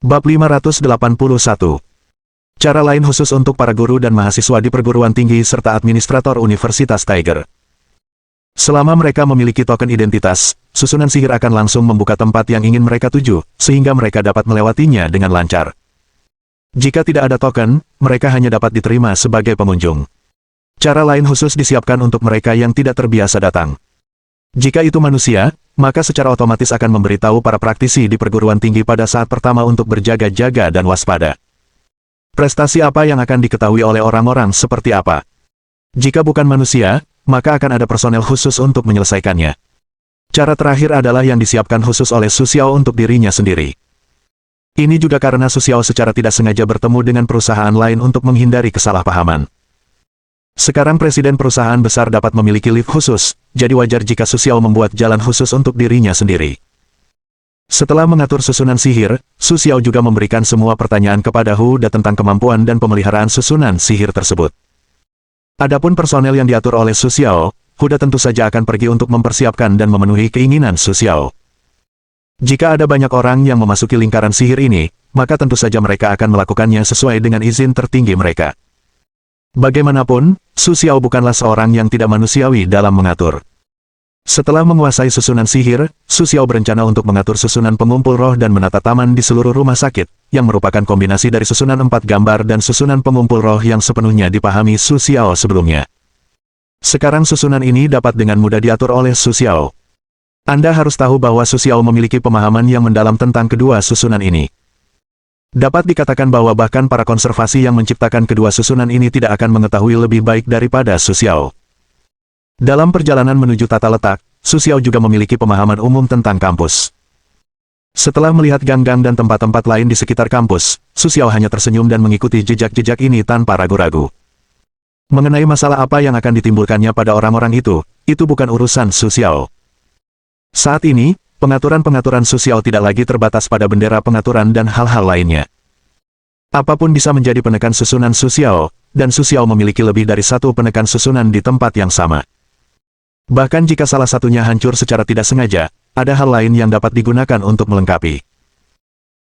Bab 581. Cara lain khusus untuk para guru dan mahasiswa di perguruan tinggi serta administrator Universitas Tiger. Selama mereka memiliki token identitas, susunan sihir akan langsung membuka tempat yang ingin mereka tuju, sehingga mereka dapat melewatinya dengan lancar. Jika tidak ada token, mereka hanya dapat diterima sebagai pengunjung. Cara lain khusus disiapkan untuk mereka yang tidak terbiasa datang. Jika itu manusia, maka secara otomatis akan memberitahu para praktisi di perguruan tinggi pada saat pertama untuk berjaga-jaga dan waspada. Prestasi apa yang akan diketahui oleh orang-orang seperti apa? Jika bukan manusia, maka akan ada personel khusus untuk menyelesaikannya. Cara terakhir adalah yang disiapkan khusus oleh Su Xiao untuk dirinya sendiri. Ini juga karena Su Xiao secara tidak sengaja bertemu dengan perusahaan lain untuk menghindari kesalahpahaman. Sekarang presiden perusahaan besar dapat memiliki lift khusus, jadi wajar jika Su Xiao membuat jalan khusus untuk dirinya sendiri. Setelah mengatur susunan sihir, Su Xiao juga memberikan semua pertanyaan kepada Huda tentang kemampuan dan pemeliharaan susunan sihir tersebut. Adapun personel yang diatur oleh Su Xiao, Huda tentu saja akan pergi untuk mempersiapkan dan memenuhi keinginan Su Xiao. Jika ada banyak orang yang memasuki lingkaran sihir ini, maka tentu saja mereka akan melakukannya sesuai dengan izin tertinggi mereka. Bagaimanapun, Su Xiao bukanlah seorang yang tidak manusiawi dalam mengatur. Setelah menguasai susunan sihir, Su Xiao berencana untuk mengatur susunan pengumpul roh dan menata taman di seluruh rumah sakit, yang merupakan kombinasi dari susunan 4 gambar dan susunan pengumpul roh yang sepenuhnya dipahami Su Xiao sebelumnya. Sekarang susunan ini dapat dengan mudah diatur oleh Su Xiao. Anda harus tahu bahwa Su Xiao memiliki pemahaman yang mendalam tentang kedua susunan ini. Dapat dikatakan bahwa bahkan para konservasi yang menciptakan kedua susunan ini tidak akan mengetahui lebih baik daripada Su Xiao. Dalam perjalanan menuju tata letak, Su Xiao juga memiliki pemahaman umum tentang kampus. Setelah melihat gang-gang dan tempat-tempat lain di sekitar kampus, Su Xiao hanya tersenyum dan mengikuti jejak-jejak ini tanpa ragu-ragu. Mengenai masalah apa yang akan ditimbulkannya pada orang-orang itu bukan urusan Su Xiao. Saat ini, pengaturan-pengaturan Su Xiao tidak lagi terbatas pada bendera pengaturan dan hal-hal lainnya. Apapun bisa menjadi penekan susunan Su Xiao, dan Su Xiao memiliki lebih dari satu penekan susunan di tempat yang sama. Bahkan jika salah satunya hancur secara tidak sengaja, ada hal lain yang dapat digunakan untuk melengkapi.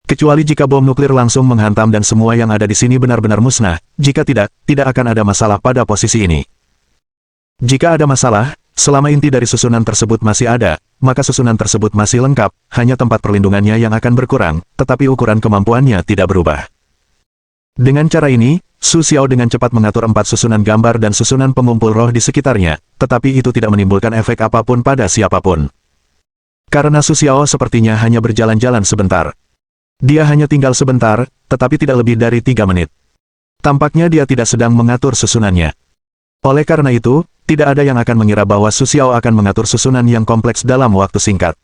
Kecuali jika bom nuklir langsung menghantam dan semua yang ada di sini benar-benar musnah, jika tidak akan ada masalah pada posisi ini. Jika ada masalah, selama inti dari susunan tersebut masih ada, maka susunan tersebut masih lengkap, hanya tempat perlindungannya yang akan berkurang, tetapi ukuran kemampuannya tidak berubah. Dengan cara ini, Su Xiao dengan cepat mengatur 4 susunan gambar dan susunan pengumpul roh di sekitarnya, tetapi itu tidak menimbulkan efek apapun pada siapapun. Karena Su Xiao sepertinya hanya berjalan-jalan sebentar. Dia hanya tinggal sebentar, tetapi tidak lebih dari 3 menit. Tampaknya dia tidak sedang mengatur susunannya. Oleh karena itu, tidak ada yang akan mengira bahwa Su Xiao akan mengatur susunan yang kompleks dalam waktu singkat.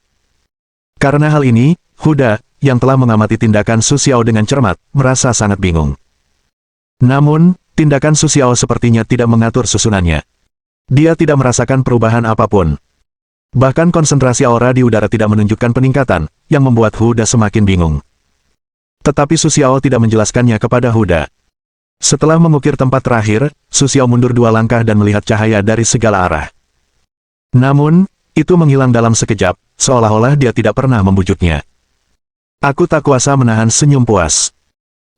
Karena hal ini, Huda, yang telah mengamati tindakan Su Xiao dengan cermat, merasa sangat bingung. Namun, tindakan Su Xiao sepertinya tidak mengatur susunannya. Dia tidak merasakan perubahan apapun. Bahkan konsentrasi aura di udara tidak menunjukkan peningkatan, yang membuat Huda semakin bingung. Tetapi Su Xiao tidak menjelaskannya kepada Huda. Setelah mengukir tempat terakhir, Su Xiao mundur 2 langkah dan melihat cahaya dari segala arah. Namun, itu menghilang dalam sekejap, seolah-olah dia tidak pernah membujuknya. Aku tak kuasa menahan senyum puas.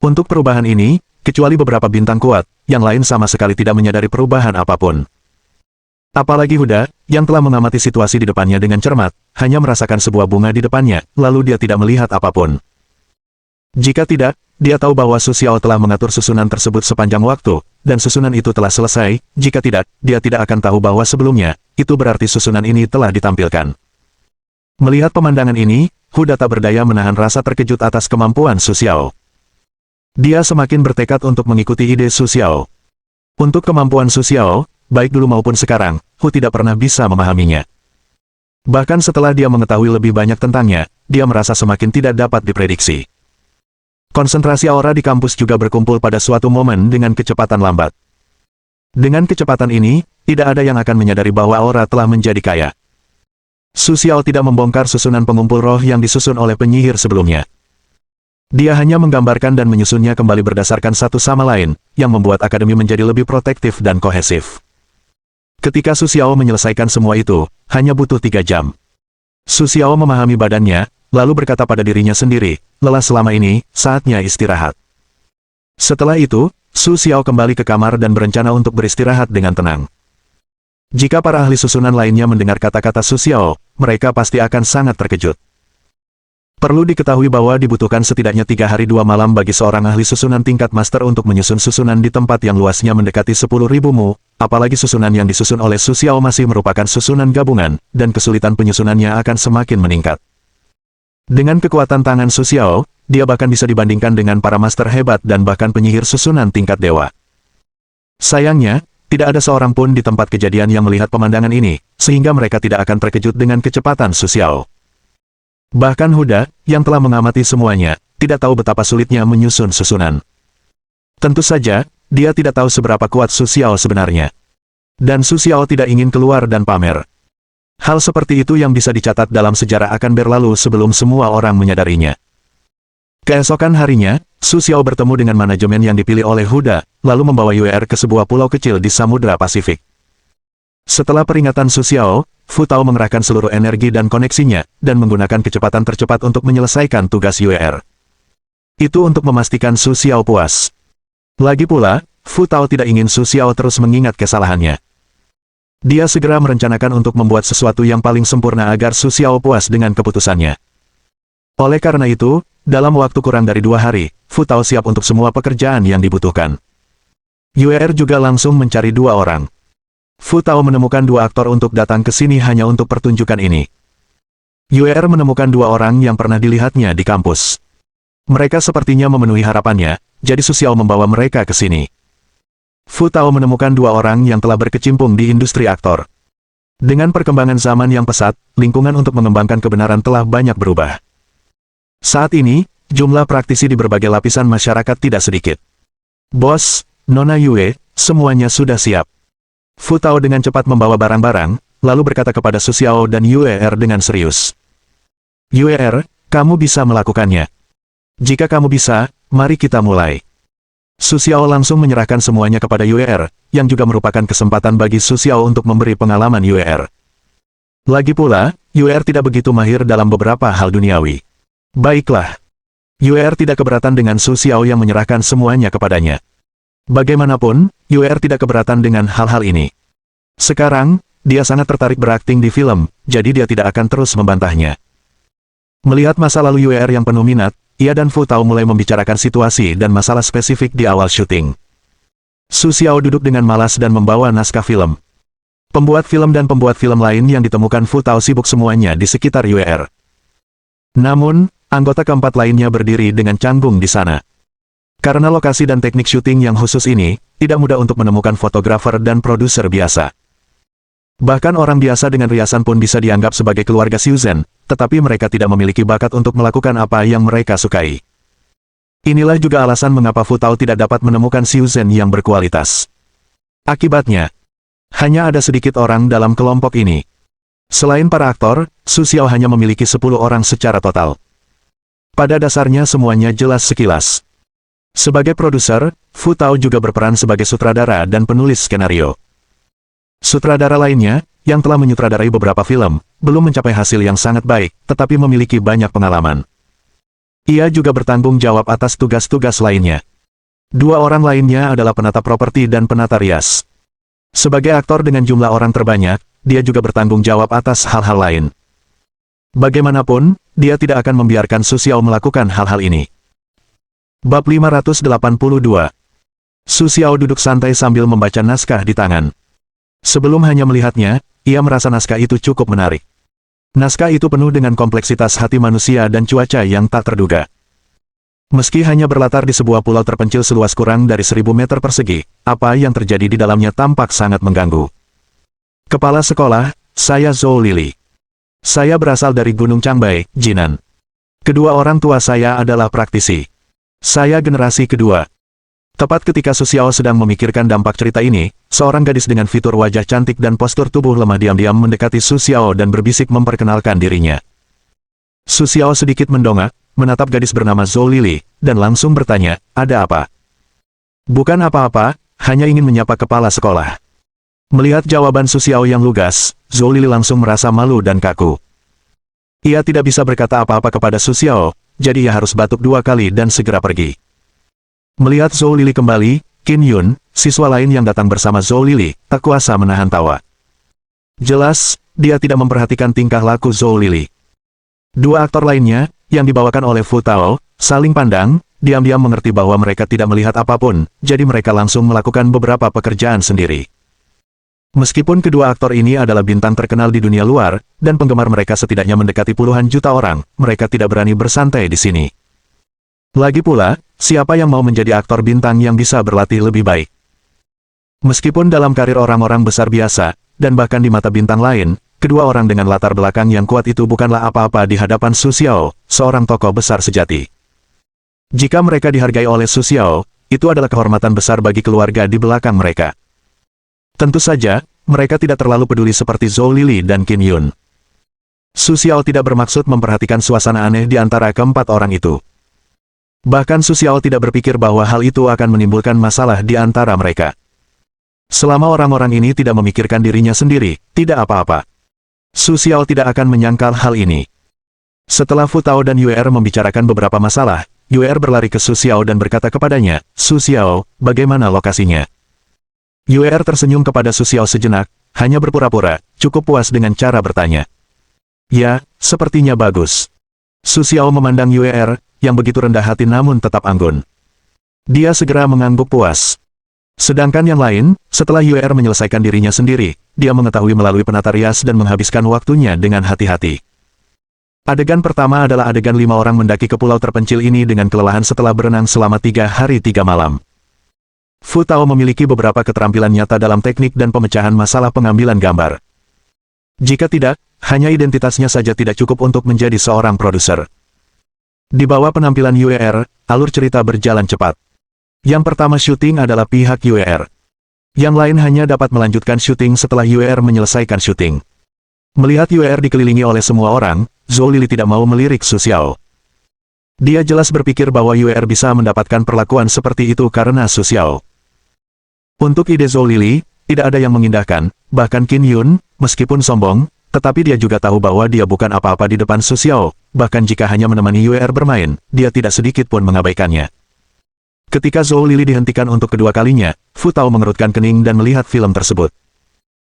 Untuk perubahan ini, kecuali beberapa bintang kuat, yang lain sama sekali tidak menyadari perubahan apapun. Apalagi Huda, yang telah mengamati situasi di depannya dengan cermat, hanya merasakan sebuah bunga di depannya, lalu dia tidak melihat apapun. Jika tidak, dia tahu bahwa Su Xiao telah mengatur susunan tersebut sepanjang waktu, dan susunan itu telah selesai. Jika tidak, dia tidak akan tahu bahwa sebelumnya, itu berarti susunan ini telah ditampilkan. Melihat pemandangan ini, Huda tak berdaya menahan rasa terkejut atas kemampuan Su Xiao. Dia semakin bertekad untuk mengikuti ide Su Xiao. Untuk kemampuan Su Xiao, baik dulu maupun sekarang, Hu tidak pernah bisa memahaminya. Bahkan setelah dia mengetahui lebih banyak tentangnya, dia merasa semakin tidak dapat diprediksi. Konsentrasi aura di kampus juga berkumpul pada suatu momen dengan kecepatan lambat. Dengan kecepatan ini, tidak ada yang akan menyadari bahwa aura telah menjadi kaya. Su Xiao tidak membongkar susunan pengumpul roh yang disusun oleh penyihir sebelumnya. Dia hanya menggambarkan dan menyusunnya kembali berdasarkan satu sama lain, yang membuat akademi menjadi lebih protektif dan kohesif. Ketika Su Xiao menyelesaikan semua itu, hanya butuh 3 jam. Su Xiao memahami badannya, lalu berkata pada dirinya sendiri, lelah selama ini, saatnya istirahat. Setelah itu, Su Xiao kembali ke kamar dan berencana untuk beristirahat dengan tenang. Jika para ahli susunan lainnya mendengar kata-kata Su Xiao, mereka pasti akan sangat terkejut. Perlu diketahui bahwa dibutuhkan setidaknya 3 hari 2 malam bagi seorang ahli susunan tingkat master untuk menyusun susunan di tempat yang luasnya mendekati 10.000 mu, apalagi susunan yang disusun oleh Su Xiao masih merupakan susunan gabungan, dan kesulitan penyusunannya akan semakin meningkat. Dengan kekuatan tangan Su Xiao, dia bahkan bisa dibandingkan dengan para master hebat dan bahkan penyihir susunan tingkat dewa. Sayangnya, tidak ada seorang pun di tempat kejadian yang melihat pemandangan ini, sehingga mereka tidak akan terkejut dengan kecepatan Su Xiao. Bahkan Huda, yang telah mengamati semuanya, tidak tahu betapa sulitnya menyusun susunan. Tentu saja, dia tidak tahu seberapa kuat Su Xiao sebenarnya. Dan Su Xiao tidak ingin keluar dan pamer. Hal seperti itu yang bisa dicatat dalam sejarah akan berlalu sebelum semua orang menyadarinya. Keesokan harinya, Su Xiao bertemu dengan manajemen yang dipilih oleh Huda, lalu membawa Yuer ke sebuah pulau kecil di Samudra Pasifik. Setelah peringatan Su Xiao, Fu Tao mengerahkan seluruh energi dan koneksinya, dan menggunakan kecepatan tercepat untuk menyelesaikan tugas Yuer. Itu untuk memastikan Su Xiao puas. Lagi pula, Fu Tao tidak ingin Su Xiao terus mengingat kesalahannya. Dia segera merencanakan untuk membuat sesuatu yang paling sempurna agar Su Xiao puas dengan keputusannya. Oleh karena itu, dalam waktu kurang dari 2 hari, Fu Tao siap untuk semua pekerjaan yang dibutuhkan. Yuer juga langsung mencari 2 orang. Fu Tao menemukan 2 aktor untuk datang ke sini hanya untuk pertunjukan ini. Yuer menemukan 2 orang yang pernah dilihatnya di kampus. Mereka sepertinya memenuhi harapannya, jadi Su Xiao membawa mereka ke sini. Fu Tao menemukan 2 orang yang telah berkecimpung di industri aktor. Dengan perkembangan zaman yang pesat, lingkungan untuk mengembangkan kebenaran telah banyak berubah. Saat ini, jumlah praktisi di berbagai lapisan masyarakat tidak sedikit. Bos, Nona Yue, semuanya sudah siap. Fu Tao dengan cepat membawa barang-barang, lalu berkata kepada Su Xiao dan Yuer dengan serius. Yuer, kamu bisa melakukannya. Jika kamu bisa, mari kita mulai. Su Xiao langsung menyerahkan semuanya kepada Yuer, yang juga merupakan kesempatan bagi Su Xiao untuk memberi pengalaman Yuer. Lagi pula, Yuer tidak begitu mahir dalam beberapa hal duniawi. Baiklah. Yuer tidak keberatan dengan Su Xiao yang menyerahkan semuanya kepadanya. Bagaimanapun, Yuer tidak keberatan dengan hal-hal ini. Sekarang, dia sangat tertarik berakting di film, jadi dia tidak akan terus membantahnya. Melihat masa lalu Yuer yang penuh minat, ia dan Fu Tao mulai membicarakan situasi dan masalah spesifik di awal syuting. Su Xiao duduk dengan malas dan membawa naskah film. Pembuat film dan pembuat film lain yang ditemukan Fu Tao sibuk semuanya di sekitar Yuer. Namun, anggota keempat lainnya berdiri dengan canggung di sana. Karena lokasi dan teknik syuting yang khusus ini, tidak mudah untuk menemukan fotografer dan produser biasa. Bahkan orang biasa dengan riasan pun bisa dianggap sebagai keluarga Xiuzhen, tetapi mereka tidak memiliki bakat untuk melakukan apa yang mereka sukai. Inilah juga alasan mengapa Fu Tao tidak dapat menemukan Xiuzhen yang berkualitas. Akibatnya, hanya ada sedikit orang dalam kelompok ini. Selain para aktor, Su Xiao hanya memiliki 10 orang secara total. Pada dasarnya semuanya jelas sekilas. Sebagai produser, Fu Tao juga berperan sebagai sutradara dan penulis skenario. Sutradara lainnya, yang telah menyutradarai beberapa film, belum mencapai hasil yang sangat baik, tetapi memiliki banyak pengalaman. Ia juga bertanggung jawab atas tugas-tugas lainnya. 2 orang lainnya adalah penata properti dan penata rias. Sebagai aktor dengan jumlah orang terbanyak, dia juga bertanggung jawab atas hal-hal lain. Bagaimanapun, dia tidak akan membiarkan Su Xiao melakukan hal-hal ini. Bab 582. Su Xiao duduk santai sambil membaca naskah di tangan. Sebelum hanya melihatnya, ia merasa naskah itu cukup menarik. Naskah itu penuh dengan kompleksitas hati manusia dan cuaca yang tak terduga. Meski hanya berlatar di sebuah pulau terpencil seluas kurang dari 1000 meter persegi, apa yang terjadi di dalamnya tampak sangat mengganggu. Kepala sekolah, saya Zhou Lili. Saya berasal dari Gunung Changbai, Jinan. Kedua orang tua saya adalah praktisi. Saya generasi kedua. Tepat ketika Su Xiao sedang memikirkan dampak cerita ini, seorang gadis dengan fitur wajah cantik dan postur tubuh lemah diam-diam mendekati Su Xiao dan berbisik memperkenalkan dirinya. Su Xiao sedikit mendongak, menatap gadis bernama Zhou Lili, dan langsung bertanya, ada apa? Bukan apa-apa, hanya ingin menyapa kepala sekolah. Melihat jawaban Su Xiao yang lugas, Zhou Lili langsung merasa malu dan kaku. Ia tidak bisa berkata apa-apa kepada Su Xiao, jadi ia harus batuk 2 kali dan segera pergi. Melihat Zhou Lili kembali, Qin Yun, siswa lain yang datang bersama Zhou Lili, tak kuasa menahan tawa. Jelas, dia tidak memperhatikan tingkah laku Zhou Lili. 2 aktor lainnya, yang dibawakan oleh Fu Tao, saling pandang, diam-diam mengerti bahwa mereka tidak melihat apapun, jadi mereka langsung melakukan beberapa pekerjaan sendiri. Meskipun kedua aktor ini adalah bintang terkenal di dunia luar, dan penggemar mereka setidaknya mendekati puluhan juta orang, mereka tidak berani bersantai di sini. Lagi pula, siapa yang mau menjadi aktor bintang yang bisa berlatih lebih baik? Meskipun dalam karir orang-orang besar biasa, dan bahkan di mata bintang lain, kedua orang dengan latar belakang yang kuat itu bukanlah apa-apa di hadapan Su Xiao, seorang tokoh besar sejati. Jika mereka dihargai oleh Su Xiao, itu adalah kehormatan besar bagi keluarga di belakang mereka. Tentu saja, mereka tidak terlalu peduli seperti Zhou Lili dan Qin Yun. Su Xiao tidak bermaksud memperhatikan suasana aneh di antara keempat orang itu. Bahkan Su Xiao tidak berpikir bahwa hal itu akan menimbulkan masalah di antara mereka. Selama orang-orang ini tidak memikirkan dirinya sendiri, tidak apa-apa. Su Xiao tidak akan menyangkal hal ini. Setelah Fu Tao dan Yue Er membicarakan beberapa masalah, Yue Er berlari ke Su Xiao dan berkata kepadanya, "Su Xiao, bagaimana lokasinya?" Yue Er tersenyum kepada Su Xiao sejenak, hanya berpura-pura, cukup puas dengan cara bertanya. "Ya, sepertinya bagus." Su Xiao memandang Yue Er, yang begitu rendah hati namun tetap anggun. Dia segera mengangguk puas. Sedangkan yang lain, setelah Yue Er menyelesaikan dirinya sendiri, dia mengetahui melalui penata rias dan menghabiskan waktunya dengan hati-hati. Adegan pertama adalah adegan 5 orang mendaki ke pulau terpencil ini dengan kelelahan setelah berenang selama 3 hari 3 malam. Fu Tao memiliki beberapa keterampilan nyata dalam teknik dan pemecahan masalah pengambilan gambar. Jika tidak, hanya identitasnya saja tidak cukup untuk menjadi seorang produser. Di bawah penampilan Yue Er, alur cerita berjalan cepat. Yang pertama syuting adalah pihak Yue Er. Yang lain hanya dapat melanjutkan syuting setelah Yue Er menyelesaikan syuting. Melihat Yue Er dikelilingi oleh semua orang, Zhou Lili tidak mau melirik Su Xiao. Dia jelas berpikir bahwa Yue Er bisa mendapatkan perlakuan seperti itu karena Su Xiao. Untuk ide Zhou Lili, tidak ada yang mengindahkan, bahkan Qin Yun, meskipun sombong, tetapi dia juga tahu bahwa dia bukan apa-apa di depan Su Xiao, bahkan jika hanya menemani Yue Er bermain, dia tidak sedikit pun mengabaikannya. Ketika Zhou Lili dihentikan untuk kedua kalinya, Fu Tao mengerutkan kening dan melihat film tersebut.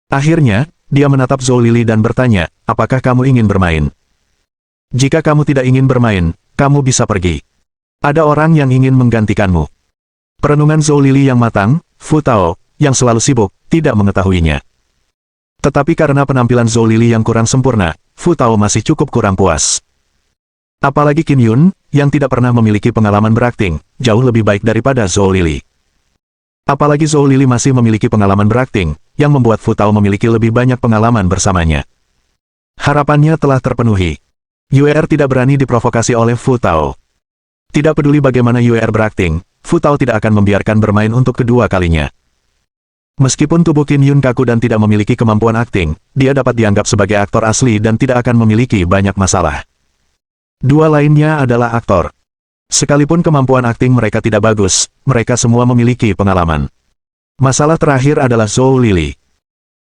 Akhirnya, dia menatap Zhou Lili dan bertanya, "Apakah kamu ingin bermain? Jika kamu tidak ingin bermain, kamu bisa pergi. Ada orang yang ingin menggantikanmu." Perenungan Zhou Lili yang matang, Fu Tao, yang selalu sibuk, tidak mengetahuinya. Tetapi karena penampilan Zhou Lili yang kurang sempurna, Fu Tao masih cukup kurang puas. Apalagi Qin Yun, yang tidak pernah memiliki pengalaman berakting, jauh lebih baik daripada Zhou Lili. Apalagi Zhou Lili masih memiliki pengalaman berakting, yang membuat Fu Tao memiliki lebih banyak pengalaman bersamanya. Harapannya telah terpenuhi. Yue Er tidak berani diprovokasi oleh Fu Tao. Tidak peduli bagaimana Yue Er berakting, Fu Tao tidak akan membiarkan bermain untuk kedua kalinya. Meskipun tubuh Qin Yun kaku dan tidak memiliki kemampuan akting, dia dapat dianggap sebagai aktor asli dan tidak akan memiliki banyak masalah. Dua lainnya adalah aktor. Sekalipun kemampuan akting mereka tidak bagus, mereka semua memiliki pengalaman. Masalah terakhir adalah Zhou Lili.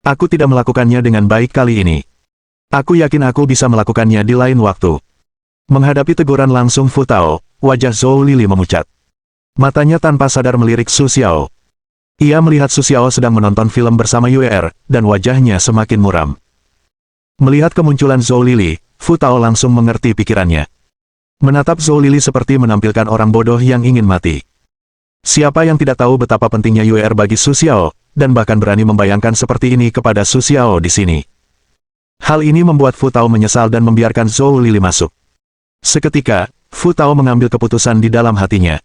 Aku tidak melakukannya dengan baik kali ini. Aku yakin aku bisa melakukannya di lain waktu. Menghadapi teguran langsung Fu Tao, wajah Zhou Lili memucat. Matanya tanpa sadar melirik Su Xiao. Ia melihat Su Xiao sedang menonton film bersama Yue Er, dan wajahnya semakin muram. Melihat kemunculan Zhou Lili, Fu Tao langsung mengerti pikirannya. Menatap Zhou Lili seperti menampilkan orang bodoh yang ingin mati. Siapa yang tidak tahu betapa pentingnya Yue Er bagi Su Xiao, dan bahkan berani membayangkan seperti ini kepada Su Xiao di sini. Hal ini membuat Fu Tao menyesal dan membiarkan Zhou Lili masuk. Seketika, Fu Tao mengambil keputusan di dalam hatinya.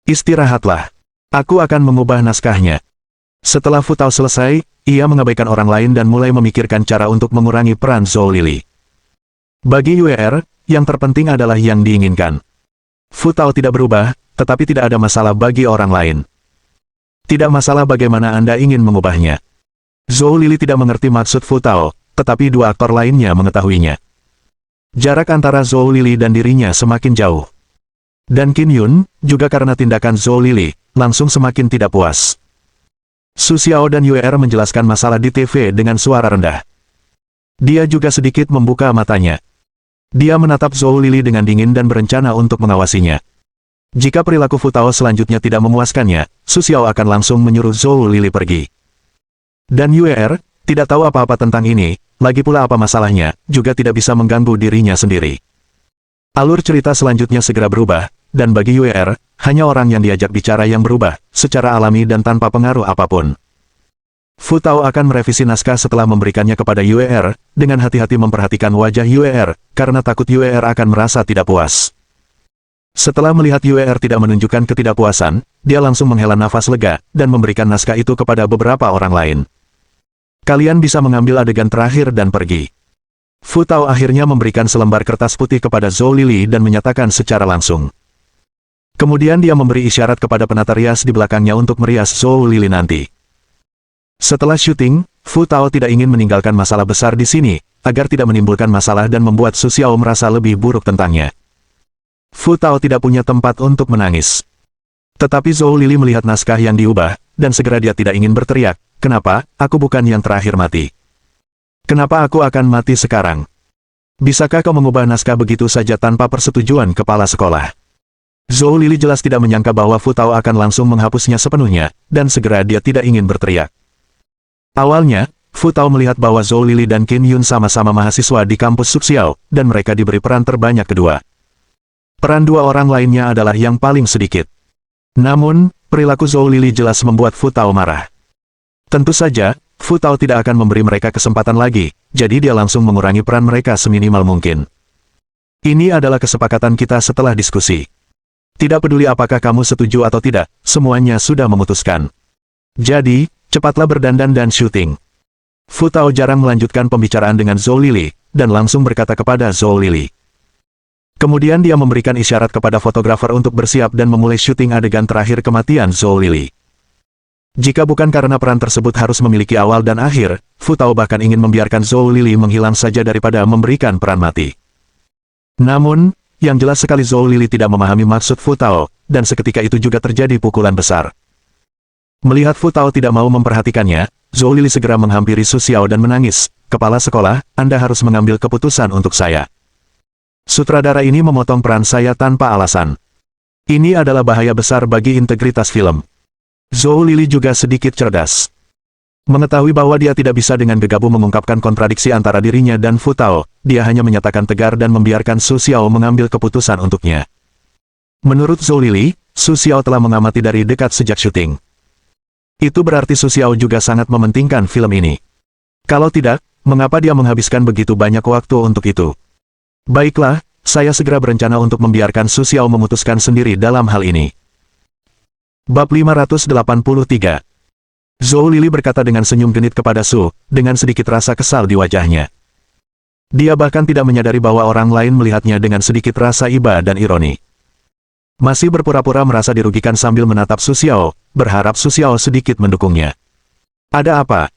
Istirahatlah. Aku akan mengubah naskahnya. Setelah Fu Tao selesai, ia mengabaikan orang lain dan mulai memikirkan cara untuk mengurangi peran Zhou Lili. Bagi Yue Er, yang terpenting adalah yang diinginkan. Fu Tao tidak berubah, tetapi tidak ada masalah bagi orang lain. Tidak masalah bagaimana Anda ingin mengubahnya. Zhou Lili tidak mengerti maksud Fu Tao, tetapi dua aktor lainnya mengetahuinya. Jarak antara Zhou Lili dan dirinya semakin jauh. Dan Qin Yun, juga karena tindakan Zhou Lili, langsung semakin tidak puas. Su Xiao dan Yue Er menjelaskan masalah di TV dengan suara rendah. Dia juga sedikit membuka matanya. Dia menatap Zhou Lili dengan dingin dan berencana untuk mengawasinya. Jika perilaku Fu Tao selanjutnya tidak memuaskannya, Su Xiao akan langsung menyuruh Zhou Lili pergi. Dan Yue tidak tahu apa-apa tentang ini, lagi pula apa masalahnya, juga tidak bisa mengganggu dirinya sendiri. Alur cerita selanjutnya segera berubah, dan bagi Yue hanya orang yang diajak bicara yang berubah, secara alami dan tanpa pengaruh apapun. Fu Tao akan merevisi naskah setelah memberikannya kepada Yue dengan hati-hati memperhatikan wajah Yue karena takut Yue akan merasa tidak puas. Setelah melihat Yue tidak menunjukkan ketidakpuasan, dia langsung menghela nafas lega, dan memberikan naskah itu kepada beberapa orang lain. Kalian bisa mengambil adegan terakhir dan pergi. Fu Tao akhirnya memberikan selembar kertas putih kepada Zhou Lili dan menyatakan secara langsung. Kemudian dia memberi isyarat kepada penata rias di belakangnya untuk merias Zhou Lili nanti. Setelah syuting, Fu Tao tidak ingin meninggalkan masalah besar di sini, agar tidak menimbulkan masalah dan membuat Su Xiao merasa lebih buruk tentangnya. Fu Tao tidak punya tempat untuk menangis. Tetapi Zhou Lili melihat naskah yang diubah, dan segera dia tidak ingin berteriak, "Kenapa, aku bukan yang terakhir mati? Kenapa aku akan mati sekarang? Bisakah kau mengubah naskah begitu saja tanpa persetujuan kepala sekolah?" Zhou Lili jelas tidak menyangka bahwa Fu Tao akan langsung menghapusnya sepenuhnya, dan segera dia tidak ingin berteriak. Awalnya, Fu Tao melihat bahwa Zhou Lili dan Qin Yun sama-sama mahasiswa di kampus Su Xiao, dan mereka diberi peran terbanyak kedua. Peran dua orang lainnya adalah yang paling sedikit. Namun, perilaku Zhou Lili jelas membuat Fu Tao marah. Tentu saja, Fu Tao tidak akan memberi mereka kesempatan lagi, jadi dia langsung mengurangi peran mereka seminimal mungkin. Ini adalah kesepakatan kita setelah diskusi. Tidak peduli apakah kamu setuju atau tidak, semuanya sudah memutuskan. Jadi, cepatlah berdandan dan syuting. Fu Tao jarang melanjutkan pembicaraan dengan Zhou Lili, dan langsung berkata kepada Zhou Lili. Kemudian dia memberikan isyarat kepada fotografer untuk bersiap dan memulai syuting adegan terakhir kematian Zhou Lili. Jika bukan karena peran tersebut harus memiliki awal dan akhir, Fu Tao bahkan ingin membiarkan Zhou Lili menghilang saja daripada memberikan peran mati. Namun, yang jelas sekali Zhou Lili tidak memahami maksud Fu Tao, dan seketika itu juga terjadi pukulan besar. Melihat Fu Tao tidak mau memperhatikannya, Zhou Lili segera menghampiri Su Xiao dan menangis, "Kepala sekolah, Anda harus mengambil keputusan untuk saya. Sutradara ini memotong peran saya tanpa alasan. Ini adalah bahaya besar bagi integritas film." Zhou Lili juga sedikit cerdas. Mengetahui bahwa dia tidak bisa dengan gegabah mengungkapkan kontradiksi antara dirinya dan Fu Tao, dia hanya menyatakan tegar dan membiarkan Su Xiao mengambil keputusan untuknya. Menurut Zhou Lili, Su Xiao telah mengamati dari dekat sejak syuting. Itu berarti Su Xiao juga sangat mementingkan film ini. Kalau tidak, mengapa dia menghabiskan begitu banyak waktu untuk itu? Baiklah, saya segera berencana untuk membiarkan Su Xiao memutuskan sendiri dalam hal ini. Bab 583. Zhou Lili berkata dengan senyum genit kepada Su, dengan sedikit rasa kesal di wajahnya. Dia bahkan tidak menyadari bahwa orang lain melihatnya dengan sedikit rasa iba dan ironi. Masih berpura-pura merasa dirugikan sambil menatap Su Xiao, berharap Su Xiao sedikit mendukungnya. Ada apa?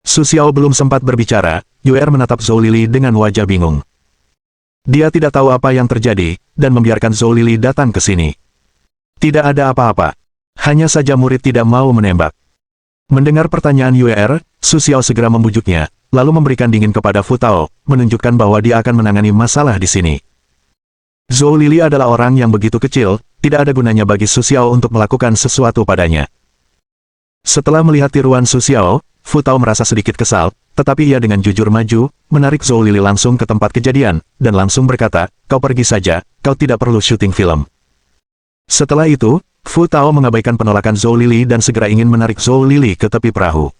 Su Xiao belum sempat berbicara, Yue menatap Zhou Lili dengan wajah bingung. Dia tidak tahu apa yang terjadi, dan membiarkan Zhou Lili datang ke sini. Tidak ada apa-apa. Hanya saja murid tidak mau menembak. Mendengar pertanyaan Yue, Su Xiao segera membujuknya, lalu memberikan dingin kepada Fu Tao, menunjukkan bahwa dia akan menangani masalah di sini. Zhou Lili adalah orang yang begitu kecil, tidak ada gunanya bagi Su Xiao untuk melakukan sesuatu padanya. Setelah melihat tiruan Su Xiao, Fu Tao merasa sedikit kesal, tetapi ia dengan jujur maju, menarik Zhou Lili langsung ke tempat kejadian, dan langsung berkata, "Kau pergi saja, kau tidak perlu syuting film." Setelah itu, Fu Tao mengabaikan penolakan Zhou Lili dan segera ingin menarik Zhou Lili ke tepi perahu.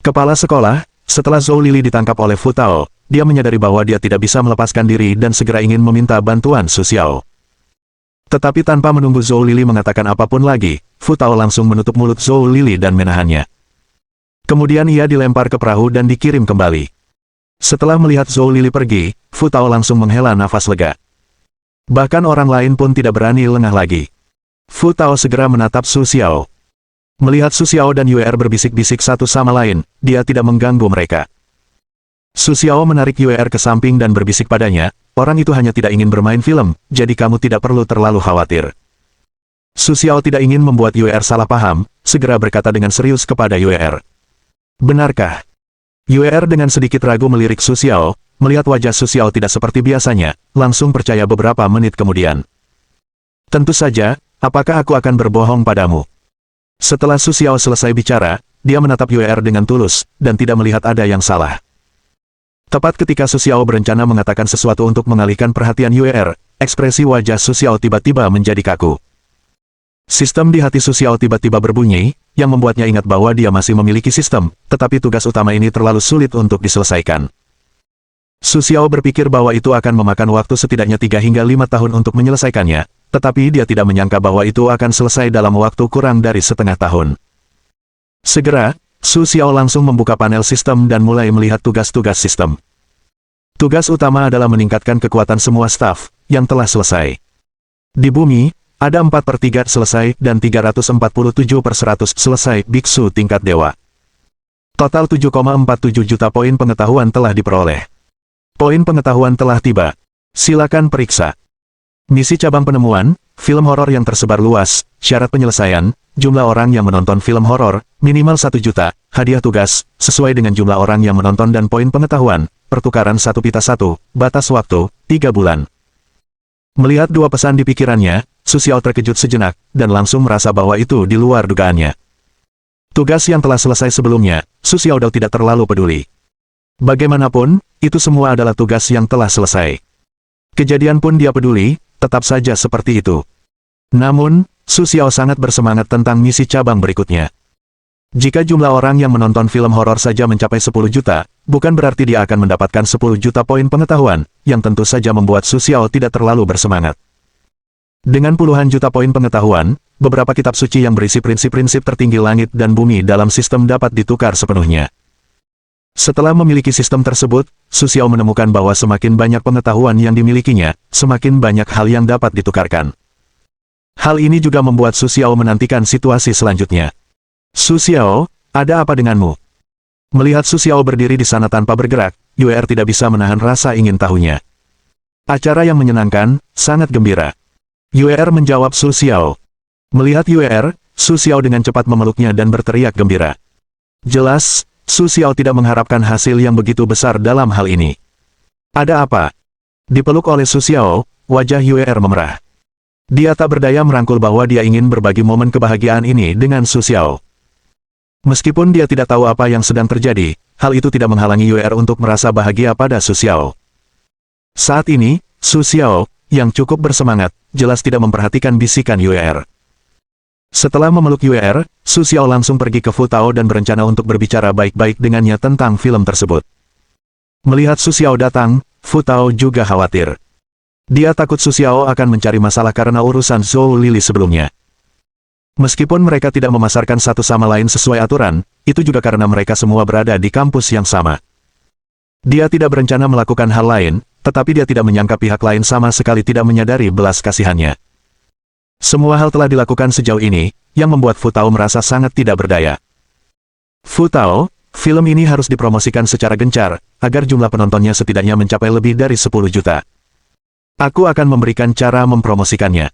Kepala sekolah, setelah Zhou Lili ditangkap oleh Fu Tao, dia menyadari bahwa dia tidak bisa melepaskan diri dan segera ingin meminta bantuan Su Xiao. Tetapi tanpa menunggu Zhou Lili mengatakan apapun lagi, Fu Tao langsung menutup mulut Zhou Lili dan menahannya. Kemudian ia dilempar ke perahu dan dikirim kembali. Setelah melihat Zhou Lili pergi, Fu Tao langsung menghela nafas lega. Bahkan orang lain pun tidak berani lengah lagi. Fu Tao segera menatap Su Xiao. Melihat Su Xiao dan Yue berbisik-bisik satu sama lain, dia tidak mengganggu mereka. Su Xiao menarik Yue ke samping dan berbisik padanya, "Orang itu hanya tidak ingin bermain film, jadi kamu tidak perlu terlalu khawatir." Su Xiao tidak ingin membuat Yue salah paham, segera berkata dengan serius kepada Yue. "Benarkah?" Yue dengan sedikit ragu melirik Su Xiao, Melihat wajah Su Xiao tidak seperti biasanya, langsung percaya beberapa menit kemudian. Tentu saja, apakah aku akan berbohong padamu? Setelah Su Xiao selesai bicara, dia menatap Yue Er dengan tulus, dan tidak melihat ada yang salah. Tepat ketika Su Xiao berencana mengatakan sesuatu untuk mengalihkan perhatian Yue Er, ekspresi wajah Su Xiao tiba-tiba menjadi kaku. Sistem di hati Su Xiao tiba-tiba berbunyi, yang membuatnya ingat bahwa dia masih memiliki sistem, tetapi tugas utama ini terlalu sulit untuk diselesaikan. Su Xiao berpikir bahwa itu akan memakan waktu setidaknya 3 hingga 5 tahun untuk menyelesaikannya, tetapi dia tidak menyangka bahwa itu akan selesai dalam waktu kurang dari setengah tahun. Segera, Su Xiao langsung membuka panel sistem dan mulai melihat tugas-tugas sistem. Tugas utama adalah meningkatkan kekuatan semua staf, yang telah selesai. Di bumi, ada 4/3 selesai dan 347/100 selesai biksu tingkat dewa. Total 7,47 juta poin pengetahuan telah diperoleh. Poin pengetahuan telah tiba. Silakan periksa. Misi cabang penemuan, film horor yang tersebar luas, syarat penyelesaian, jumlah orang yang menonton film horor, minimal 1 juta, hadiah tugas, sesuai dengan jumlah orang yang menonton dan poin pengetahuan, pertukaran 1 pita 1, batas waktu, 3 bulan. Melihat dua pesan di pikirannya, Su Xiao terkejut sejenak, dan langsung merasa bahwa itu di luar dugaannya. Tugas yang telah selesai sebelumnya, Su Xiao tidak terlalu peduli. Bagaimanapun, itu semua adalah tugas yang telah selesai. Kejadian pun dia peduli, tetap saja seperti itu. Namun, Su Xiao sangat bersemangat tentang misi cabang berikutnya. Jika jumlah orang yang menonton film horor saja mencapai 10 juta, bukan berarti dia akan mendapatkan 10 juta poin pengetahuan, yang tentu saja membuat Su Xiao tidak terlalu bersemangat. Dengan puluhan juta poin pengetahuan, beberapa kitab suci yang berisi prinsip-prinsip tertinggi langit dan bumi dalam sistem dapat ditukar sepenuhnya. Setelah memiliki sistem tersebut, Su Xiao menemukan bahwa semakin banyak pengetahuan yang dimilikinya, semakin banyak hal yang dapat ditukarkan. Hal ini juga membuat Su Xiao menantikan situasi selanjutnya. Su Xiao, ada apa denganmu? Melihat Su Xiao berdiri di sana tanpa bergerak, Yue Er tidak bisa menahan rasa ingin tahunya. Acara yang menyenangkan, sangat gembira. Yue Er menjawab Su Xiao. Melihat Yue Er, Su Xiao dengan cepat memeluknya dan berteriak gembira. Jelas, Su Xiao tidak mengharapkan hasil yang begitu besar dalam hal ini. Ada apa? Dipeluk oleh Su Xiao, wajah Yue Er memerah. Dia tak berdaya merangkul bahwa dia ingin berbagi momen kebahagiaan ini dengan Su Xiao. Meskipun dia tidak tahu apa yang sedang terjadi, hal itu tidak menghalangi Yue Er untuk merasa bahagia pada Su Xiao. Saat ini, Su Xiao, yang cukup bersemangat, jelas tidak memperhatikan bisikan Yue Er. Setelah memeluk Yue Er, Su Xiao langsung pergi ke Fu Tao dan berencana untuk berbicara baik-baik dengannya tentang film tersebut. Melihat Su Xiao datang, Fu Tao juga khawatir. Dia takut Su Xiao akan mencari masalah karena urusan Zhou Lili sebelumnya. Meskipun mereka tidak memasarkan satu sama lain sesuai aturan, itu juga karena mereka semua berada di kampus yang sama. Dia tidak berencana melakukan hal lain, tetapi dia tidak menyangka pihak lain sama sekali tidak menyadari belas kasihannya. Semua hal telah dilakukan sejauh ini, yang membuat Fu Tao merasa sangat tidak berdaya. Fu Tao, film ini harus dipromosikan secara gencar, agar jumlah penontonnya setidaknya mencapai lebih dari 10 juta. Aku akan memberikan cara mempromosikannya.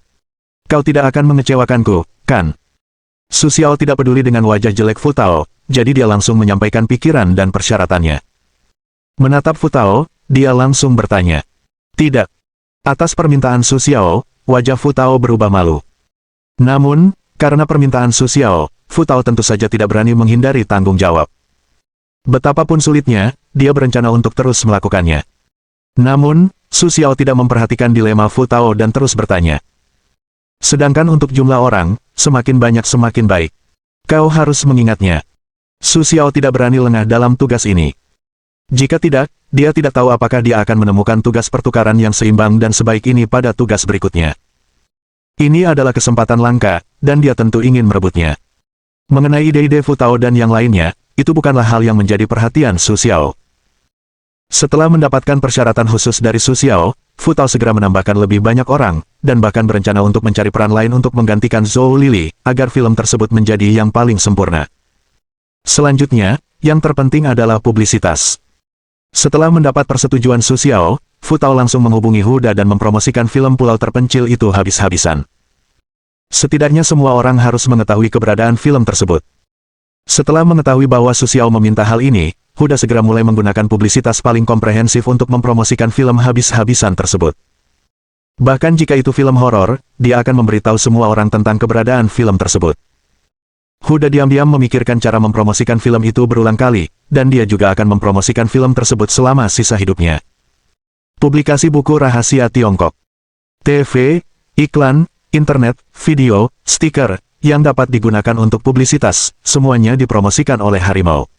Kau tidak akan mengecewakanku, kan? Su Xiao tidak peduli dengan wajah jelek Fu Tao, jadi dia langsung menyampaikan pikiran dan persyaratannya. Menatap Fu Tao, dia langsung bertanya. Tidak. Atas permintaan Su Xiao, wajah Fu Tao berubah malu. Namun, karena permintaan Su Xiao, Fu Tao tentu saja tidak berani menghindari tanggung jawab. Betapapun sulitnya, dia berencana untuk terus melakukannya. Namun, Su Xiao tidak memperhatikan dilema Fu Tao dan terus bertanya. Sedangkan untuk jumlah orang, semakin banyak semakin baik. Kau harus mengingatnya. Su Xiao tidak berani lengah dalam tugas ini. Jika tidak, dia tidak tahu apakah dia akan menemukan tugas pertukaran yang seimbang dan sebaik ini pada tugas berikutnya. Ini adalah kesempatan langka, dan dia tentu ingin merebutnya. Mengenai ide-ide Fu Tao dan yang lainnya, itu bukanlah hal yang menjadi perhatian Su Xiao. Setelah mendapatkan persyaratan khusus dari Su Xiao, Fu Tao segera menambahkan lebih banyak orang, dan bahkan berencana untuk mencari peran lain untuk menggantikan Zhou Lili, agar film tersebut menjadi yang paling sempurna. Selanjutnya, yang terpenting adalah publisitas. Setelah mendapat persetujuan Su Xiao, Fu Tao langsung menghubungi Huda dan mempromosikan film Pulau Terpencil itu habis-habisan. Setidaknya semua orang harus mengetahui keberadaan film tersebut. Setelah mengetahui bahwa Su Xiao meminta hal ini, Huda segera mulai menggunakan publisitas paling komprehensif untuk mempromosikan film habis-habisan tersebut. Bahkan jika itu film horor, dia akan memberitahu semua orang tentang keberadaan film tersebut. Huda diam-diam memikirkan cara mempromosikan film itu berulang kali, dan dia juga akan mempromosikan film tersebut selama sisa hidupnya. Publikasi buku rahasia Tiongkok. TV, iklan, internet, video, stiker, yang dapat digunakan untuk publisitas, semuanya dipromosikan oleh harimau.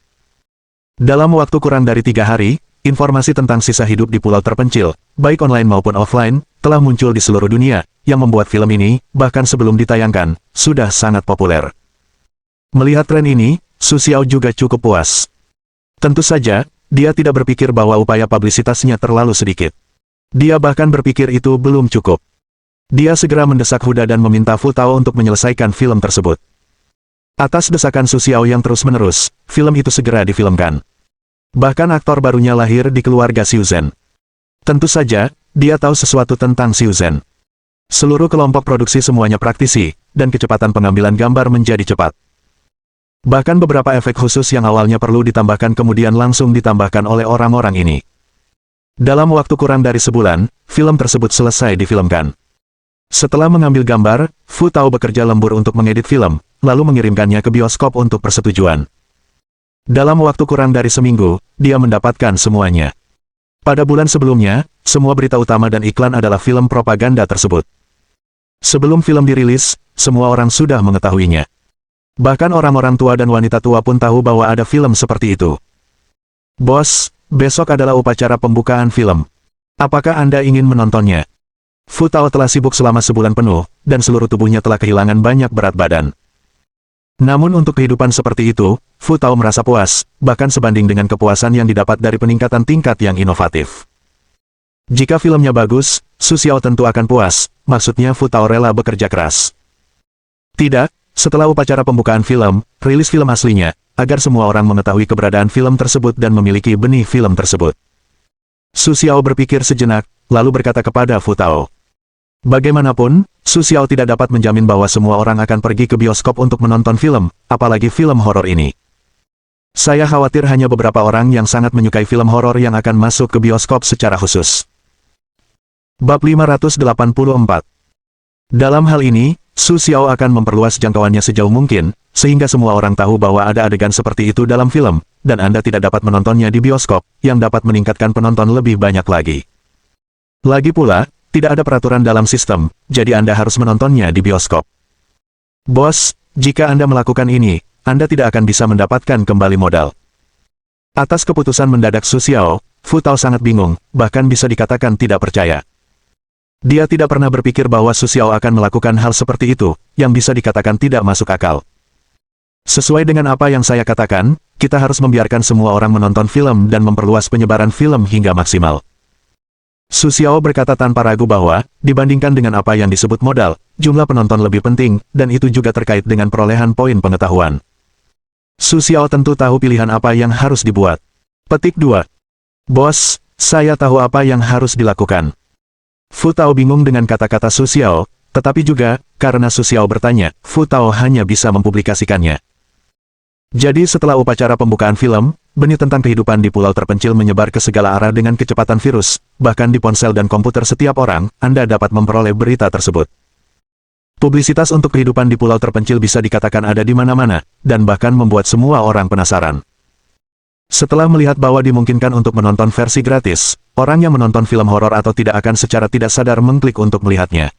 Dalam waktu kurang dari 3 hari, informasi tentang sisa hidup di pulau terpencil, baik online maupun offline, telah muncul di seluruh dunia, yang membuat film ini, bahkan sebelum ditayangkan, sudah sangat populer. Melihat tren ini, Su Xiao juga cukup puas. Tentu saja, dia tidak berpikir bahwa upaya publisitasnya terlalu sedikit. Dia bahkan berpikir itu belum cukup. Dia segera mendesak Huda dan meminta Fu Tao untuk menyelesaikan film tersebut. Atas desakan Su Xiao yang terus-menerus, film itu segera difilmkan. Bahkan aktor barunya lahir di keluarga Xiu Zhen. Tentu saja, dia tahu sesuatu tentang Xiu Zhen. Seluruh kelompok produksi semuanya praktisi, dan kecepatan pengambilan gambar menjadi cepat. Bahkan beberapa efek khusus yang awalnya perlu ditambahkan kemudian langsung ditambahkan oleh orang-orang ini. Dalam waktu kurang dari sebulan, film tersebut selesai difilmkan. Setelah mengambil gambar, Fu Tao bekerja lembur untuk mengedit film, lalu mengirimkannya ke bioskop untuk persetujuan. Dalam waktu kurang dari seminggu, dia mendapatkan semuanya. Pada bulan sebelumnya, semua berita utama dan iklan adalah film propaganda tersebut. Sebelum film dirilis, semua orang sudah mengetahuinya. Bahkan orang-orang tua dan wanita tua pun tahu bahwa ada film seperti itu. Bos, besok adalah upacara pembukaan film. Apakah Anda ingin menontonnya? Fu Tao telah sibuk selama sebulan penuh, dan seluruh tubuhnya telah kehilangan banyak berat badan. Namun untuk kehidupan seperti itu, Fu Tao merasa puas, bahkan sebanding dengan kepuasan yang didapat dari peningkatan tingkat yang inovatif. Jika filmnya bagus, Su Xiao tentu akan puas, maksudnya Fu Tao rela bekerja keras. Tidak, setelah upacara pembukaan film, rilis film aslinya, agar semua orang mengetahui keberadaan film tersebut dan memiliki benih film tersebut. Su Xiao berpikir sejenak, lalu berkata kepada Fu Tao. Bagaimanapun, Su Xiao tidak dapat menjamin bahwa semua orang akan pergi ke bioskop untuk menonton film, apalagi film horor ini. Saya khawatir hanya beberapa orang yang sangat menyukai film horor yang akan masuk ke bioskop secara khusus. Bab 584. Dalam hal ini, Su Xiao akan memperluas jangkauannya sejauh mungkin, sehingga semua orang tahu bahwa ada adegan seperti itu dalam film, dan Anda tidak dapat menontonnya di bioskop, yang dapat meningkatkan penonton lebih banyak lagi. Lagi pula, tidak ada peraturan dalam sistem, jadi Anda harus menontonnya di bioskop. Bos, jika Anda melakukan ini, Anda tidak akan bisa mendapatkan kembali modal. Atas keputusan mendadak Su Xiao, Fu Tao sangat bingung, bahkan bisa dikatakan tidak percaya. Dia tidak pernah berpikir bahwa Su Xiao akan melakukan hal seperti itu, yang bisa dikatakan tidak masuk akal. Sesuai dengan apa yang saya katakan, kita harus membiarkan semua orang menonton film dan memperluas penyebaran film hingga maksimal. Su Xiao berkata tanpa ragu bahwa, dibandingkan dengan apa yang disebut modal, jumlah penonton lebih penting, dan itu juga terkait dengan perolehan poin pengetahuan. Su Xiao tentu tahu pilihan apa yang harus dibuat. Petik 2. Bos, saya tahu apa yang harus dilakukan. Fu Tao bingung dengan kata-kata Su Xiao, tetapi juga, karena Su Xiao bertanya, Fu Tao hanya bisa mempublikasikannya. Jadi setelah upacara pembukaan film, benih tentang kehidupan di pulau terpencil menyebar ke segala arah dengan kecepatan virus, bahkan di ponsel dan komputer setiap orang, Anda dapat memperoleh berita tersebut. Publisitas untuk kehidupan di pulau terpencil bisa dikatakan ada di mana-mana, dan bahkan membuat semua orang penasaran. Setelah melihat bahwa dimungkinkan untuk menonton versi gratis, orang yang menonton film horor atau tidak akan secara tidak sadar mengklik untuk melihatnya.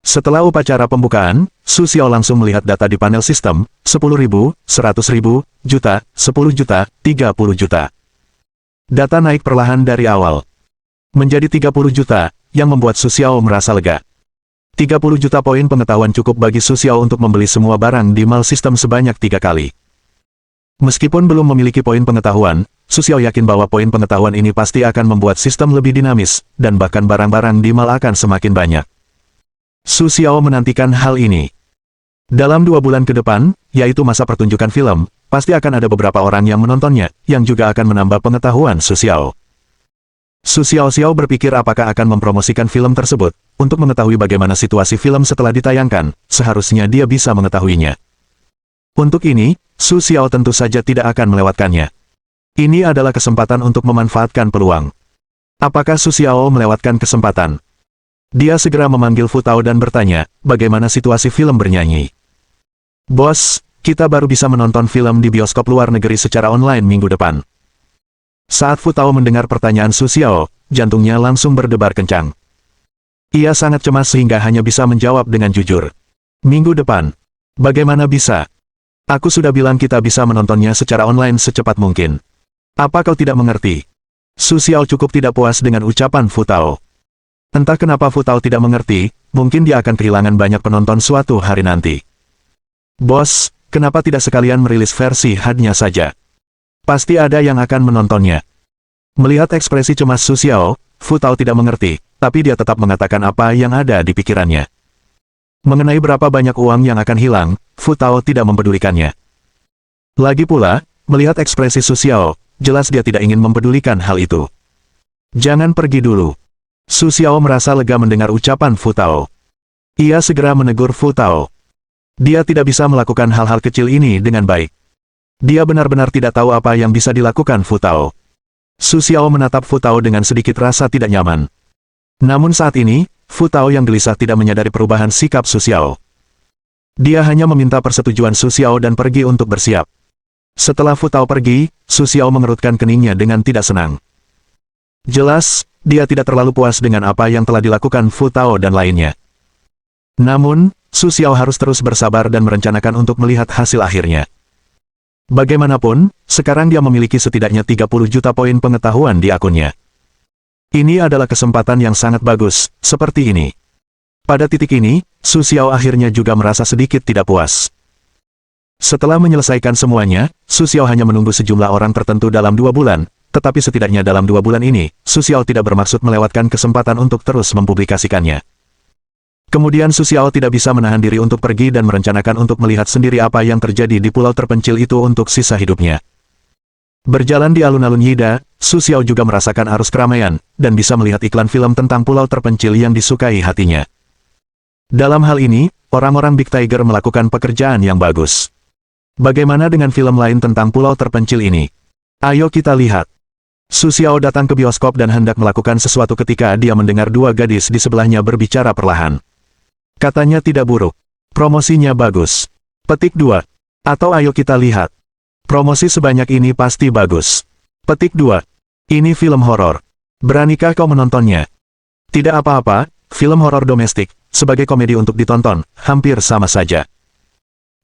Setelah upacara pembukaan, Su Xiao langsung melihat data di panel sistem, 10.000, 100.000, juta, 10 juta, 30 juta. Data naik perlahan dari awal. Menjadi 30 juta, yang membuat Su Xiao merasa lega. 30 juta poin pengetahuan cukup bagi Su Xiao untuk membeli semua barang di mall sistem sebanyak 3 kali. Meskipun belum memiliki poin pengetahuan, Su Xiao yakin bahwa poin pengetahuan ini pasti akan membuat sistem lebih dinamis, dan bahkan barang-barang di mall akan semakin banyak. Su Xiao menantikan hal ini. Dalam 2 bulan ke depan, yaitu masa pertunjukan film, pasti akan ada beberapa orang yang menontonnya, yang juga akan menambah pengetahuan Su Xiao. Su Xiao berpikir apakah akan mempromosikan film tersebut, untuk mengetahui bagaimana situasi film setelah ditayangkan, seharusnya dia bisa mengetahuinya. Untuk ini, Su Xiao tentu saja tidak akan melewatkannya. Ini adalah kesempatan untuk memanfaatkan peluang. Apakah Su Xiao melewatkan kesempatan? Dia segera memanggil Fu Tao dan bertanya, bagaimana situasi film bernyanyi? Bos, kita baru bisa menonton film di bioskop luar negeri secara online minggu depan. Saat Fu Tao mendengar pertanyaan Su Xiao, jantungnya langsung berdebar kencang. Ia sangat cemas sehingga hanya bisa menjawab dengan jujur. Minggu depan. Bagaimana bisa? Aku sudah bilang kita bisa menontonnya secara online secepat mungkin. Apa kau tidak mengerti? Su Xiao cukup tidak puas dengan ucapan Fu Tao. Entah kenapa Fu Tao tidak mengerti, mungkin dia akan kehilangan banyak penonton suatu hari nanti. Bos, kenapa tidak sekalian merilis versi HD-nya saja? Pasti ada yang akan menontonnya. Melihat ekspresi cemas Su Xiao, Fu Tao tidak mengerti, tapi dia tetap mengatakan apa yang ada di pikirannya. Mengenai berapa banyak uang yang akan hilang, Fu Tao tidak mempedulikannya. Lagi pula, melihat ekspresi Su Xiao, jelas dia tidak ingin mempedulikan hal itu. Jangan pergi dulu. Su Xiao merasa lega mendengar ucapan Fu Tao. Ia segera menegur Fu Tao. Dia tidak bisa melakukan hal-hal kecil ini dengan baik. Dia benar-benar tidak tahu apa yang bisa dilakukan Fu Tao. Su Xiao menatap Fu Tao dengan sedikit rasa tidak nyaman. Namun saat ini, Fu Tao yang gelisah tidak menyadari perubahan sikap Su Xiao. Dia hanya meminta persetujuan Su Xiao dan pergi untuk bersiap. Setelah Fu Tao pergi, Su Xiao mengerutkan keningnya dengan tidak senang. Jelas, dia tidak terlalu puas dengan apa yang telah dilakukan Fu Tao dan lainnya. Namun, Su Xiao harus terus bersabar dan merencanakan untuk melihat hasil akhirnya. Bagaimanapun, sekarang dia memiliki setidaknya 30 juta poin pengetahuan di akunnya. Ini adalah kesempatan yang sangat bagus, seperti ini. Pada titik ini, Su Xiao akhirnya juga merasa sedikit tidak puas. Setelah menyelesaikan semuanya, Su Xiao hanya menunggu sejumlah orang tertentu dalam 2 bulan, tetapi setidaknya dalam 2 bulan ini, Su Xiao tidak bermaksud melewatkan kesempatan untuk terus mempublikasikannya. Kemudian Su Xiao tidak bisa menahan diri untuk pergi dan merencanakan untuk melihat sendiri apa yang terjadi di pulau terpencil itu untuk sisa hidupnya. Berjalan di alun-alun Yida, Su Xiao juga merasakan arus keramaian, dan bisa melihat iklan film tentang pulau terpencil yang disukai hatinya. Dalam hal ini, orang-orang Big Tiger melakukan pekerjaan yang bagus. Bagaimana dengan film lain tentang pulau terpencil ini? Ayo kita lihat. Su Xiao datang ke bioskop dan hendak melakukan sesuatu ketika dia mendengar 2 gadis di sebelahnya berbicara perlahan. Katanya tidak buruk. Promosinya bagus. Petik 2. Atau ayo kita lihat. Promosi sebanyak ini pasti bagus. Petik 2. Ini film horor. Beranikah kau menontonnya? Tidak apa-apa, film horor domestik, sebagai komedi untuk ditonton, hampir sama saja.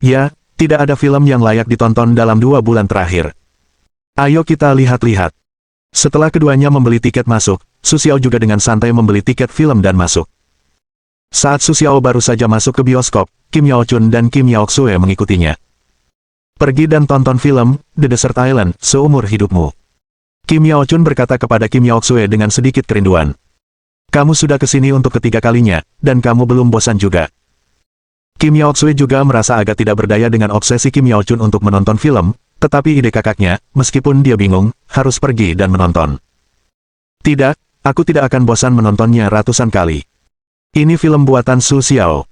Ya, tidak ada film yang layak ditonton dalam 2 bulan terakhir. Ayo kita lihat-lihat. Setelah keduanya membeli tiket masuk, Su Xiao juga dengan santai membeli tiket film dan masuk. Saat Su Xiao baru saja masuk ke bioskop, Kim Yao Chun dan Kim Yao Xue mengikutinya. Pergi dan tonton film, The Desert Island, seumur hidupmu. Kim Yao Chun berkata kepada Kim Yao Xue dengan sedikit kerinduan. Kamu sudah kesini untuk ketiga kalinya, dan kamu belum bosan juga. Kim Yao Xue juga merasa agak tidak berdaya dengan obsesi Kim Yao Chun untuk menonton film, tetapi ide kakaknya, meskipun dia bingung, harus pergi dan menonton. Tidak, aku tidak akan bosan menontonnya ratusan kali. Ini film buatan Su Xiao.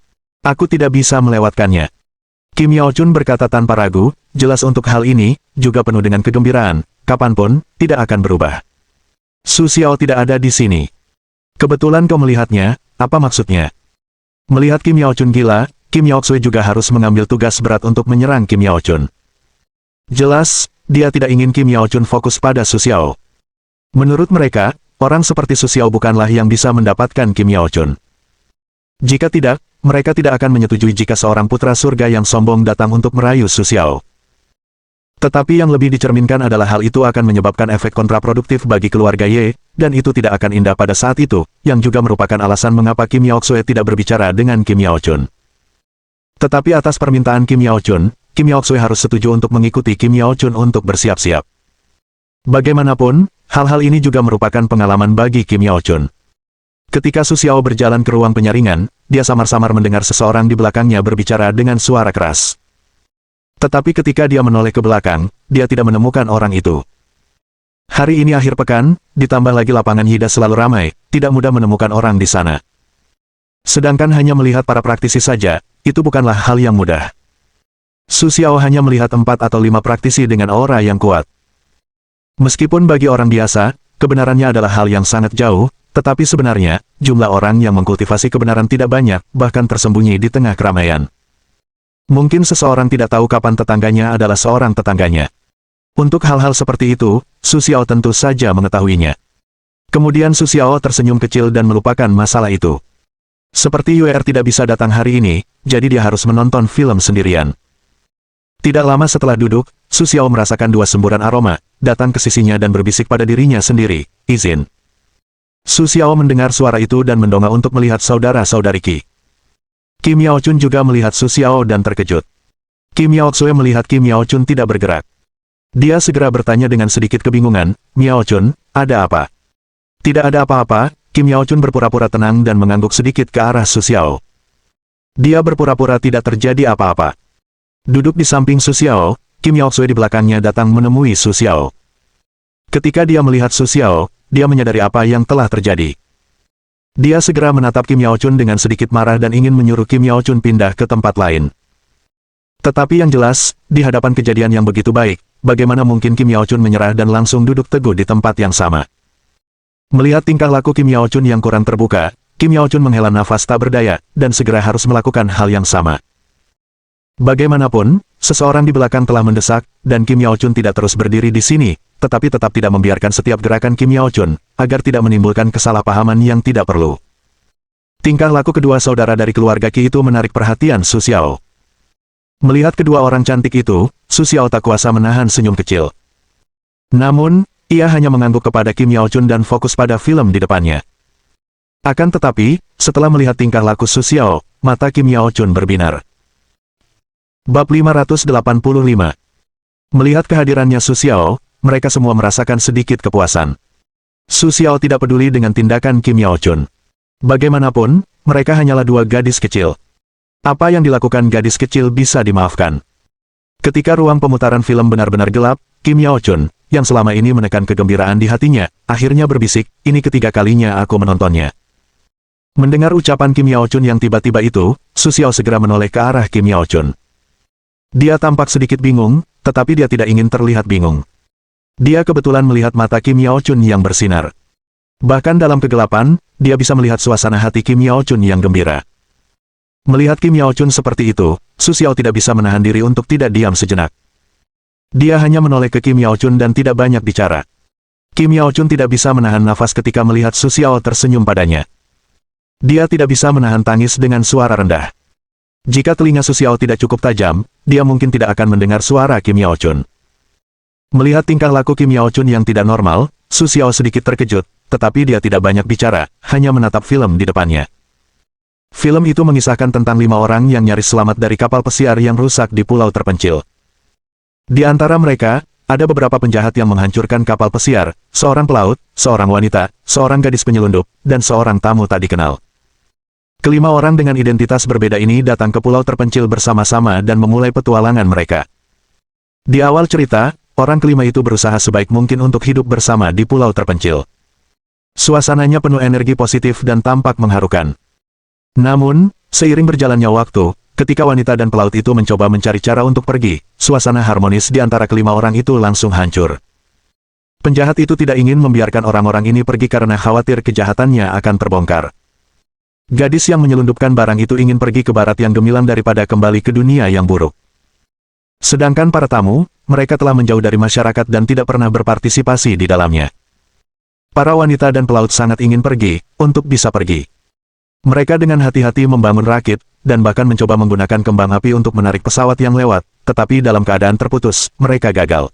Aku tidak bisa melewatkannya. Kim Yao Chun berkata tanpa ragu, jelas untuk hal ini, juga penuh dengan kegembiraan, kapanpun, tidak akan berubah. Su Xiao tidak ada di sini. Kebetulan kau melihatnya, apa maksudnya? Melihat Kim Yao Chun gila, Kim Yao Xue juga harus mengambil tugas berat untuk menyerang Kim Yao Chun. Jelas, dia tidak ingin Kim Yao Chun fokus pada Su Xiao. Menurut mereka, orang seperti Su Xiao bukanlah yang bisa mendapatkan Kim Yao Chun. Jika tidak, mereka tidak akan menyetujui jika seorang putra surga yang sombong datang untuk merayu Su Xiao. Tetapi yang lebih dicerminkan adalah hal itu akan menyebabkan efek kontraproduktif bagi keluarga Ye, dan itu tidak akan indah pada saat itu, yang juga merupakan alasan mengapa Kim Yao Xue tidak berbicara dengan Kim Yao Chun. Tetapi atas permintaan Kim Yao Chun, Kim Yao Xue harus setuju untuk mengikuti Kim Yao Chun untuk bersiap-siap. Bagaimanapun, hal-hal ini juga merupakan pengalaman bagi Kim Yao Chun. Ketika Su Xiao berjalan ke ruang penyaringan, dia samar-samar mendengar seseorang di belakangnya berbicara dengan suara keras. Tetapi ketika dia menoleh ke belakang, dia tidak menemukan orang itu. Hari ini akhir pekan, ditambah lagi lapangan Yida selalu ramai, tidak mudah menemukan orang di sana. Sedangkan hanya melihat para praktisi saja, itu bukanlah hal yang mudah. Su Xiao hanya melihat 4 atau 5 praktisi dengan aura yang kuat. Meskipun bagi orang biasa, kebenarannya adalah hal yang sangat jauh, tetapi sebenarnya, jumlah orang yang mengkultivasi kebenaran tidak banyak, bahkan tersembunyi di tengah keramaian. Mungkin seseorang tidak tahu kapan tetangganya adalah seorang tetangganya. Untuk hal-hal seperti itu, Su Xiao tentu saja mengetahuinya. Kemudian Su Xiao tersenyum kecil dan melupakan masalah itu. Seperti Yuer tidak bisa datang hari ini, jadi dia harus menonton film sendirian. Tidak lama setelah duduk, Su Xiao merasakan 2 semburan aroma, datang ke sisinya dan berbisik pada dirinya sendiri, izin. Su Xiao mendengar suara itu dan mendongak untuk melihat saudara-saudari Qi. Kim Yao Chun juga melihat Su Xiao dan terkejut. Kim Yao Xue melihat Kim Yao Chun tidak bergerak. Dia segera bertanya dengan sedikit kebingungan, Miao Chun, ada apa? Tidak ada apa-apa, Kim Yao Chun berpura-pura tenang dan mengangguk sedikit ke arah Su Xiao. Dia berpura-pura tidak terjadi apa-apa. Duduk di samping Su Xiao, Kim Yao Xue di belakangnya datang menemui Su Xiao. Ketika dia melihat Su Xiao, dia menyadari apa yang telah terjadi. Dia segera menatap Kim Yao Chun dengan sedikit marah dan ingin menyuruh Kim Yao Chun pindah ke tempat lain. Tetapi yang jelas, di hadapan kejadian yang begitu baik, bagaimana mungkin Kim Yao Chun menyerah dan langsung duduk teguh di tempat yang sama. Melihat tingkah laku Kim Yao Chun yang kurang terbuka, Kim Yao Chun menghela nafas tak berdaya, dan segera harus melakukan hal yang sama. Bagaimanapun, seseorang di belakang telah mendesak, dan Kim Yao Chun tidak terus berdiri di sini, tetapi tetap tidak membiarkan setiap gerakan Kim Yao Chun, agar tidak menimbulkan kesalahpahaman yang tidak perlu. Tingkah laku kedua saudara dari keluarga Qi itu menarik perhatian Su Xiao. Melihat kedua orang cantik itu, Su Xiao tak kuasa menahan senyum kecil. Namun, ia hanya mengangguk kepada Kim Yao Chun dan fokus pada film di depannya. Akan tetapi, setelah melihat tingkah laku Su Xiao, mata Kim Yao Chun berbinar. Bab 585. Melihat kehadirannya Su Xiao, mereka semua merasakan sedikit kepuasan. Su Xiao tidak peduli dengan tindakan Kim Yao Chun. Bagaimanapun, mereka hanyalah 2 gadis kecil. Apa yang dilakukan gadis kecil bisa dimaafkan. Ketika ruang pemutaran film benar-benar gelap, Kim Yao Chun, yang selama ini menekan kegembiraan di hatinya, akhirnya berbisik, ini ketiga kalinya aku menontonnya. Mendengar ucapan Kim Yao Chun yang tiba-tiba itu, Su Xiao segera menoleh ke arah Kim Yao Chun. Dia tampak sedikit bingung, tetapi dia tidak ingin terlihat bingung. Dia kebetulan melihat mata Kim Yao Chun yang bersinar. Bahkan dalam kegelapan, dia bisa melihat suasana hati Kim Yao Chun yang gembira. Melihat Kim Yao Chun seperti itu, Su Xiao tidak bisa menahan diri untuk tidak diam sejenak. Dia hanya menoleh ke Kim Yao Chun dan tidak banyak bicara. Kim Yao Chun tidak bisa menahan nafas ketika melihat Su Xiao tersenyum padanya. Dia tidak bisa menahan tangis dengan suara rendah. Jika telinga Su Xiao tidak cukup tajam, dia mungkin tidak akan mendengar suara Kim Yao Chun. Melihat tingkah laku Kim Yao Chun yang tidak normal, Su Xiao sedikit terkejut, tetapi dia tidak banyak bicara, hanya menatap film di depannya. Film itu mengisahkan tentang 5 orang yang nyaris selamat dari kapal pesiar yang rusak di pulau terpencil. Di antara mereka, ada beberapa penjahat yang menghancurkan kapal pesiar, seorang pelaut, seorang wanita, seorang gadis penyelundup, dan seorang tamu tak dikenal. Kelima orang dengan identitas berbeda ini datang ke pulau terpencil bersama-sama dan memulai petualangan mereka. Di awal cerita, orang kelima itu berusaha sebaik mungkin untuk hidup bersama di pulau terpencil. Suasananya penuh energi positif dan tampak mengharukan. Namun, seiring berjalannya waktu, ketika wanita dan pelaut itu mencoba mencari cara untuk pergi, suasana harmonis di antara kelima orang itu langsung hancur. Penjahat itu tidak ingin membiarkan orang-orang ini pergi karena khawatir kejahatannya akan terbongkar. Gadis yang menyelundupkan barang itu ingin pergi ke barat yang gemilang daripada kembali ke dunia yang buruk. Sedangkan para tamu, mereka telah menjauh dari masyarakat dan tidak pernah berpartisipasi di dalamnya. Para wanita dan pelaut sangat ingin pergi, untuk bisa pergi. Mereka dengan hati-hati membangun rakit, dan bahkan mencoba menggunakan kembang api untuk menarik pesawat yang lewat, tetapi dalam keadaan terputus, mereka gagal.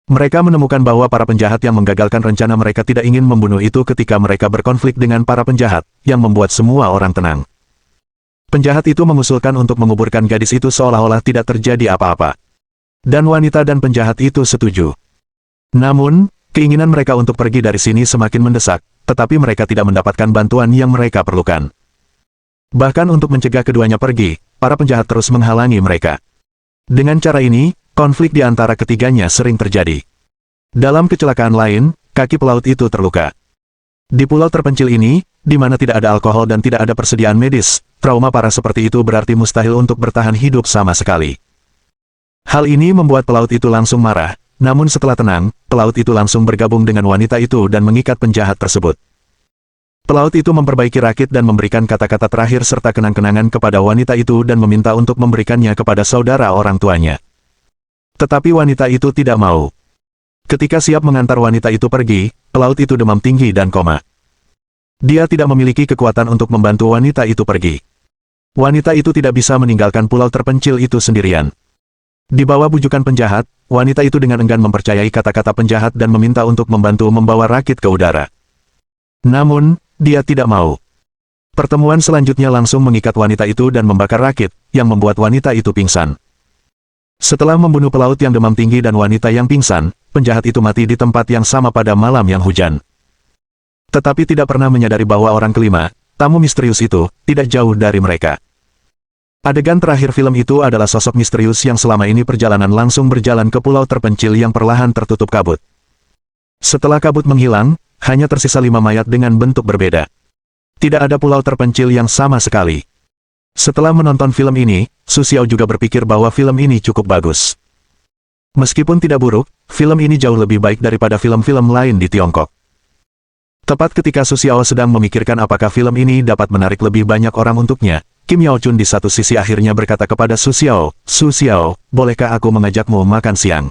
Mereka menemukan bahwa para penjahat yang menggagalkan rencana mereka tidak ingin membunuh itu ketika mereka berkonflik dengan para penjahat, yang membuat semua orang tenang. Penjahat itu mengusulkan untuk menguburkan gadis itu seolah-olah tidak terjadi apa-apa. Dan wanita dan penjahat itu setuju. Namun, keinginan mereka untuk pergi dari sini semakin mendesak, tetapi mereka tidak mendapatkan bantuan yang mereka perlukan. Bahkan untuk mencegah keduanya pergi, para penjahat terus menghalangi mereka. Dengan cara ini, konflik di antara ketiganya sering terjadi. Dalam kecelakaan lain, kaki pelaut itu terluka. Di pulau terpencil ini, di mana tidak ada alkohol dan tidak ada persediaan medis, trauma parah seperti itu berarti mustahil untuk bertahan hidup sama sekali. Hal ini membuat pelaut itu langsung marah, namun setelah tenang, pelaut itu langsung bergabung dengan wanita itu dan mengikat penjahat tersebut. Pelaut itu memperbaiki rakit dan memberikan kata-kata terakhir serta kenang-kenangan kepada wanita itu dan meminta untuk memberikannya kepada saudara orang tuanya. Tetapi wanita itu tidak mau. Ketika siap mengantar wanita itu pergi, pelaut itu demam tinggi dan koma. Dia tidak memiliki kekuatan untuk membantu wanita itu pergi. Wanita itu tidak bisa meninggalkan pulau terpencil itu sendirian. Di bawah bujukan penjahat, wanita itu dengan enggan mempercayai kata-kata penjahat dan meminta untuk membantu membawa rakit ke udara. Namun, dia tidak mau. Pertemuan selanjutnya langsung mengikat wanita itu dan membakar rakit, yang membuat wanita itu pingsan. Setelah membunuh pelaut yang demam tinggi dan wanita yang pingsan, penjahat itu mati di tempat yang sama pada malam yang hujan. Tetapi tidak pernah menyadari bahwa orang kelima, tamu misterius itu, tidak jauh dari mereka. Adegan terakhir film itu adalah sosok misterius yang selama ini perjalanan langsung berjalan ke pulau terpencil yang perlahan tertutup kabut. Setelah kabut menghilang, hanya tersisa 5 mayat dengan bentuk berbeda. Tidak ada pulau terpencil yang sama sekali. Setelah menonton film ini, Su Xiao juga berpikir bahwa film ini cukup bagus. Meskipun tidak buruk, film ini jauh lebih baik daripada film-film lain di Tiongkok. Tepat ketika Su Xiao sedang memikirkan apakah film ini dapat menarik lebih banyak orang untuknya, Kim Yao Chun di satu sisi akhirnya berkata kepada Su Xiao, "Su Xiao, bolehkah aku mengajakmu makan siang?"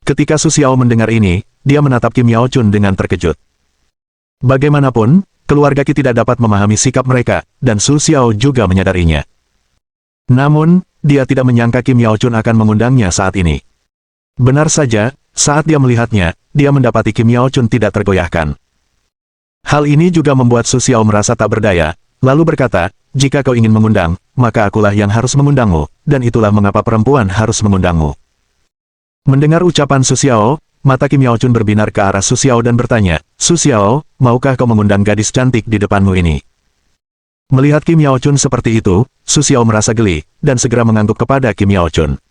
Ketika Su Xiao mendengar ini, dia menatap Kim Yao Chun dengan terkejut. Bagaimanapun, keluarga Qi tidak dapat memahami sikap mereka, dan Su Xiao juga menyadarinya. Namun, dia tidak menyangka Kim Yao Chun akan mengundangnya saat ini. Benar saja, saat dia melihatnya, dia mendapati Kim Yao Chun tidak tergoyahkan. Hal ini juga membuat Su Xiao merasa tak berdaya, lalu berkata, "Jika kau ingin mengundang, maka akulah yang harus mengundangmu, dan itulah mengapa perempuan harus mengundangmu." Mendengar ucapan Su Xiao, mata Kim Yao Chun berbinar ke arah Su Xiao dan bertanya, "Su Xiao, maukah kau mengundang gadis cantik di depanmu ini?" Melihat Kim Yao Chun seperti itu, Su Xiao merasa geli, dan segera mengangguk kepada Kim Yao Chun.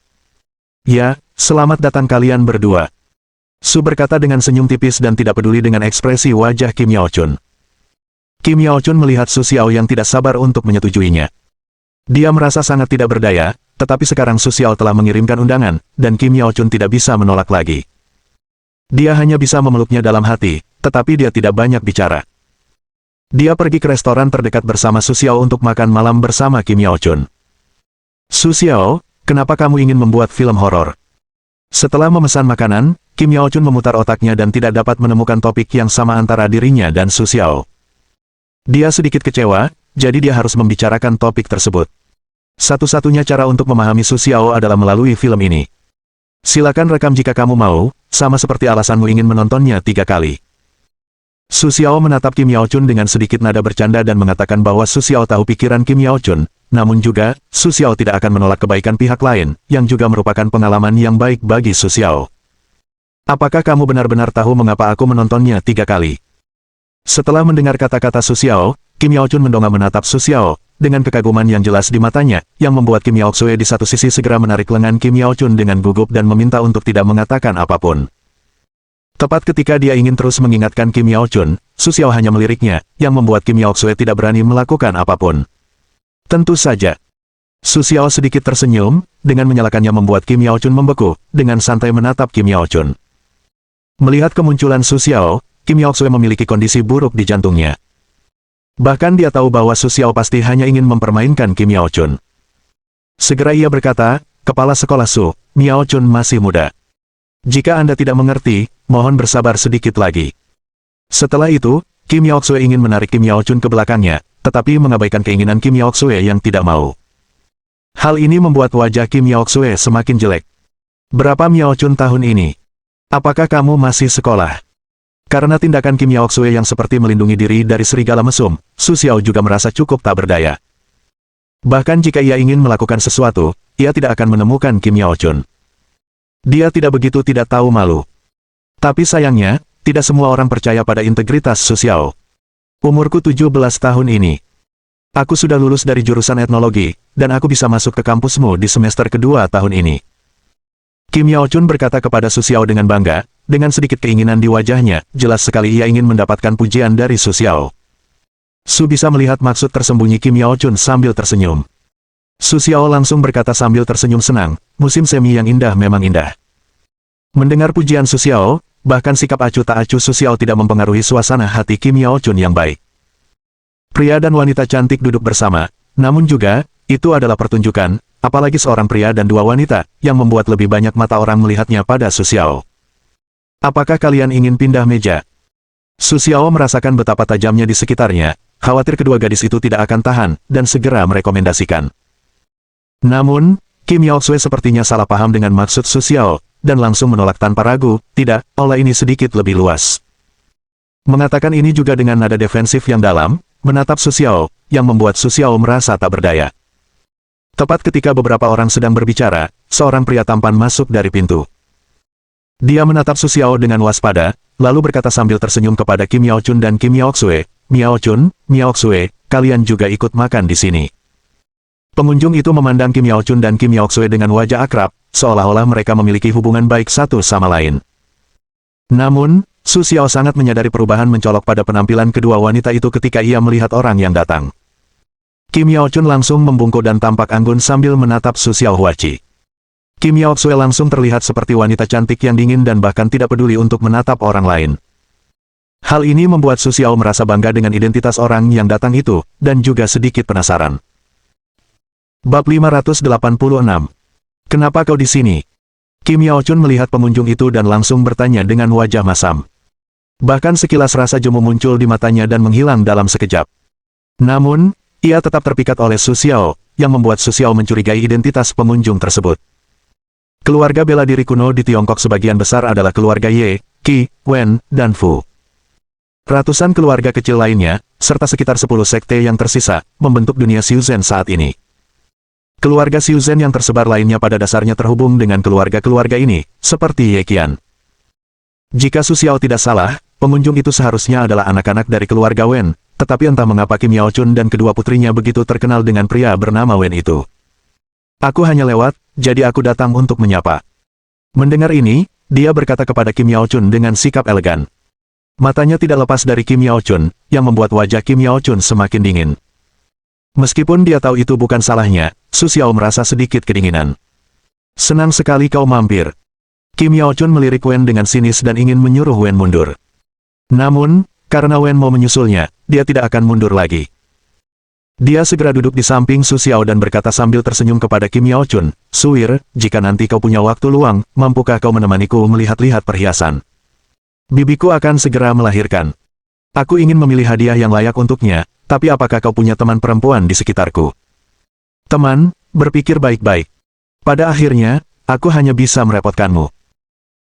"Ya, selamat datang kalian berdua." Su berkata dengan senyum tipis dan tidak peduli dengan ekspresi wajah Kim Yao Chun. Kim Yao Chun melihat Su Xiao yang tidak sabar untuk menyetujuinya. Dia merasa sangat tidak berdaya, tetapi sekarang Su Xiao telah mengirimkan undangan, dan Kim Yao Chun tidak bisa menolak lagi. Dia hanya bisa memeluknya dalam hati, tetapi dia tidak banyak bicara. Dia pergi ke restoran terdekat bersama Su Xiao untuk makan malam bersama Kim Yao Chun. "Su Xiao, kenapa kamu ingin membuat film horor?" Setelah memesan makanan, Kim Yao Chun memutar otaknya dan tidak dapat menemukan topik yang sama antara dirinya dan Su Xiao. Dia sedikit kecewa, jadi dia harus membicarakan topik tersebut. Satu-satunya cara untuk memahami Su Xiao adalah melalui film ini. "Silakan rekam jika kamu mau, sama seperti alasanmu ingin menontonnya 3 kali. Su Xiao menatap Kim Yao Chun dengan sedikit nada bercanda dan mengatakan bahwa Su Xiao tahu pikiran Kim Yao Chun, namun juga, Su Xiao tidak akan menolak kebaikan pihak lain, yang juga merupakan pengalaman yang baik bagi Su Xiao. "Apakah kamu benar-benar tahu mengapa aku menontonnya 3 kali?" Setelah mendengar kata-kata Su Xiao, Kim Yao Chun mendongak menatap Su Xiao, dengan kekaguman yang jelas di matanya, yang membuat Kim Yao Xue di satu sisi segera menarik lengan Kim Yao Chun dengan gugup dan meminta untuk tidak mengatakan apapun. Tepat ketika dia ingin terus mengingatkan Kim Yao Chun, Su Xiao hanya meliriknya, yang membuat Kim Yao Xue tidak berani melakukan apapun. Tentu saja. Su Xiao sedikit tersenyum, dengan menyalakannya membuat Kim Yao Chun membeku, dengan santai menatap Kim Yao Chun. Melihat kemunculan Su Xiao, Kim Yao Xue memiliki kondisi buruk di jantungnya. Bahkan dia tahu bahwa Su Xiao pasti hanya ingin mempermainkan Kim Yao Chun. Segera ia berkata, "Kepala sekolah Su, Miao Chun masih muda. Jika Anda tidak mengerti, mohon bersabar sedikit lagi." Setelah itu, Kim Yao Xue ingin menarik Kim Yao Chun ke belakangnya, tetapi mengabaikan keinginan Kim Yao Xue yang tidak mau. Hal ini membuat wajah Kim Yao Xue semakin jelek. "Berapa Miao Chun tahun ini? Apakah kamu masih sekolah?" Karena tindakan Kim Yao Xue yang seperti melindungi diri dari serigala mesum, Su Xiao juga merasa cukup tak berdaya. Bahkan jika ia ingin melakukan sesuatu, ia tidak akan menemukan Kim Yao Chun. Dia tidak begitu tidak tahu malu. Tapi sayangnya, tidak semua orang percaya pada integritas Su Xiao. "Umurku 17 tahun ini. Aku sudah lulus dari jurusan etnologi, dan aku bisa masuk ke kampusmu di semester kedua tahun ini." Kim Yao Chun berkata kepada Su Xiao dengan bangga, dengan sedikit keinginan di wajahnya, jelas sekali ia ingin mendapatkan pujian dari Su Xiao. Su bisa melihat maksud tersembunyi Kim Yao Chun sambil tersenyum. Su Xiao langsung berkata sambil tersenyum senang, "Musim semi yang indah memang indah. Mendengar pujian Su Xiao, bahkan sikap acuh tak acuh Su Xiao tidak mempengaruhi suasana hati Kim Yao Chun yang baik. Pria dan wanita cantik duduk bersama, namun juga, itu adalah pertunjukan, apalagi seorang pria dan dua wanita, yang membuat lebih banyak mata orang melihatnya pada Su Xiao. Apakah kalian ingin pindah meja? Su Xiao merasakan betapa tajamnya di sekitarnya, khawatir kedua gadis itu tidak akan tahan, dan segera merekomendasikan. Namun, Kim Yao Xue sepertinya salah paham dengan maksud Su Xiao, dan langsung menolak tanpa ragu, tidak, aula ini sedikit lebih luas. Mengatakan ini juga dengan nada defensif yang dalam, menatap Su Xiao, yang membuat Su Xiao merasa tak berdaya. Tepat ketika beberapa orang sedang berbicara, seorang pria tampan masuk dari pintu. Dia menatap Su Xiao dengan waspada, lalu berkata sambil tersenyum kepada Kim Yao Chun dan Kim Yao Xue, "Miao Chun, Miao Xue, kalian juga ikut makan di sini." Pengunjung itu memandang Kim Yao Chun dan Kim Yao Xue dengan wajah akrab, seolah-olah mereka memiliki hubungan baik satu sama lain. Namun, Su Xiao sangat menyadari perubahan mencolok pada penampilan kedua wanita itu ketika ia melihat orang yang datang. Kim Yao Chun langsung membungkuk dan tampak anggun sambil menatap Su Xiao Huachi. Kim Yao Xue langsung terlihat seperti wanita cantik yang dingin dan bahkan tidak peduli untuk menatap orang lain. Hal ini membuat Su Xiao merasa bangga dengan identitas orang yang datang itu, dan juga sedikit penasaran. Bab 586. Kenapa kau di sini? Kim Yao Chun melihat pengunjung itu dan langsung bertanya dengan wajah masam. Bahkan sekilas rasa jemu muncul di matanya dan menghilang dalam sekejap. Namun, ia tetap terpikat oleh Su Xiao, yang membuat Su Xiao mencurigai identitas pengunjung tersebut. Keluarga bela diri kuno di Tiongkok sebagian besar adalah keluarga Ye, Qi, Wen, dan Fu. Ratusan keluarga kecil lainnya, serta sekitar 10 sekte yang tersisa, membentuk dunia Xiuzhen saat ini. Keluarga Xiuzhen yang tersebar lainnya pada dasarnya terhubung dengan keluarga-keluarga ini, seperti Ye Qian. Jika Su Xiao tidak salah, pengunjung itu seharusnya adalah anak-anak dari keluarga Wen, tetapi entah mengapa Kim Yao Chun dan kedua putrinya begitu terkenal dengan pria bernama Wen itu. Aku hanya lewat, jadi aku datang untuk menyapa. Mendengar ini, dia berkata kepada Kim Yao Chun dengan sikap elegan. Matanya tidak lepas dari Kim Yao Chun, yang membuat wajah Kim Yao Chun semakin dingin. Meskipun dia tahu itu bukan salahnya, Su Xiao merasa sedikit kedinginan. Senang sekali kau mampir. Kim Yao Chun melirik Wen dengan sinis dan ingin menyuruh Wen mundur. Namun, karena Wen mau menyusulnya, dia tidak akan mundur lagi. Dia segera duduk di samping Su Xiao dan berkata sambil tersenyum kepada Kim Yao Chun, "Suir, jika nanti kau punya waktu luang, mampukah kau menemaniku melihat-lihat perhiasan? Bibiku akan segera melahirkan. Aku ingin memilih hadiah yang layak untuknya, tapi apakah kau punya teman perempuan di sekitarku?" "Teman, berpikir baik-baik. Pada akhirnya, aku hanya bisa merepotkanmu."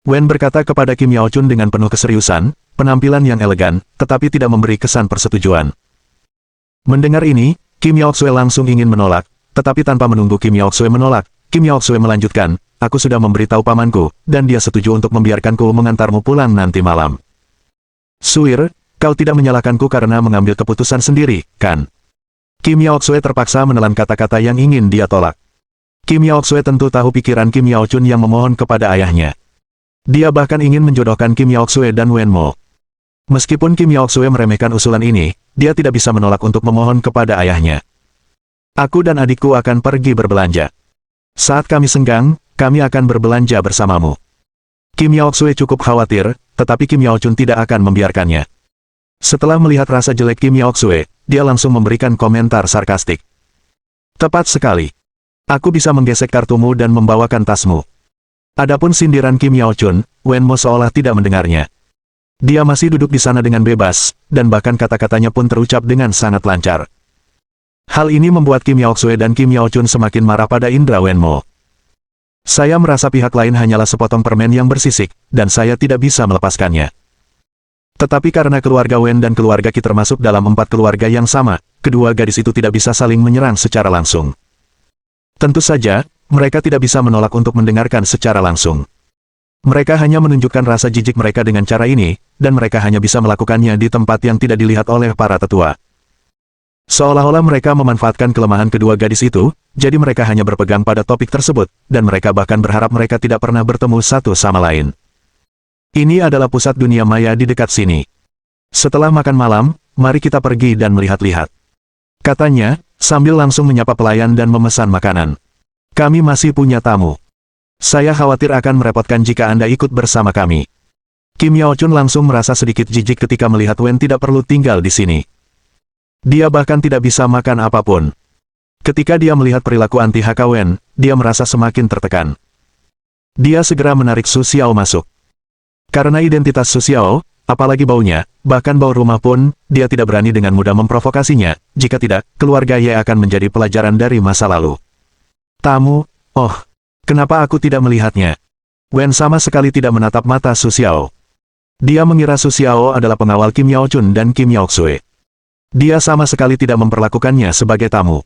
Wen berkata kepada Kim Yao Chun dengan penuh keseriusan, penampilan yang elegan, tetapi tidak memberi kesan persetujuan. Mendengar ini, Kim Yao Xue langsung ingin menolak, tetapi tanpa menunggu Kim Yao Xue menolak, Kim Yao Xue melanjutkan, "Aku sudah memberitahu pamanku, dan dia setuju untuk membiarkanku mengantarmu pulang nanti malam." "Suir, kau tidak menyalahkanku karena mengambil keputusan sendiri, kan?" Kim Yao Xue terpaksa menelan kata-kata yang ingin dia tolak. Kim Yao Xue tentu tahu pikiran Kim Yao Chun yang memohon kepada ayahnya. Dia bahkan ingin menjodohkan Kim Yao Xue dan Wen Mo. Meskipun Kim Yao Xue meremehkan usulan ini, dia tidak bisa menolak untuk memohon kepada ayahnya. "Aku dan adikku akan pergi berbelanja. Saat kami senggang, kami akan berbelanja bersamamu." Kim Yao Xue cukup khawatir, tetapi Kim Yao Chun tidak akan membiarkannya. Setelah melihat rasa jelek Kim Yao Xue, dia langsung memberikan komentar sarkastik. "Tepat sekali. Aku bisa menggesek kartumu dan membawakan tasmu." Adapun sindiran Kim Yao Chun, Wen Mo seolah tidak mendengarnya. Dia masih duduk di sana dengan bebas, dan bahkan kata-katanya pun terucap dengan sangat lancar. Hal ini membuat Kim Yao Xue dan Kim Yao Chun semakin marah pada indra Wen Mo. "Saya merasa pihak lain hanyalah sepotong permen yang bersisik, dan saya tidak bisa melepaskannya. Tetapi karena keluarga Wen dan keluarga Qi termasuk dalam 4 keluarga yang sama, kedua gadis itu tidak bisa saling menyerang secara langsung. Tentu saja, mereka tidak bisa menolak untuk mendengarkan secara langsung. Mereka hanya menunjukkan rasa jijik mereka dengan cara ini, dan mereka hanya bisa melakukannya di tempat yang tidak dilihat oleh para tetua. Seolah-olah mereka memanfaatkan kelemahan kedua gadis itu, jadi mereka hanya berpegang pada topik tersebut, dan mereka bahkan berharap mereka tidak pernah bertemu satu sama lain. Ini adalah pusat dunia maya di dekat sini. Setelah makan malam, mari kita pergi dan melihat-lihat," katanya, sambil langsung menyapa pelayan dan memesan makanan. "Kami masih punya tamu." Saya khawatir akan merepotkan jika Anda ikut bersama kami. Kim Yao Chun langsung merasa sedikit jijik ketika melihat Wen tidak perlu tinggal di sini. Dia bahkan tidak bisa makan apapun. Ketika dia melihat perilaku anti-HK Wen, dia merasa semakin tertekan. Dia segera menarik Su Xiao masuk. Karena identitas Su Xiao, apalagi baunya, bahkan bau rumah pun, dia tidak berani dengan mudah memprovokasinya. Jika tidak, keluarga Ye akan menjadi pelajaran dari masa lalu. Tamu, oh, kenapa aku tidak melihatnya? Wen sama sekali tidak menatap mata Su Xiao. Dia mengira Su Xiao adalah pengawal Kim Yao Chun dan Kim Yao Xue. Dia sama sekali tidak memperlakukannya sebagai tamu.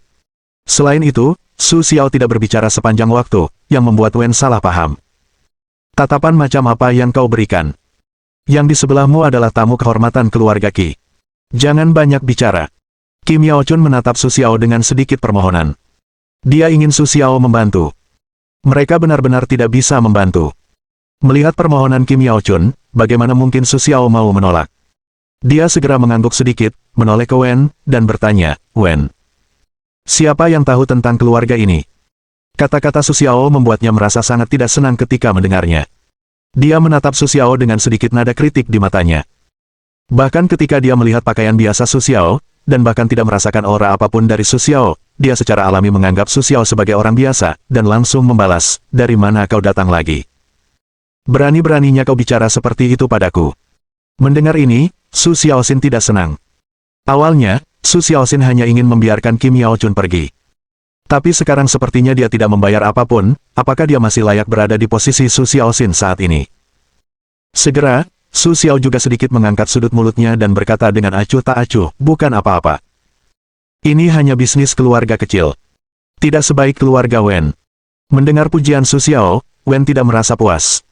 Selain itu, Su Xiao tidak berbicara sepanjang waktu, yang membuat Wen salah paham. Tatapan macam apa yang kau berikan? Yang di sebelahmu adalah tamu kehormatan keluarga Qi. Jangan banyak bicara. Kim Yao Chun menatap Su Xiao dengan sedikit permohonan. Dia ingin Su Xiao membantu. Mereka benar-benar tidak bisa membantu. Melihat permohonan Kim Yao Chun, bagaimana mungkin Su Xiao mau menolak? Dia segera mengangguk sedikit, menoleh ke Wen, dan bertanya, Wen, siapa yang tahu tentang keluarga ini? Kata-kata Su Xiao membuatnya merasa sangat tidak senang ketika mendengarnya. Dia menatap Su Xiao dengan sedikit nada kritik di matanya. Bahkan ketika dia melihat pakaian biasa Su Xiao, dan bahkan tidak merasakan aura apapun dari Su Xiao, dia secara alami menganggap Su Xiao sebagai orang biasa, dan langsung membalas, dari mana kau datang lagi? Berani-beraninya kau bicara seperti itu padaku. Mendengar ini, Su Xiaoxin tidak senang. Awalnya, Su Xiaoxin hanya ingin membiarkan Kim Yao Chun pergi. Tapi sekarang sepertinya dia tidak membayar apapun, apakah dia masih layak berada di posisi Su Xiaoxin saat ini? Segera, Su Xiao juga sedikit mengangkat sudut mulutnya dan berkata dengan acuh tak acuh, bukan apa-apa. Ini hanya bisnis keluarga kecil. Tidak sebaik keluarga Wen. Mendengar pujian Su Xiao, Wen tidak merasa puas.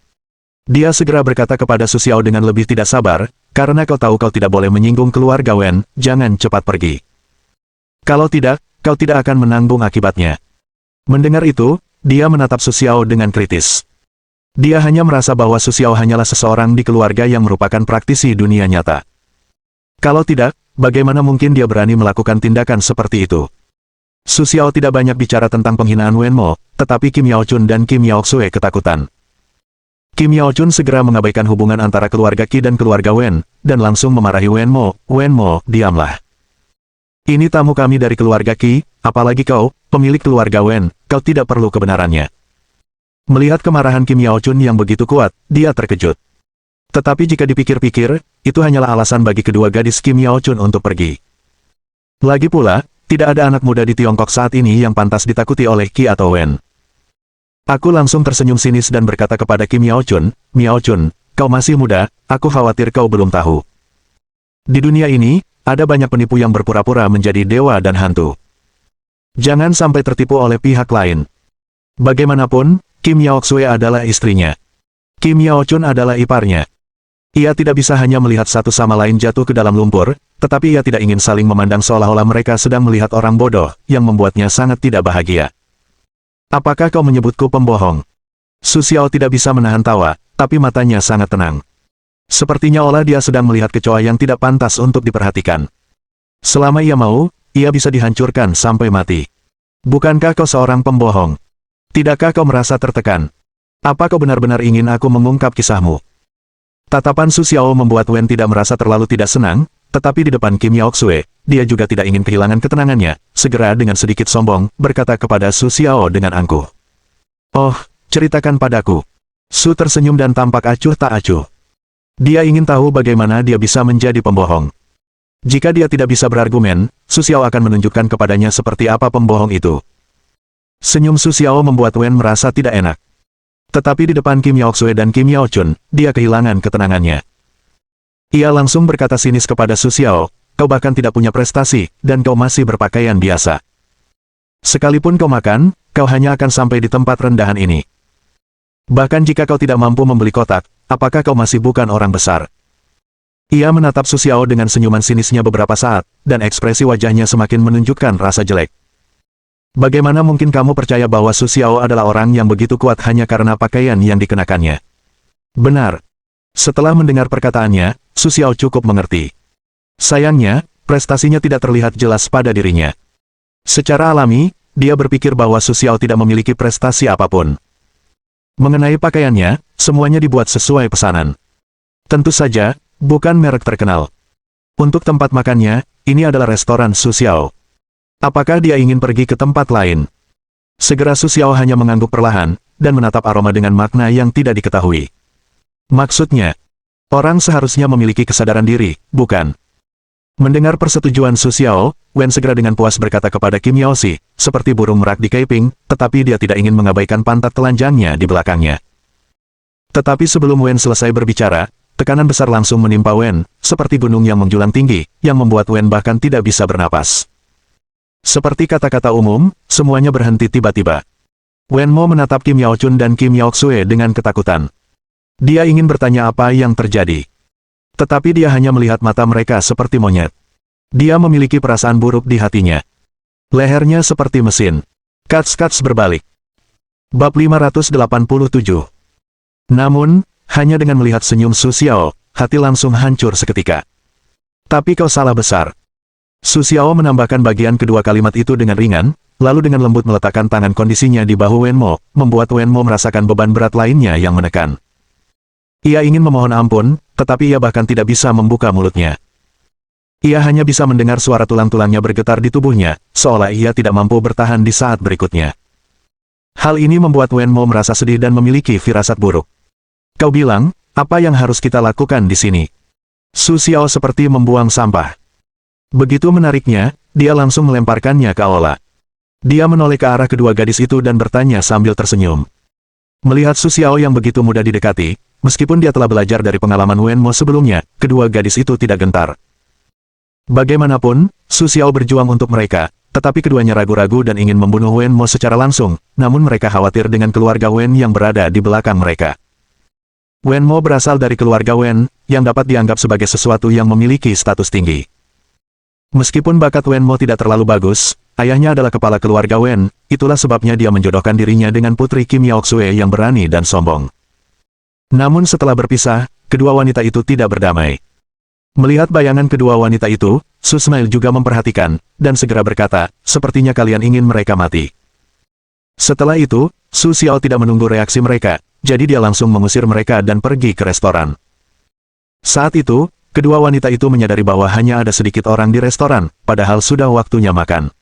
Dia segera berkata kepada Su Xiao dengan lebih tidak sabar, karena kau tahu kau tidak boleh menyinggung keluarga Wen, jangan cepat pergi. Kalau tidak, kau tidak akan menanggung akibatnya. Mendengar itu, dia menatap Su Xiao dengan kritis. Dia hanya merasa bahwa Su Xiao hanyalah seseorang di keluarga yang merupakan praktisi dunia nyata. Kalau tidak, bagaimana mungkin dia berani melakukan tindakan seperti itu? Su Xiao tidak banyak bicara tentang penghinaan Wen Mo, tetapi Kim Yao Chun dan Kim Yao Xue ketakutan. Kim Yao Chun segera mengabaikan hubungan antara keluarga Qi dan keluarga Wen, dan langsung memarahi Wen Mo, diamlah. Ini tamu kami dari keluarga Qi, apalagi kau, pemilik keluarga Wen, kau tidak perlu kebenarannya. Melihat kemarahan Kim Yao Chun yang begitu kuat, dia terkejut. Tetapi jika dipikir-pikir, itu hanyalah alasan bagi kedua gadis Kim Yao Chun untuk pergi. Lagi pula, tidak ada anak muda di Tiongkok saat ini yang pantas ditakuti oleh Qi atau Wen. Aku langsung tersenyum sinis dan berkata kepada Kim Yao Chun, Miao Chun, kau masih muda, aku khawatir kau belum tahu. Di dunia ini, ada banyak penipu yang berpura-pura menjadi dewa dan hantu. Jangan sampai tertipu oleh pihak lain. Bagaimanapun, Kim Yao Xue adalah istrinya. Kim Yao Chun adalah iparnya. Ia tidak bisa hanya melihat satu sama lain jatuh ke dalam lumpur, tetapi ia tidak ingin saling memandang seolah-olah mereka sedang melihat orang bodoh, yang membuatnya sangat tidak bahagia. Apakah kau menyebutku pembohong? Su Xiao tidak bisa menahan tawa, tapi matanya sangat tenang. Sepertinya olah dia sedang melihat kecoa yang tidak pantas untuk diperhatikan. Selama ia mau, ia bisa dihancurkan sampai mati. Bukankah kau seorang pembohong? Tidakkah kau merasa tertekan? Apa kau benar-benar ingin aku mengungkap kisahmu? Tatapan Su Xiao membuat Wen tidak merasa terlalu tidak senang, tetapi di depan Kim Yao Xue, dia juga tidak ingin kehilangan ketenangannya, segera dengan sedikit sombong, berkata kepada Su Xiao dengan angkuh. Oh, ceritakan padaku. Su tersenyum dan tampak acuh tak acuh. Dia ingin tahu bagaimana dia bisa menjadi pembohong. Jika dia tidak bisa berargumen, Su Xiao akan menunjukkan kepadanya seperti apa pembohong itu. Senyum Su Xiao membuat Wen merasa tidak enak. Tetapi di depan Kim Yao Xue dan Kim Yao Chun, dia kehilangan ketenangannya. Ia langsung berkata sinis kepada Su Xiao, kau bahkan tidak punya prestasi, dan kau masih berpakaian biasa. Sekalipun kau makan, kau hanya akan sampai di tempat rendahan ini. Bahkan jika kau tidak mampu membeli kotak, apakah kau masih bukan orang besar? Ia menatap Su Xiao dengan senyuman sinisnya beberapa saat, dan ekspresi wajahnya semakin menunjukkan rasa jelek. Bagaimana mungkin kamu percaya bahwa Su Xiao adalah orang yang begitu kuat hanya karena pakaian yang dikenakannya? Benar. Setelah mendengar perkataannya, Su Xiao cukup mengerti. Sayangnya, prestasinya tidak terlihat jelas pada dirinya. Secara alami, dia berpikir bahwa Su Xiao tidak memiliki prestasi apapun. Mengenai pakaiannya, semuanya dibuat sesuai pesanan. Tentu saja, bukan merek terkenal. Untuk tempat makannya, ini adalah restoran Su Xiao. Apakah dia ingin pergi ke tempat lain? Segera Su Xiao hanya mengangguk perlahan, dan menatap aroma dengan makna yang tidak diketahui. Maksudnya, orang seharusnya memiliki kesadaran diri, bukan? Mendengar persetujuan Su Xiao, Wen segera dengan puas berkata kepada Kim Yaoxi, seperti burung merak di keping, tetapi dia tidak ingin mengabaikan pantat telanjangnya di belakangnya. Tetapi sebelum Wen selesai berbicara, tekanan besar langsung menimpa Wen, seperti gunung yang menjulang tinggi, yang membuat Wen bahkan tidak bisa bernapas. Seperti kata-kata umum, semuanya berhenti tiba-tiba. Wen Mo menatap Kim Yao Chun dan Kim Yao Xue dengan ketakutan. Dia ingin bertanya apa yang terjadi. Tetapi dia hanya melihat mata mereka seperti monyet. Dia memiliki perasaan buruk di hatinya. Lehernya seperti mesin. Kats-kats berbalik. Bab 587. Namun, hanya dengan melihat senyum Su Xiao, hati langsung hancur seketika. Tapi kau salah besar. Su Xiao menambahkan bagian kedua kalimat itu dengan ringan, lalu dengan lembut meletakkan tangan kondisinya di bahu Wen Mo, membuat Wen Mo merasakan beban berat lainnya yang menekan. Ia ingin memohon ampun, tetapi ia bahkan tidak bisa membuka mulutnya. Ia hanya bisa mendengar suara tulang-tulangnya bergetar di tubuhnya, seolah ia tidak mampu bertahan di saat berikutnya. Hal ini membuat Wen Mo merasa sedih dan memiliki firasat buruk. Kau bilang, apa yang harus kita lakukan di sini? Su Xiao seperti membuang sampah. Begitu menariknya, dia langsung melemparkannya ke aula. Dia menoleh ke arah kedua gadis itu dan bertanya sambil tersenyum. Melihat Su Xiao yang begitu mudah didekati, meskipun dia telah belajar dari pengalaman Wen Mo sebelumnya, kedua gadis itu tidak gentar. Bagaimanapun, Su Xiao berjuang untuk mereka, tetapi keduanya ragu-ragu dan ingin membunuh Wen Mo secara langsung, namun mereka khawatir dengan keluarga Wen yang berada di belakang mereka. Wen Mo berasal dari keluarga Wen, yang dapat dianggap sebagai sesuatu yang memiliki status tinggi. Meskipun bakat Wen Mo tidak terlalu bagus, ayahnya adalah kepala keluarga Wen, itulah sebabnya dia menjodohkan dirinya dengan putri Kim Yao Xue yang berani dan sombong. Namun setelah berpisah, kedua wanita itu tidak berdamai. Melihat bayangan kedua wanita itu, Su Smile juga memperhatikan, dan segera berkata, sepertinya kalian ingin mereka mati. Setelah itu, Su Xiao tidak menunggu reaksi mereka, jadi dia langsung mengusir mereka dan pergi ke restoran. Saat itu, kedua wanita itu menyadari bahwa hanya ada sedikit orang di restoran, padahal sudah waktunya makan.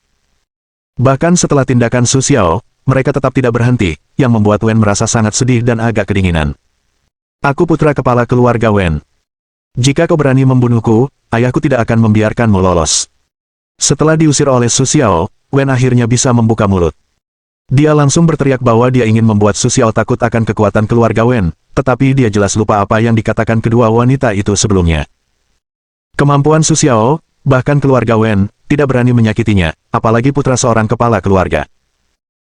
Bahkan setelah tindakan Su Xiao, mereka tetap tidak berhenti, yang membuat Wen merasa sangat sedih dan agak kedinginan. Aku putra kepala keluarga Wen. Jika kau berani membunuhku, ayahku tidak akan membiarkanmu lolos. Setelah diusir oleh Su Xiao, Wen akhirnya bisa membuka mulut. Dia langsung berteriak bahwa dia ingin membuat Su Xiao takut akan kekuatan keluarga Wen, tetapi dia jelas lupa apa yang dikatakan kedua wanita itu sebelumnya. Kemampuan Su Xiao, bahkan keluarga Wen, tidak berani menyakitinya, apalagi putra seorang kepala keluarga.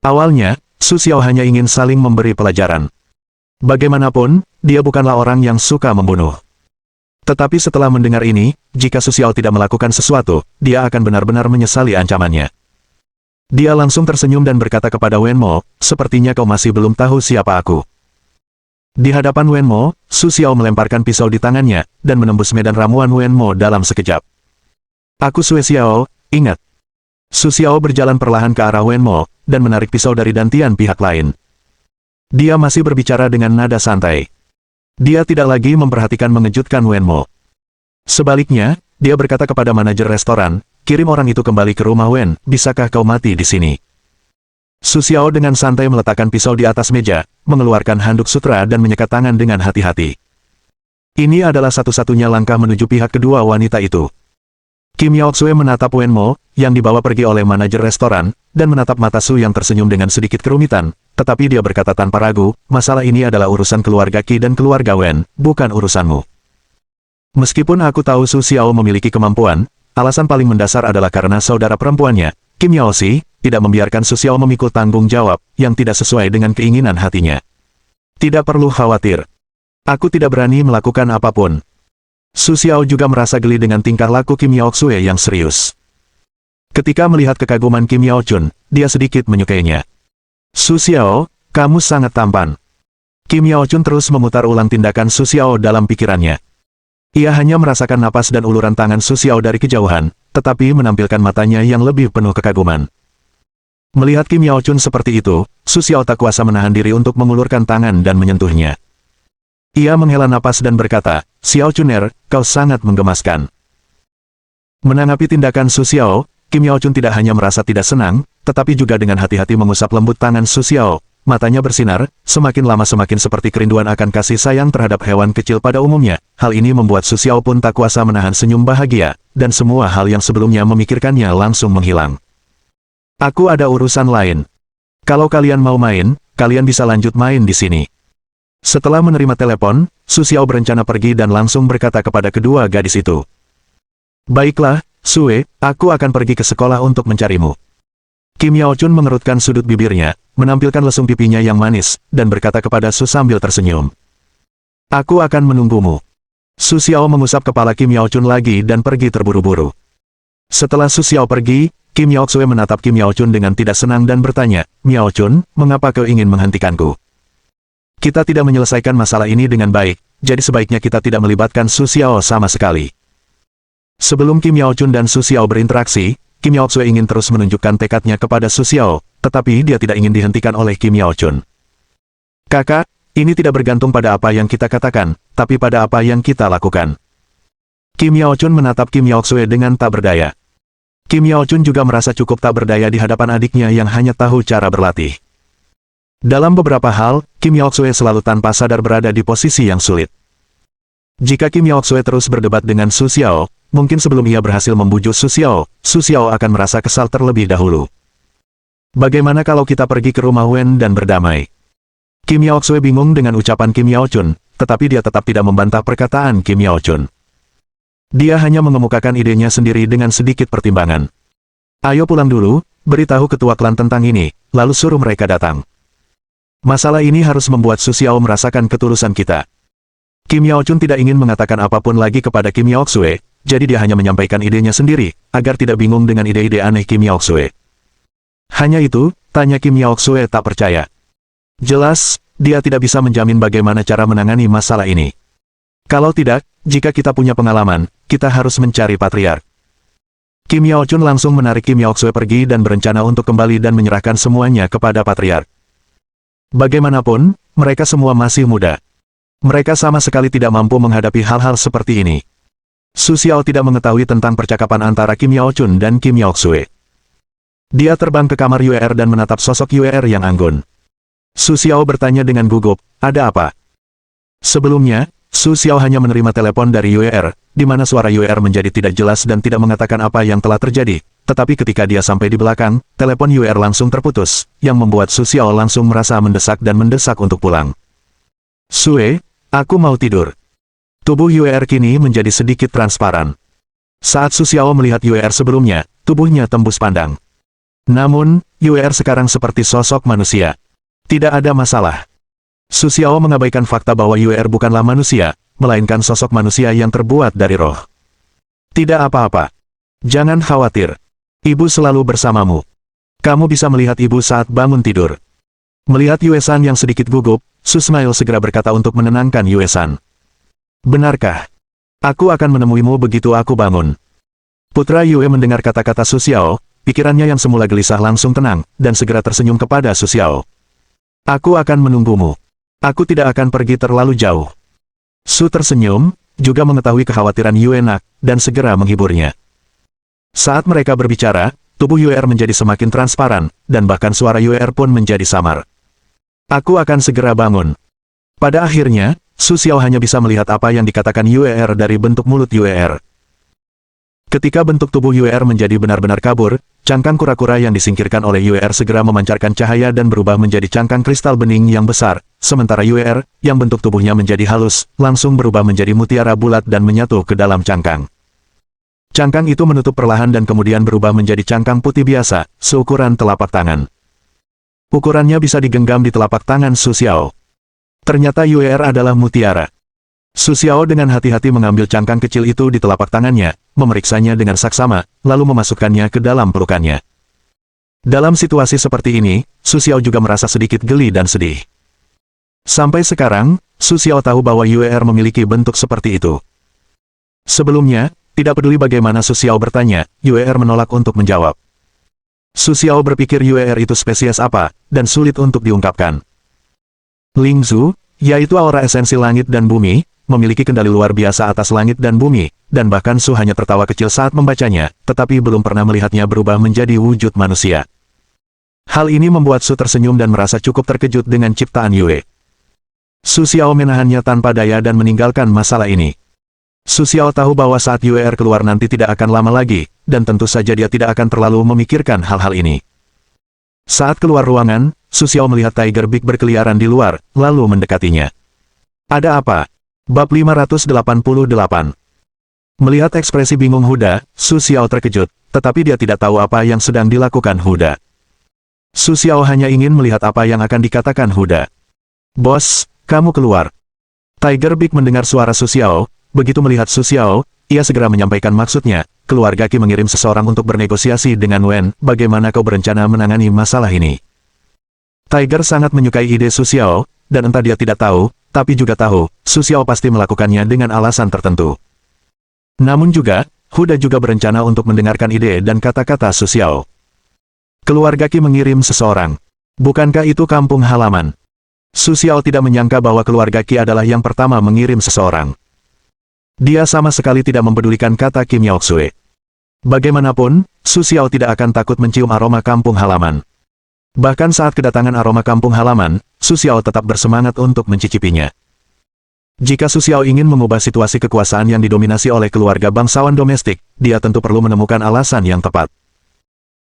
Awalnya, Su Xiao hanya ingin saling memberi pelajaran. Bagaimanapun, dia bukanlah orang yang suka membunuh. Tetapi setelah mendengar ini, jika Su Xiao tidak melakukan sesuatu, dia akan benar-benar menyesali ancamannya. Dia langsung tersenyum dan berkata kepada Wen Mo, sepertinya kau masih belum tahu siapa aku. Di hadapan Wen Mo, Su Xiao melemparkan pisau di tangannya, dan menembus medan ramuan Wen Mo dalam sekejap. Aku Su Xiao, ingat. Su Xiao berjalan perlahan ke arah Wen Mo, dan menarik pisau dari dantian pihak lain. Dia masih berbicara dengan nada santai. Dia tidak lagi memperhatikan mengejutkan Wen Mo. Sebaliknya, dia berkata kepada manajer restoran, kirim orang itu kembali ke rumah Wen, bisakah kau mati di sini? Su Xiao dengan santai meletakkan pisau di atas meja, mengeluarkan handuk sutra dan menyekat tangan dengan hati-hati. Ini adalah satu-satunya langkah menuju pihak kedua wanita itu. Kim Yao Xue menatap Wen Mo, yang dibawa pergi oleh manajer restoran, dan menatap mata Su yang tersenyum dengan sedikit kerumitan, tetapi dia berkata tanpa ragu, masalah ini adalah urusan keluarga Qi dan keluarga Wen, bukan urusanmu. Meskipun aku tahu Su Xiao memiliki kemampuan, alasan paling mendasar adalah karena saudara perempuannya, Kim Yaoxi, tidak membiarkan Su Xiao memikul tanggung jawab, yang tidak sesuai dengan keinginan hatinya. Tidak perlu khawatir. Aku tidak berani melakukan apapun. Su Xiao juga merasa geli dengan tingkah laku Kim Yao Xue yang serius. Ketika melihat kekaguman Kim Yao Chun, dia sedikit menyukainya. Su Xiao, kamu sangat tampan. Kim Yao Chun terus memutar ulang tindakan Su Xiao dalam pikirannya. Ia hanya merasakan napas dan uluran tangan Su Xiao dari kejauhan, tetapi menampilkan matanya yang lebih penuh kekaguman. Melihat Kim Yao Chun seperti itu, Su Xiao tak kuasa menahan diri untuk mengulurkan tangan dan menyentuhnya. Ia menghela napas dan berkata, "Xiao Chuner, kau sangat menggemaskan." Menanggapi tindakan Su Xiao, Kim Yao Chun tidak hanya merasa tidak senang, tetapi juga dengan hati-hati mengusap lembut tangan Su Xiao. Matanya bersinar, semakin lama semakin seperti kerinduan akan kasih sayang terhadap hewan kecil pada umumnya. Hal ini membuat Su Xiao pun tak kuasa menahan senyum bahagia, dan semua hal yang sebelumnya memikirkannya langsung menghilang. "Aku ada urusan lain. Kalau kalian mau main, kalian bisa lanjut main di sini." Setelah menerima telepon, Su Xiao berencana pergi dan langsung berkata kepada kedua gadis itu, "Baiklah, Sue, aku akan pergi ke sekolah untuk mencarimu." Kim Yao Chun mengerutkan sudut bibirnya, menampilkan lesung pipinya yang manis, dan berkata kepada Su sambil tersenyum, "Aku akan menunggumu." Su Xiao mengusap kepala Kim Yao Chun lagi dan pergi terburu-buru. Setelah Su Xiao pergi, Kim Yao Xue menatap Kim Yao Chun dengan tidak senang dan bertanya, "Miao Chun, mengapa kau ingin menghentikanku? Kita tidak menyelesaikan masalah ini dengan baik, jadi sebaiknya kita tidak melibatkan Su Xiao sama sekali." Sebelum Kim Yao Chun dan Su Xiao berinteraksi, Kim Yao Xue ingin terus menunjukkan tekadnya kepada Su Xiao, tetapi dia tidak ingin dihentikan oleh Kim Yao Chun. "Kakak, ini tidak bergantung pada apa yang kita katakan, tapi pada apa yang kita lakukan." Kim Yao Chun menatap Kim Yao Xue dengan tak berdaya. Kim Yao Chun juga merasa cukup tak berdaya di hadapan adiknya yang hanya tahu cara berlatih. Dalam beberapa hal, Kim Yao Xue selalu tanpa sadar berada di posisi yang sulit. Jika Kim Yao Xue terus berdebat dengan Su Xiao, mungkin sebelum ia berhasil membujuk Su Xiao akan merasa kesal terlebih dahulu. "Bagaimana kalau kita pergi ke rumah Wen dan berdamai?" Kim Yao Xue bingung dengan ucapan Kim Yao Chun, tetapi dia tetap tidak membantah perkataan Kim Yao Chun. Dia hanya mengemukakan idenya sendiri dengan sedikit pertimbangan. "Ayo pulang dulu, beritahu ketua klan tentang ini, lalu suruh mereka datang. Masalah ini harus membuat Su Xiao merasakan ketulusan kita." Kim Yao Chun tidak ingin mengatakan apapun lagi kepada Kim Yao Xue, jadi dia hanya menyampaikan idenya sendiri, agar tidak bingung dengan ide-ide aneh Kim Yao Xue. "Hanya itu?" tanya Kim Yao Xue tak percaya. "Jelas, dia tidak bisa menjamin bagaimana cara menangani masalah ini. Kalau tidak, jika kita punya pengalaman, kita harus mencari patriark." Kim Yao Chun langsung menarik Kim Yao Xue pergi dan berencana untuk kembali dan menyerahkan semuanya kepada patriark. Bagaimanapun, mereka semua masih muda. Mereka sama sekali tidak mampu menghadapi hal-hal seperti ini. Su Xiao tidak mengetahui tentang percakapan antara Kim Yao Chun dan Kim Yao Xue. Dia terbang ke kamar UR dan menatap sosok UR yang anggun. Su Xiao bertanya dengan gugup, "Ada apa?" Sebelumnya, Su Xiao hanya menerima telepon dari UR, di mana suara UR menjadi tidak jelas dan tidak mengatakan apa yang telah terjadi. Tetapi ketika dia sampai di belakang, telepon UR langsung terputus, yang membuat Su Xiao langsung merasa mendesak dan mendesak untuk pulang. "Sue, aku mau tidur." Tubuh UR kini menjadi sedikit transparan. Saat Su Xiao melihat UR sebelumnya, tubuhnya tembus pandang. Namun, UR sekarang seperti sosok manusia. Tidak ada masalah. Su Xiao mengabaikan fakta bahwa UR bukanlah manusia, melainkan sosok manusia yang terbuat dari roh. "Tidak apa-apa. Jangan khawatir. Ibu selalu bersamamu. Kamu bisa melihat ibu saat bangun tidur." Melihat Yue-san yang sedikit gugup, Su Smile segera berkata untuk menenangkan Yue-san. "Benarkah? Aku akan menemuimu begitu aku bangun." Putra Yue mendengar kata-kata Su Xiao, pikirannya yang semula gelisah langsung tenang, dan segera tersenyum kepada Su Xiao. "Aku akan menunggumu. Aku tidak akan pergi terlalu jauh." Su tersenyum, juga mengetahui kekhawatiran Yue nak, dan segera menghiburnya. Saat mereka berbicara, tubuh UR menjadi semakin transparan, dan bahkan suara UR pun menjadi samar. "Aku akan segera bangun." Pada akhirnya, Su Xiao hanya bisa melihat apa yang dikatakan UR dari bentuk mulut UR. Ketika bentuk tubuh UR menjadi benar-benar kabur, cangkang kura-kura yang disingkirkan oleh UR segera memancarkan cahaya dan berubah menjadi cangkang kristal bening yang besar, sementara UR, yang bentuk tubuhnya menjadi halus, langsung berubah menjadi mutiara bulat dan menyatu ke dalam cangkang. Cangkang itu menutup perlahan dan kemudian berubah menjadi cangkang putih biasa, seukuran telapak tangan. Ukurannya bisa digenggam di telapak tangan Su Xiao. Ternyata UR adalah mutiara. Su Xiao dengan hati-hati mengambil cangkang kecil itu di telapak tangannya, memeriksanya dengan saksama, lalu memasukkannya ke dalam pelukannya. Dalam situasi seperti ini, Su Xiao juga merasa sedikit geli dan sedih. Sampai sekarang, Su Xiao tahu bahwa UR memiliki bentuk seperti itu. Sebelumnya, tidak peduli bagaimana Su Xiao bertanya, UR menolak untuk menjawab. Su Xiao berpikir UER itu spesies apa, dan sulit untuk diungkapkan. Ling Zhu, yaitu aura esensi langit dan bumi, memiliki kendali luar biasa atas langit dan bumi, dan bahkan Su hanya tertawa kecil saat membacanya, tetapi belum pernah melihatnya berubah menjadi wujud manusia. Hal ini membuat Su tersenyum dan merasa cukup terkejut dengan ciptaan Yue. Su Xiao menahannya tanpa daya dan meninggalkan masalah ini. Su Xiao tahu bahwa saat UER keluar nanti tidak akan lama lagi, dan tentu saja dia tidak akan terlalu memikirkan hal-hal ini. Saat keluar ruangan, Su Xiao melihat Tiger Big berkeliaran di luar, lalu mendekatinya. Ada apa? Bab 588. Melihat ekspresi bingung Huda, Su Xiao terkejut, tetapi dia tidak tahu apa yang sedang dilakukan Huda. Su Xiao hanya ingin melihat apa yang akan dikatakan Huda. Bos, kamu keluar. Tiger Big mendengar suara Su Xiao. Begitu melihat Su Xiao, ia segera menyampaikan maksudnya, keluarga Qi mengirim seseorang untuk bernegosiasi dengan Wen, bagaimana kau berencana menangani masalah ini? Tiger sangat menyukai ide Su Xiao, dan entah dia tidak tahu, tapi juga tahu, Su Xiao pasti melakukannya dengan alasan tertentu. Namun juga, Huda juga berencana untuk mendengarkan ide dan kata-kata Su Xiao. Keluarga Qi mengirim seseorang. Bukankah itu kampung halaman? Su Xiao tidak menyangka bahwa keluarga Qi adalah yang pertama mengirim seseorang. Dia sama sekali tidak mempedulikan kata Kim Yaoxue. Bagaimanapun, Su Xiao tidak akan takut mencium aroma kampung halaman. Bahkan saat kedatangan aroma kampung halaman, Su Xiao tetap bersemangat untuk mencicipinya. Jika Su Xiao ingin mengubah situasi kekuasaan yang didominasi oleh keluarga bangsawan domestik, dia tentu perlu menemukan alasan yang tepat.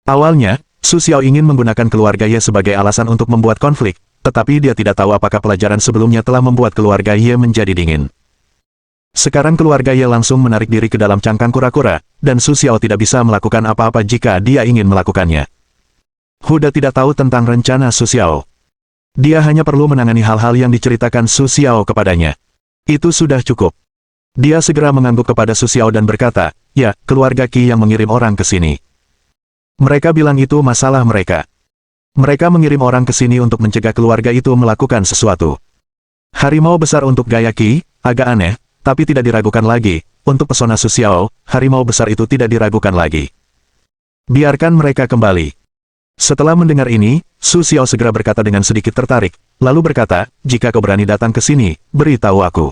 Awalnya, Su Xiao ingin menggunakan keluarga Ye sebagai alasan untuk membuat konflik, tetapi dia tidak tahu apakah pelajaran sebelumnya telah membuat keluarga Ye menjadi dingin. Sekarang keluarga Ye langsung menarik diri ke dalam cangkang kura-kura, dan Su Xiao tidak bisa melakukan apa-apa jika dia ingin melakukannya. Huda tidak tahu tentang rencana Su Xiao. Dia hanya perlu menangani hal-hal yang diceritakan Su Xiao kepadanya. Itu sudah cukup. Dia segera mengangguk kepada Su Xiao dan berkata, ya, keluarga Qi yang mengirim orang ke sini. Mereka bilang itu masalah mereka. Mereka mengirim orang ke sini untuk mencegah keluarga itu melakukan sesuatu. Harimau besar untuk gaya Qi, agak aneh, tapi tidak diragukan lagi, untuk pesona Su Xiao, harimau besar itu tidak diragukan lagi. Biarkan mereka kembali. Setelah mendengar ini, Su Xiao segera berkata dengan sedikit tertarik, lalu berkata, jika kau berani datang ke sini, beritahu aku.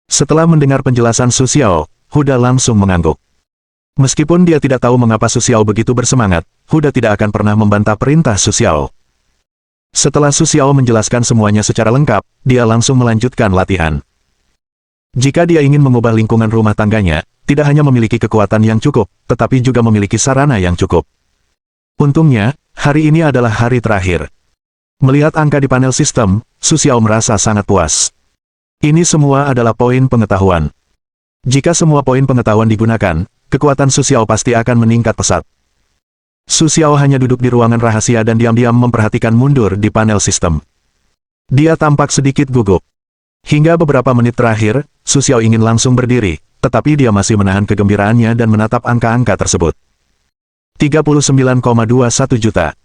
Setelah mendengar penjelasan Su Xiao, Huda langsung mengangguk. Meskipun dia tidak tahu mengapa Su Xiao begitu bersemangat, Huda tidak akan pernah membantah perintah Su Xiao. Setelah Su Xiao menjelaskan semuanya secara lengkap, dia langsung melanjutkan latihan. Jika dia ingin mengubah lingkungan rumah tangganya, tidak hanya memiliki kekuatan yang cukup, tetapi juga memiliki sarana yang cukup. Untungnya, hari ini adalah hari terakhir. Melihat angka di panel sistem, Su Xiao merasa sangat puas. Ini semua adalah poin pengetahuan. Jika semua poin pengetahuan digunakan, kekuatan Su Xiao pasti akan meningkat pesat. Su Xiao hanya duduk di ruangan rahasia dan diam-diam memperhatikan mundur di panel sistem. Dia tampak sedikit gugup. Hingga beberapa menit terakhir, Su Xiao ingin langsung berdiri, tetapi dia masih menahan kegembiraannya dan menatap angka-angka tersebut. 39,21 juta.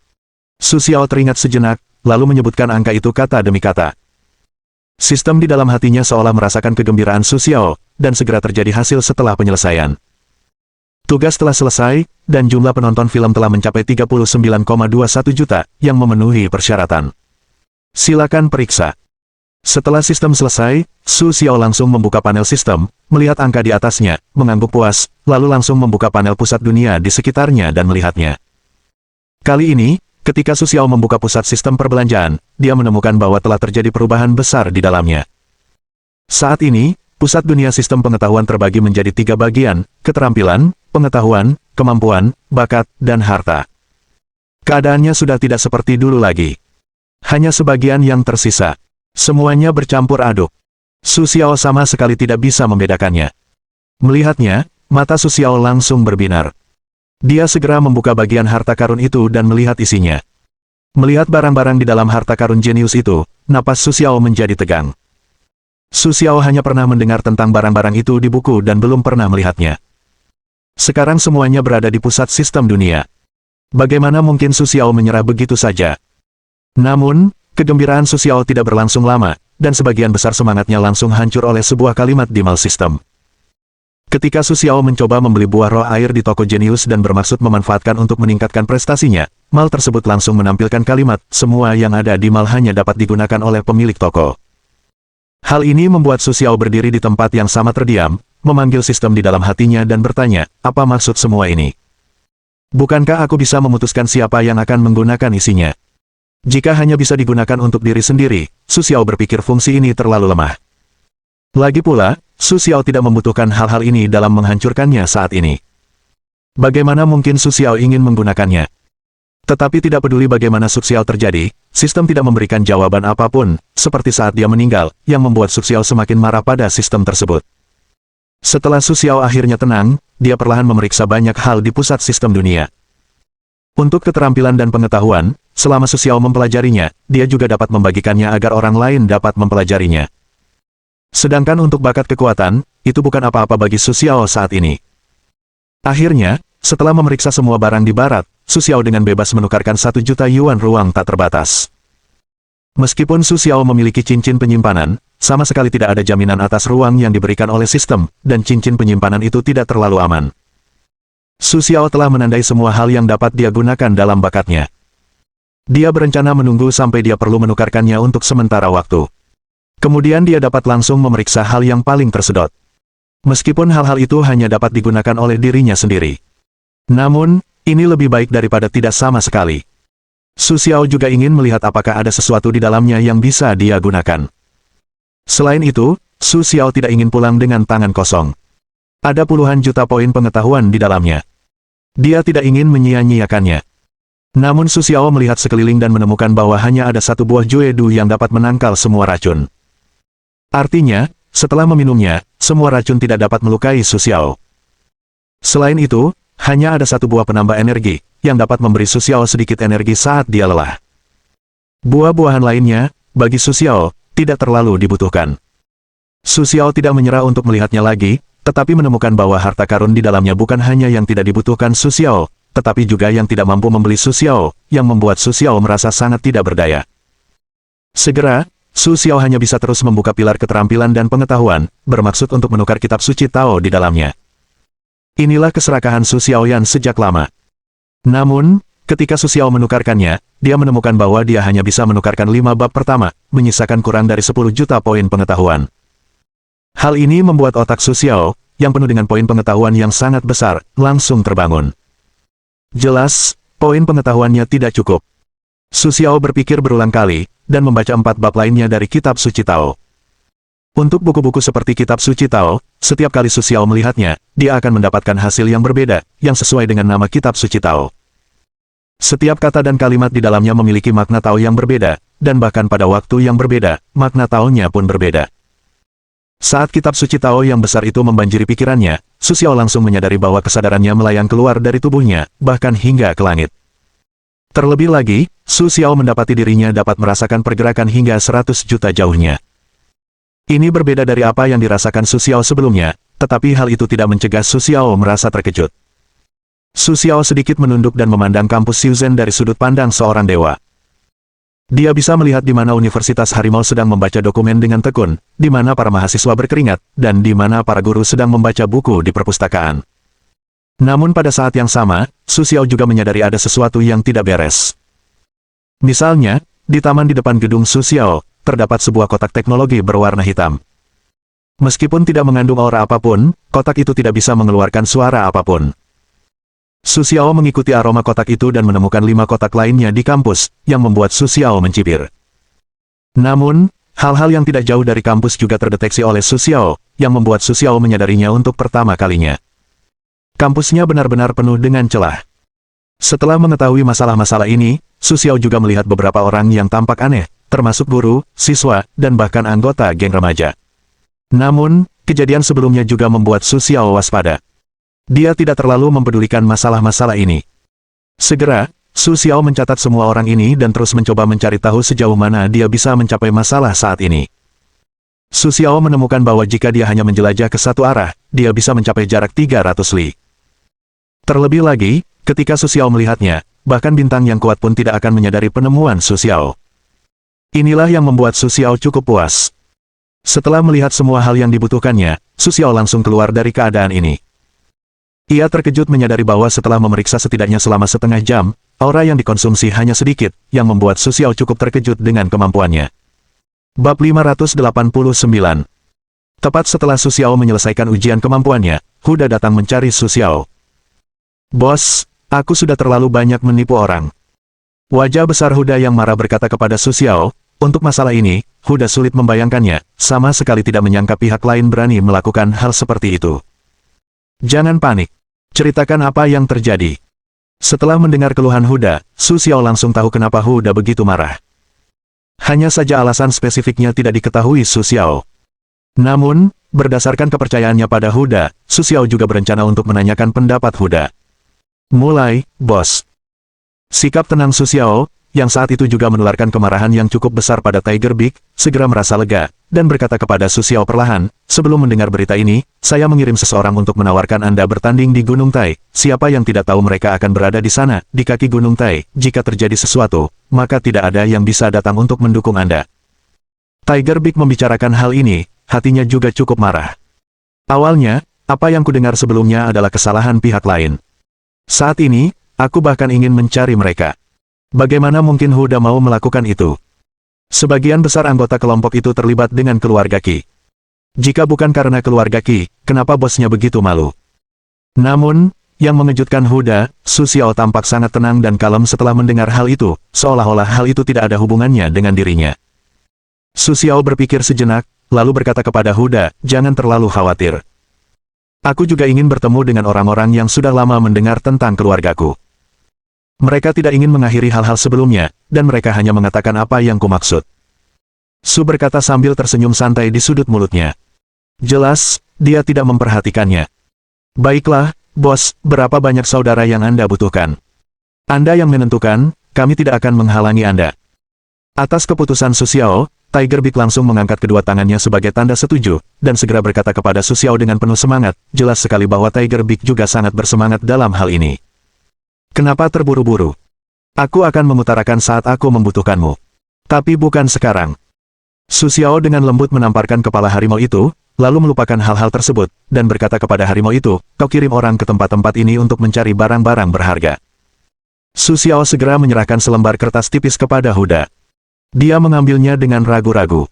Su Xiao teringat sejenak, lalu menyebutkan angka itu kata demi kata. Sistem di dalam hatinya seolah merasakan kegembiraan Su Xiao, dan segera terjadi hasil setelah penyelesaian. Tugas telah selesai, dan jumlah penonton film telah mencapai 39,21 juta, yang memenuhi persyaratan. Silakan periksa. Setelah sistem selesai, Su Xiao langsung membuka panel sistem, melihat angka di atasnya, mengangguk puas, lalu langsung membuka panel pusat dunia di sekitarnya dan melihatnya. Kali ini, ketika Su Xiao membuka pusat sistem perbelanjaan, dia menemukan bahwa telah terjadi perubahan besar di dalamnya. Saat ini, pusat dunia sistem pengetahuan terbagi menjadi 3 bagian, keterampilan, pengetahuan, kemampuan, bakat, dan harta. Keadaannya sudah tidak seperti dulu lagi. Hanya sebagian yang tersisa. Semuanya bercampur aduk. Su Xiao sama sekali tidak bisa membedakannya. Melihatnya, mata Su Xiao langsung berbinar. Dia segera membuka bagian harta karun itu dan melihat isinya. Melihat barang-barang di dalam harta karun jenius itu, napas Su Xiao menjadi tegang. Su Xiao hanya pernah mendengar tentang barang-barang itu di buku dan belum pernah melihatnya. Sekarang semuanya berada di pusat sistem dunia. Bagaimana mungkin Su Xiao menyerah begitu saja? Namun, kegembiraan Su Xiao tidak berlangsung lama, dan sebagian besar semangatnya langsung hancur oleh sebuah kalimat di mal sistem. Ketika Su Xiao mencoba membeli buah roh air di toko jenius dan bermaksud memanfaatkan untuk meningkatkan prestasinya, mal tersebut langsung menampilkan kalimat, semua yang ada di mal hanya dapat digunakan oleh pemilik toko. Hal ini membuat Su Xiao berdiri di tempat yang sama terdiam, memanggil sistem di dalam hatinya dan bertanya, apa maksud semua ini? Bukankah aku bisa memutuskan siapa yang akan menggunakan isinya? Jika hanya bisa digunakan untuk diri sendiri, Su Xiao berpikir fungsi ini terlalu lemah. Lagi pula, Su Xiao tidak membutuhkan hal-hal ini dalam menghancurkannya saat ini. Bagaimana mungkin Su Xiao ingin menggunakannya? Tetapi tidak peduli bagaimana Su Xiao terjadi, sistem tidak memberikan jawaban apapun, seperti saat dia meninggal, yang membuat Su Xiao semakin marah pada sistem tersebut. Setelah Su Xiao akhirnya tenang, dia perlahan memeriksa banyak hal di pusat sistem dunia. Untuk keterampilan dan pengetahuan, selama Su Xiao mempelajarinya, dia juga dapat membagikannya agar orang lain dapat mempelajarinya. Sedangkan untuk bakat kekuatan, itu bukan apa-apa bagi Su Xiao saat ini. Akhirnya, setelah memeriksa semua barang di barat, Su Xiao dengan bebas menukarkan 1 juta yuan ruang tak terbatas. Meskipun Su Xiao memiliki cincin penyimpanan, sama sekali tidak ada jaminan atas ruang yang diberikan oleh sistem, dan cincin penyimpanan itu tidak terlalu aman. Su Xiao telah menandai semua hal yang dapat dia gunakan dalam bakatnya. Dia berencana menunggu sampai dia perlu menukarkannya untuk sementara waktu. Kemudian dia dapat langsung memeriksa hal yang paling tersedot. Meskipun hal-hal itu hanya dapat digunakan oleh dirinya sendiri. Namun, ini lebih baik daripada tidak sama sekali. Su Xiao juga ingin melihat apakah ada sesuatu di dalamnya yang bisa dia gunakan. Selain itu, Su Xiao tidak ingin pulang dengan tangan kosong. Ada puluhan juta poin pengetahuan di dalamnya. Dia tidak ingin menyia-nyiakannya. Namun Su Xiao melihat sekeliling dan menemukan bahwa hanya ada 1 buah Juedu yang dapat menangkal semua racun. Artinya, setelah meminumnya, semua racun tidak dapat melukai Su Xiao. Selain itu, hanya ada 1 buah penambah energi, yang dapat memberi Su Xiao sedikit energi saat dia lelah. Buah-buahan lainnya, bagi Su Xiao, tidak terlalu dibutuhkan. Su Xiao tidak menyerah untuk melihatnya lagi, tetapi menemukan bahwa harta karun di dalamnya bukan hanya yang tidak dibutuhkan Su Xiao, tetapi juga yang tidak mampu membeli Su Xiao, yang membuat Su Xiao merasa sangat tidak berdaya. Segera, Su Xiao hanya bisa terus membuka pilar keterampilan dan pengetahuan, bermaksud untuk menukar kitab suci Tao di dalamnya. Inilah keserakahan Su Xiaoyan sejak lama. Namun, ketika Su Xiao menukarkannya, dia menemukan bahwa dia hanya bisa menukarkan 5 bab pertama, menyisakan kurang dari 10 juta poin pengetahuan. Hal ini membuat otak Su Xiao, yang penuh dengan poin pengetahuan yang sangat besar, langsung terbangun. Jelas, poin pengetahuannya tidak cukup. Su Xiao berpikir berulang kali, dan membaca 4 bab lainnya dari kitab suci Tao. Untuk buku-buku seperti kitab suci Tao, setiap kali Su Xiao melihatnya, dia akan mendapatkan hasil yang berbeda, yang sesuai dengan nama kitab suci Tao. Setiap kata dan kalimat di dalamnya memiliki makna Tao yang berbeda, dan bahkan pada waktu yang berbeda, makna Tao-nya pun berbeda. Saat kitab suci Tao yang besar itu membanjiri pikirannya, Su Xiao langsung menyadari bahwa kesadarannya melayang keluar dari tubuhnya, bahkan hingga ke langit. Terlebih lagi, Su Xiao mendapati dirinya dapat merasakan pergerakan hingga 100 juta jauhnya. Ini berbeda dari apa yang dirasakan Su Xiao sebelumnya, tetapi hal itu tidak mencegah Su Xiao merasa terkejut. Su Xiao sedikit menunduk dan memandang kampus Shuzhen dari sudut pandang seorang dewa. Dia bisa melihat di mana Universitas Harimau sedang membaca dokumen dengan tekun, di mana para mahasiswa berkeringat, dan di mana para guru sedang membaca buku di perpustakaan. Namun pada saat yang sama, Su Xiao juga menyadari ada sesuatu yang tidak beres. Misalnya, di taman di depan gedung Su Xiao, terdapat sebuah kotak teknologi berwarna hitam. Meskipun tidak mengandung aura apapun, kotak itu tidak bisa mengeluarkan suara apapun. Su Xiao mengikuti aroma kotak itu dan menemukan 5 kotak lainnya di kampus, yang membuat Su Xiao mencibir. Namun, hal-hal yang tidak jauh dari kampus juga terdeteksi oleh Su Xiao, yang membuat Su Xiao menyadarinya untuk pertama kalinya. Kampusnya benar-benar penuh dengan celah. Setelah mengetahui masalah-masalah ini, Su Xiao juga melihat beberapa orang yang tampak aneh, termasuk guru, siswa, dan bahkan anggota geng remaja. Namun, kejadian sebelumnya juga membuat Su Xiao waspada. Dia tidak terlalu mempedulikan masalah-masalah ini. Segera, Su Xiao mencatat semua orang ini dan terus mencoba mencari tahu sejauh mana dia bisa mencapai masalah saat ini. Su Xiao menemukan bahwa jika dia hanya menjelajah ke satu arah, dia bisa mencapai jarak 300 li. Terlebih lagi, ketika Su Xiao melihatnya, bahkan bintang yang kuat pun tidak akan menyadari penemuan Su Xiao. Inilah yang membuat Su Xiao cukup puas. Setelah melihat semua hal yang dibutuhkannya, Su Xiao langsung keluar dari keadaan ini. Ia terkejut menyadari bahwa setelah memeriksa setidaknya selama setengah jam, aura yang dikonsumsi hanya sedikit, yang membuat Su Xiao cukup terkejut dengan kemampuannya. Bab 589. Tepat setelah Su Xiao menyelesaikan ujian kemampuannya, Huda datang mencari Su Xiao. "Bos, aku sudah terlalu banyak menipu orang." Wajah besar Huda yang marah berkata kepada Su Xiao, untuk masalah ini, Huda sulit membayangkannya, sama sekali tidak menyangka pihak lain berani melakukan hal seperti itu. "Jangan panik. Ceritakan apa yang terjadi." Setelah mendengar keluhan Huda, Su Xiao langsung tahu kenapa Huda begitu marah. Hanya saja alasan spesifiknya tidak diketahui Su Xiao. Namun, berdasarkan kepercayaannya pada Huda, Su Xiao juga berencana untuk menanyakan pendapat Huda. "Mulai, bos." Sikap tenang Su Xiao, yang saat itu juga menularkan kemarahan yang cukup besar pada Tiger Big, segera merasa lega, dan berkata kepada Su Xiao perlahan, "Sebelum mendengar berita ini, saya mengirim seseorang untuk menawarkan Anda bertanding di Gunung Tai. Siapa yang tidak tahu mereka akan berada di sana, di kaki Gunung Tai. Jika terjadi sesuatu, maka tidak ada yang bisa datang untuk mendukung Anda." Tiger Big membicarakan hal ini, hatinya juga cukup marah. Awalnya, apa yang kudengar sebelumnya adalah kesalahan pihak lain. Saat ini, aku bahkan ingin mencari mereka. Bagaimana mungkin Huda mau melakukan itu? Sebagian besar anggota kelompok itu terlibat dengan keluarga Qi. Jika bukan karena keluarga Qi, kenapa bosnya begitu malu? Namun, yang mengejutkan Huda, Su Xiao tampak sangat tenang dan kalem setelah mendengar hal itu, seolah-olah hal itu tidak ada hubungannya dengan dirinya. Su Xiao berpikir sejenak, lalu berkata kepada Huda, "Jangan terlalu khawatir. Aku juga ingin bertemu dengan orang-orang yang sudah lama mendengar tentang keluargaku. Mereka tidak ingin mengakhiri hal-hal sebelumnya, dan mereka hanya mengatakan apa yang kumaksud." Su berkata sambil tersenyum santai di sudut mulutnya. Jelas, dia tidak memperhatikannya. "Baiklah, bos, berapa banyak saudara yang Anda butuhkan? Anda yang menentukan, kami tidak akan menghalangi Anda." Atas keputusan Su Xiao, Tiger Big langsung mengangkat kedua tangannya sebagai tanda setuju, dan segera berkata kepada Su Xiao dengan penuh semangat, jelas sekali bahwa Tiger Big juga sangat bersemangat dalam hal ini. "Kenapa terburu-buru? Aku akan mengutarakan saat aku membutuhkanmu. Tapi bukan sekarang." Su Xiao dengan lembut menamparkan kepala harimau itu, lalu melupakan hal-hal tersebut, dan berkata kepada harimau itu, "Kau kirim orang ke tempat-tempat ini untuk mencari barang-barang berharga." Su Xiao segera menyerahkan selembar kertas tipis kepada Huda. Dia mengambilnya dengan ragu-ragu.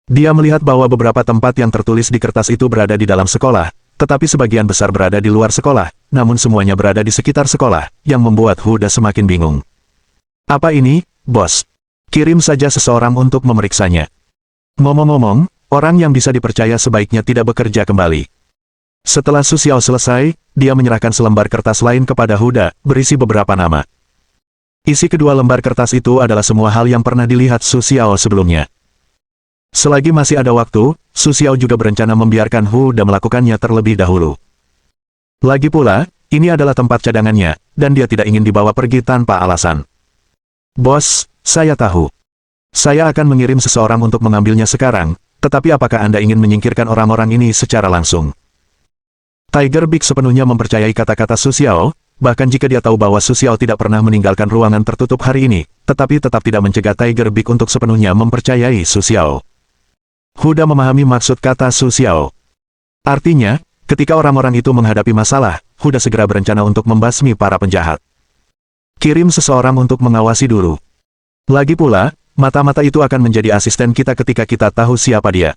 Dia melihat bahwa beberapa tempat yang tertulis di kertas itu berada di dalam sekolah, tetapi sebagian besar berada di luar sekolah, namun semuanya berada di sekitar sekolah, yang membuat Huda semakin bingung. "Apa ini, bos? Kirim saja seseorang untuk memeriksanya. Ngomong-ngomong, orang yang bisa dipercaya sebaiknya tidak bekerja kembali." Setelah Su Xiao selesai, dia menyerahkan selembar kertas lain kepada Huda, berisi beberapa nama. Isi kedua lembar kertas itu adalah semua hal yang pernah dilihat Su Xiao sebelumnya. Selagi masih ada waktu, Su Xiao juga berencana membiarkan Huda melakukannya terlebih dahulu. Lagi pula, ini adalah tempat cadangannya, dan dia tidak ingin dibawa pergi tanpa alasan. "Bos, saya tahu. Saya akan mengirim seseorang untuk mengambilnya sekarang, tetapi apakah Anda ingin menyingkirkan orang-orang ini secara langsung?" Tiger Big sepenuhnya mempercayai kata-kata Su Xiao, bahkan jika dia tahu bahwa Su Xiao tidak pernah meninggalkan ruangan tertutup hari ini, tetapi tetap tidak mencegah Tiger Big untuk sepenuhnya mempercayai Su Xiao. Huda memahami maksud kata Su Xiao. Artinya, ketika orang-orang itu menghadapi masalah, Huda segera berencana untuk membasmi para penjahat. "Kirim seseorang untuk mengawasi dulu. Lagi pula, mata-mata itu akan menjadi asisten kita ketika kita tahu siapa dia."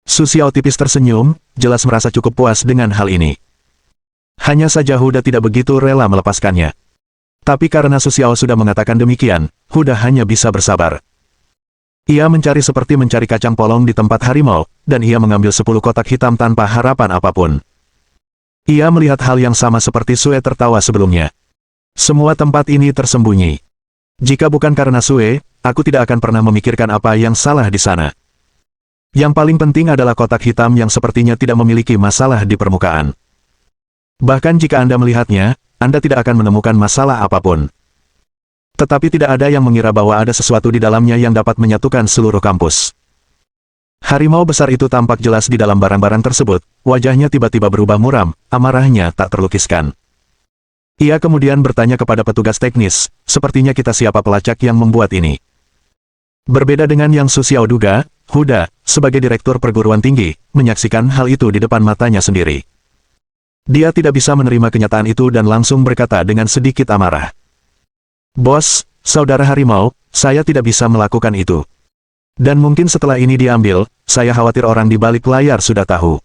Su Xiao tipis tersenyum, jelas merasa cukup puas dengan hal ini. Hanya saja Huda tidak begitu rela melepaskannya. Tapi karena Su Xiao sudah mengatakan demikian, Huda hanya bisa bersabar. Ia mencari seperti mencari kacang polong di tempat harimau, dan ia mengambil 10 kotak hitam tanpa harapan apapun. Ia melihat hal yang sama seperti Sue tertawa sebelumnya. Semua tempat ini tersembunyi. Jika bukan karena Sue, aku tidak akan pernah memikirkan apa yang salah di sana. Yang paling penting adalah kotak hitam yang sepertinya tidak memiliki masalah di permukaan. Bahkan jika Anda melihatnya, Anda tidak akan menemukan masalah apapun. Tetapi tidak ada yang mengira bahwa ada sesuatu di dalamnya yang dapat menyatukan seluruh kampus. Harimau besar itu tampak jelas di dalam barang-barang tersebut, wajahnya tiba-tiba berubah muram, amarahnya tak terlukiskan. Ia kemudian bertanya kepada petugas teknis, "Sepertinya kita siapa pelacak yang membuat ini?" Berbeda dengan yang Su Xiao duga, Huda, sebagai direktur perguruan tinggi, menyaksikan hal itu di depan matanya sendiri. Dia tidak bisa menerima kenyataan itu dan langsung berkata dengan sedikit amarah. "Bos, saudara harimau, saya tidak bisa melakukan itu. Dan mungkin setelah ini diambil, saya khawatir orang di balik layar sudah tahu."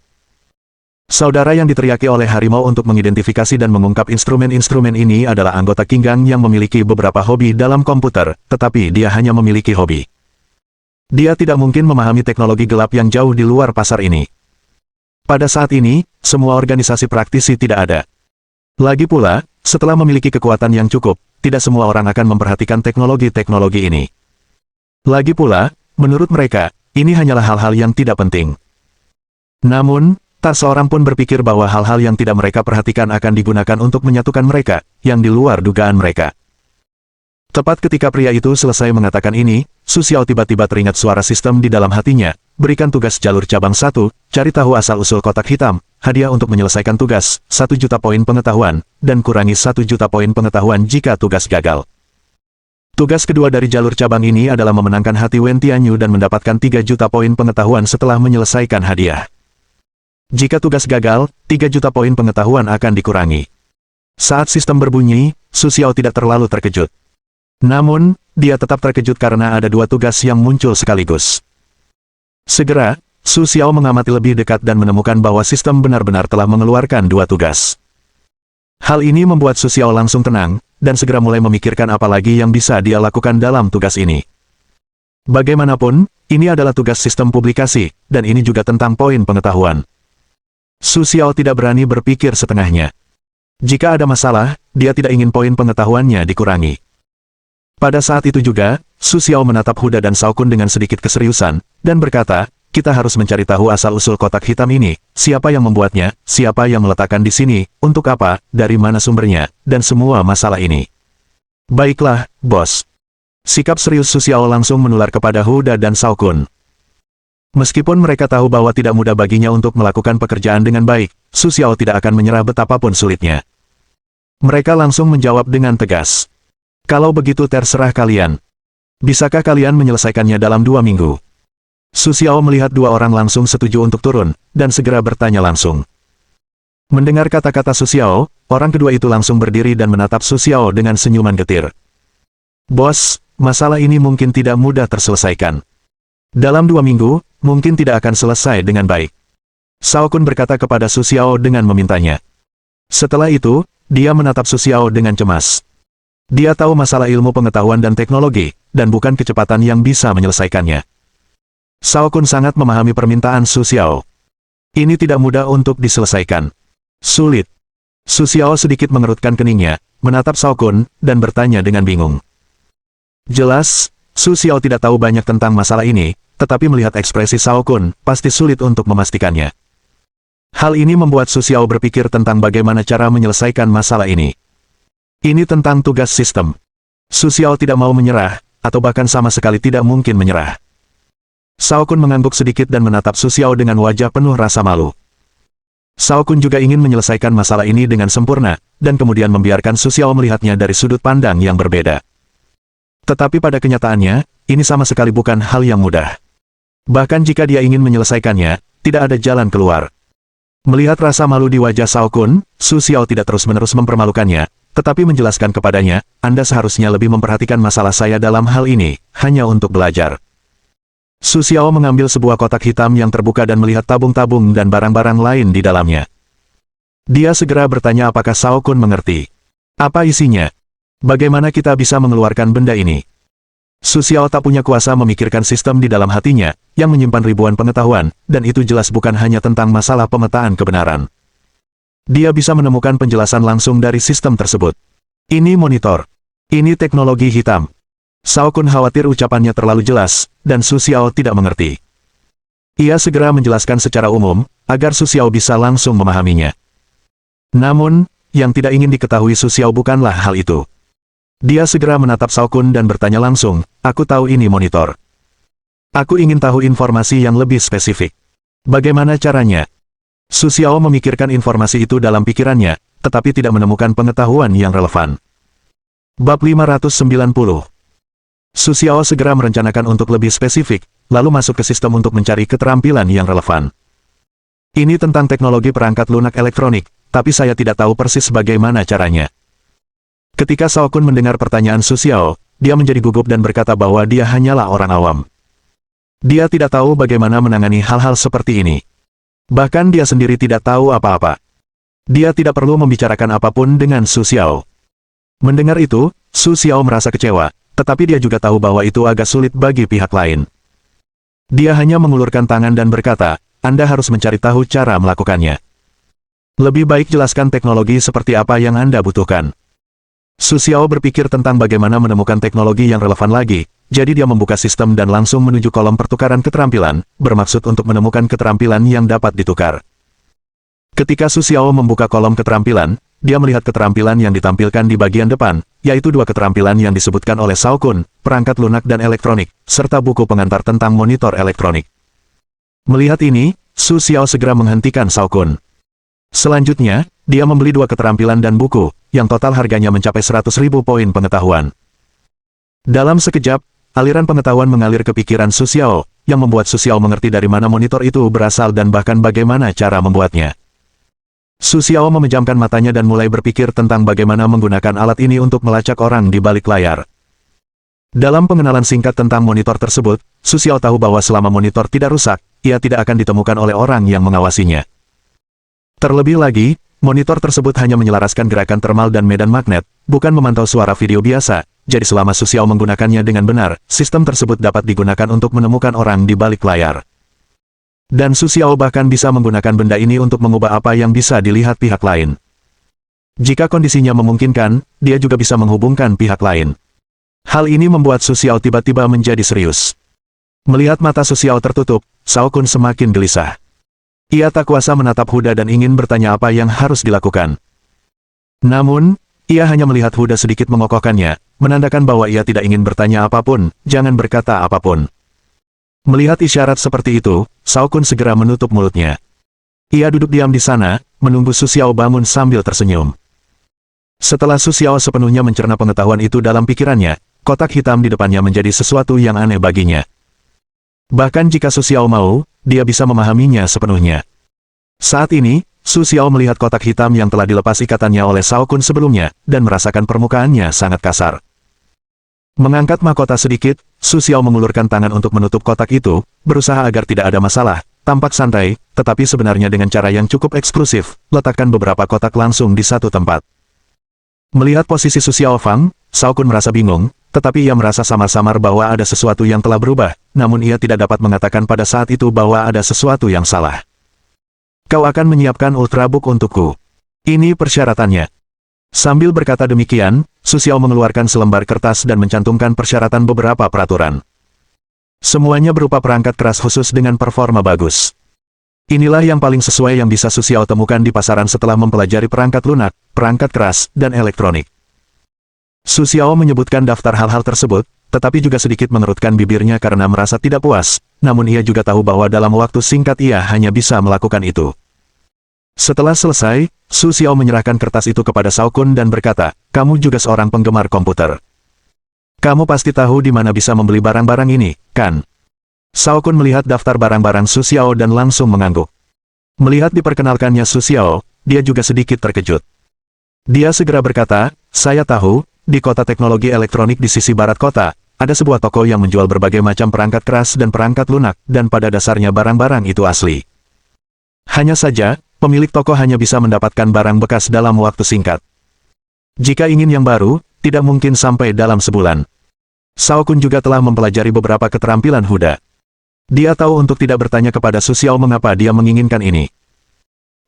Saudara yang diteriaki oleh harimau untuk mengidentifikasi dan mengungkap instrumen-instrumen ini adalah anggota King Gang yang memiliki beberapa hobi dalam komputer, tetapi dia hanya memiliki hobi. Dia tidak mungkin memahami teknologi gelap yang jauh di luar pasar ini. Pada saat ini, semua organisasi praktisi tidak ada. Lagi pula, setelah memiliki kekuatan yang cukup, tidak semua orang akan memperhatikan teknologi-teknologi ini. Lagi pula, menurut mereka, ini hanyalah hal-hal yang tidak penting. Namun, tak seorang pun berpikir bahwa hal-hal yang tidak mereka perhatikan akan digunakan untuk menyatukan mereka, yang di luar dugaan mereka. Tepat ketika pria itu selesai mengatakan ini, Su Xiao tiba-tiba teringat suara sistem di dalam hatinya, berikan tugas jalur cabang 1, cari tahu asal-usul kotak hitam, hadiah untuk menyelesaikan tugas, 1 juta poin pengetahuan, dan kurangi 1 juta poin pengetahuan jika tugas gagal. Tugas kedua dari jalur cabang ini adalah memenangkan hati Wen Tianyu dan mendapatkan 3 juta poin pengetahuan setelah menyelesaikan hadiah. Jika tugas gagal, 3 juta poin pengetahuan akan dikurangi. Saat sistem berbunyi, Su Xiao tidak terlalu terkejut. Namun, dia tetap terkejut karena ada 2 tugas yang muncul sekaligus. Segera, Su Xiao mengamati lebih dekat dan menemukan bahwa sistem benar-benar telah mengeluarkan 2 tugas. Hal ini membuat Su Xiao langsung tenang, dan segera mulai memikirkan apa lagi yang bisa dia lakukan dalam tugas ini. Bagaimanapun, ini adalah tugas sistem publikasi, dan ini juga tentang poin pengetahuan. Su Xiao tidak berani berpikir setengahnya. Jika ada masalah, dia tidak ingin poin pengetahuannya dikurangi. Pada saat itu juga, Su Xiao menatap Huda dan Shao Kun dengan sedikit keseriusan, dan berkata, kita harus mencari tahu asal-usul kotak hitam ini, siapa yang membuatnya, siapa yang meletakkan di sini, untuk apa, dari mana sumbernya, dan semua masalah ini. Baiklah, bos. Sikap serius Su Xiao langsung menular kepada Huda dan Shao Kun. Meskipun mereka tahu bahwa tidak mudah baginya untuk melakukan pekerjaan dengan baik, Su Xiao tidak akan menyerah betapapun sulitnya. Mereka langsung menjawab dengan tegas. Kalau begitu terserah kalian. Bisakah kalian menyelesaikannya dalam 2 minggu? Su Xiao melihat 2 orang langsung setuju untuk turun, dan segera bertanya langsung. Mendengar kata-kata Su Xiao, orang kedua itu langsung berdiri dan menatap Su Xiao dengan senyuman getir. Bos, masalah ini mungkin tidak mudah terselesaikan. Dalam 2 minggu, mungkin tidak akan selesai dengan baik. Shao Kun berkata kepada Su Xiao dengan memintanya. Setelah itu, dia menatap Su Xiao dengan cemas. Dia tahu masalah ilmu pengetahuan dan teknologi, dan bukan kecepatan yang bisa menyelesaikannya. Shao Kun sangat memahami permintaan Su Xiao. Ini tidak mudah untuk diselesaikan. Sulit. Su Xiao sedikit mengerutkan keningnya, menatap Shao Kun, dan bertanya dengan bingung. Jelas, Su Xiao tidak tahu banyak tentang masalah ini, tetapi melihat ekspresi Shao Kun, pasti sulit untuk memastikannya. Hal ini membuat Su Xiao berpikir tentang bagaimana cara menyelesaikan masalah ini. Ini tentang tugas sistem. Su Xiao tidak mau menyerah, atau bahkan sama sekali tidak mungkin menyerah. Shao Kun mengangguk sedikit dan menatap Su Xiao dengan wajah penuh rasa malu. Shao Kun juga ingin menyelesaikan masalah ini dengan sempurna, dan kemudian membiarkan Su Xiao melihatnya dari sudut pandang yang berbeda. Tetapi pada kenyataannya, ini sama sekali bukan hal yang mudah. Bahkan jika dia ingin menyelesaikannya, tidak ada jalan keluar. Melihat rasa malu di wajah Shao Kun, Su Xiao tidak terus-menerus mempermalukannya, tetapi menjelaskan kepadanya, Anda seharusnya lebih memperhatikan masalah saya dalam hal ini, hanya untuk belajar. Su Xiao mengambil sebuah kotak hitam yang terbuka dan melihat tabung-tabung dan barang-barang lain di dalamnya. Dia segera bertanya apakah Shao Kun mengerti. Apa isinya? Bagaimana kita bisa mengeluarkan benda ini? Su Xiao tak punya kuasa memikirkan sistem di dalam hatinya, yang menyimpan ribuan pengetahuan, dan itu jelas bukan hanya tentang masalah pemetaan kebenaran. Dia bisa menemukan penjelasan langsung dari sistem tersebut. Ini monitor. Ini teknologi hitam. Shao Kun khawatir ucapannya terlalu jelas, dan Su Xiao tidak mengerti. Ia segera menjelaskan secara umum, agar Su Xiao bisa langsung memahaminya. Namun, yang tidak ingin diketahui Su Xiao bukanlah hal itu. Dia segera menatap Shao Kun dan bertanya langsung, aku tahu ini monitor. Aku ingin tahu informasi yang lebih spesifik. Bagaimana caranya? Su Xiao memikirkan informasi itu dalam pikirannya, tetapi tidak menemukan pengetahuan yang relevan. Bab 590. Su Xiao segera merencanakan untuk lebih spesifik, lalu masuk ke sistem untuk mencari keterampilan yang relevan. Ini tentang teknologi perangkat lunak elektronik, tapi saya tidak tahu persis bagaimana caranya. Ketika Shao Kun mendengar pertanyaan Su Xiao, dia menjadi gugup dan berkata bahwa dia hanyalah orang awam. Dia tidak tahu bagaimana menangani hal-hal seperti ini. Bahkan dia sendiri tidak tahu apa-apa. Dia tidak perlu membicarakan apapun dengan Su Xiao. Mendengar itu, Su Xiao merasa kecewa, tetapi dia juga tahu bahwa itu agak sulit bagi pihak lain. Dia hanya mengulurkan tangan dan berkata, Anda harus mencari tahu cara melakukannya. Lebih baik jelaskan teknologi seperti apa yang Anda butuhkan. Su Xiao berpikir tentang bagaimana menemukan teknologi yang relevan lagi, jadi dia membuka sistem dan langsung menuju kolom pertukaran keterampilan, bermaksud untuk menemukan keterampilan yang dapat ditukar. Ketika Su Xiao membuka kolom keterampilan, dia melihat keterampilan yang ditampilkan di bagian depan, yaitu dua keterampilan yang disebutkan oleh Shao Kun, perangkat lunak dan elektronik, serta buku pengantar tentang monitor elektronik. Melihat ini, Su Xiao segera menghentikan Shao Kun. Selanjutnya, dia membeli dua keterampilan dan buku, yang total harganya mencapai 100.000 poin pengetahuan. Dalam sekejap, aliran pengetahuan mengalir ke pikiran Su Xiao, yang membuat Su Xiao mengerti dari mana monitor itu berasal dan bahkan bagaimana cara membuatnya. Su Xiao memejamkan matanya dan mulai berpikir tentang bagaimana menggunakan alat ini untuk melacak orang di balik layar. Dalam pengenalan singkat tentang monitor tersebut, Su Xiao tahu bahwa selama monitor tidak rusak, ia tidak akan ditemukan oleh orang yang mengawasinya. Terlebih lagi, monitor tersebut hanya menyelaraskan gerakan termal dan medan magnet, bukan memantau suara video biasa, jadi selama Su Xiao menggunakannya dengan benar, sistem tersebut dapat digunakan untuk menemukan orang di balik layar. Dan Su Xiao bahkan bisa menggunakan benda ini untuk mengubah apa yang bisa dilihat pihak lain. Jika kondisinya memungkinkan, dia juga bisa menghubungkan pihak lain. Hal ini membuat Su Xiao tiba-tiba menjadi serius. Melihat mata Su Xiao tertutup, Shao Kun semakin gelisah. Ia tak kuasa menatap Huda dan ingin bertanya apa yang harus dilakukan. Namun, ia hanya melihat Huda sedikit mengokohkannya, menandakan bahwa ia tidak ingin bertanya apapun, jangan berkata apapun. Melihat isyarat seperti itu, Shao Kun segera menutup mulutnya. Ia duduk diam di sana, menunggu Su Xiao bangun sambil tersenyum. Setelah Su Xiao sepenuhnya mencerna pengetahuan itu dalam pikirannya, kotak hitam di depannya menjadi sesuatu yang aneh baginya. Bahkan jika Su Xiao mau, dia bisa memahaminya sepenuhnya. Saat ini, Su Xiao melihat kotak hitam yang telah dilepas ikatannya oleh Shao Kun sebelumnya, dan merasakan permukaannya sangat kasar. Mengangkat mahkota sedikit, Su Xiao mengulurkan tangan untuk menutup kotak itu, berusaha agar tidak ada masalah, tampak santai, tetapi sebenarnya dengan cara yang cukup eksklusif, letakkan beberapa kotak langsung di satu tempat. Melihat posisi Su Xiao Fang, Shao Kun merasa bingung, tetapi ia merasa samar-samar bahwa ada sesuatu yang telah berubah, namun ia tidak dapat mengatakan pada saat itu bahwa ada sesuatu yang salah. Kau akan menyiapkan Ultrabook untukku. Ini persyaratannya. Sambil berkata demikian, Su Xiao mengeluarkan selembar kertas dan mencantumkan persyaratan beberapa peraturan. Semuanya berupa perangkat keras khusus dengan performa bagus. Inilah yang paling sesuai yang bisa Su Xiao temukan di pasaran setelah mempelajari perangkat lunak, perangkat keras, dan elektronik. Su Xiao menyebutkan daftar hal-hal tersebut, tetapi juga sedikit mengerutkan bibirnya karena merasa tidak puas, namun ia juga tahu bahwa dalam waktu singkat ia hanya bisa melakukan itu. Setelah selesai, Su Xiao menyerahkan kertas itu kepada Shao Kun dan berkata, kamu juga seorang penggemar komputer. Kamu pasti tahu di mana bisa membeli barang-barang ini, kan? Shao Kun melihat daftar barang-barang Su Xiao dan langsung mengangguk. Melihat diperkenalkannya Su Xiao, dia juga sedikit terkejut. Dia segera berkata, saya tahu, di kota teknologi elektronik di sisi barat kota, ada sebuah toko yang menjual berbagai macam perangkat keras dan perangkat lunak, dan pada dasarnya barang-barang itu asli. Hanya saja, pemilik toko hanya bisa mendapatkan barang bekas dalam waktu singkat. Jika ingin yang baru, tidak mungkin sampai dalam sebulan. Shao Kun juga telah mempelajari beberapa keterampilan Huda. Dia tahu untuk tidak bertanya kepada Su Xiao mengapa dia menginginkan ini.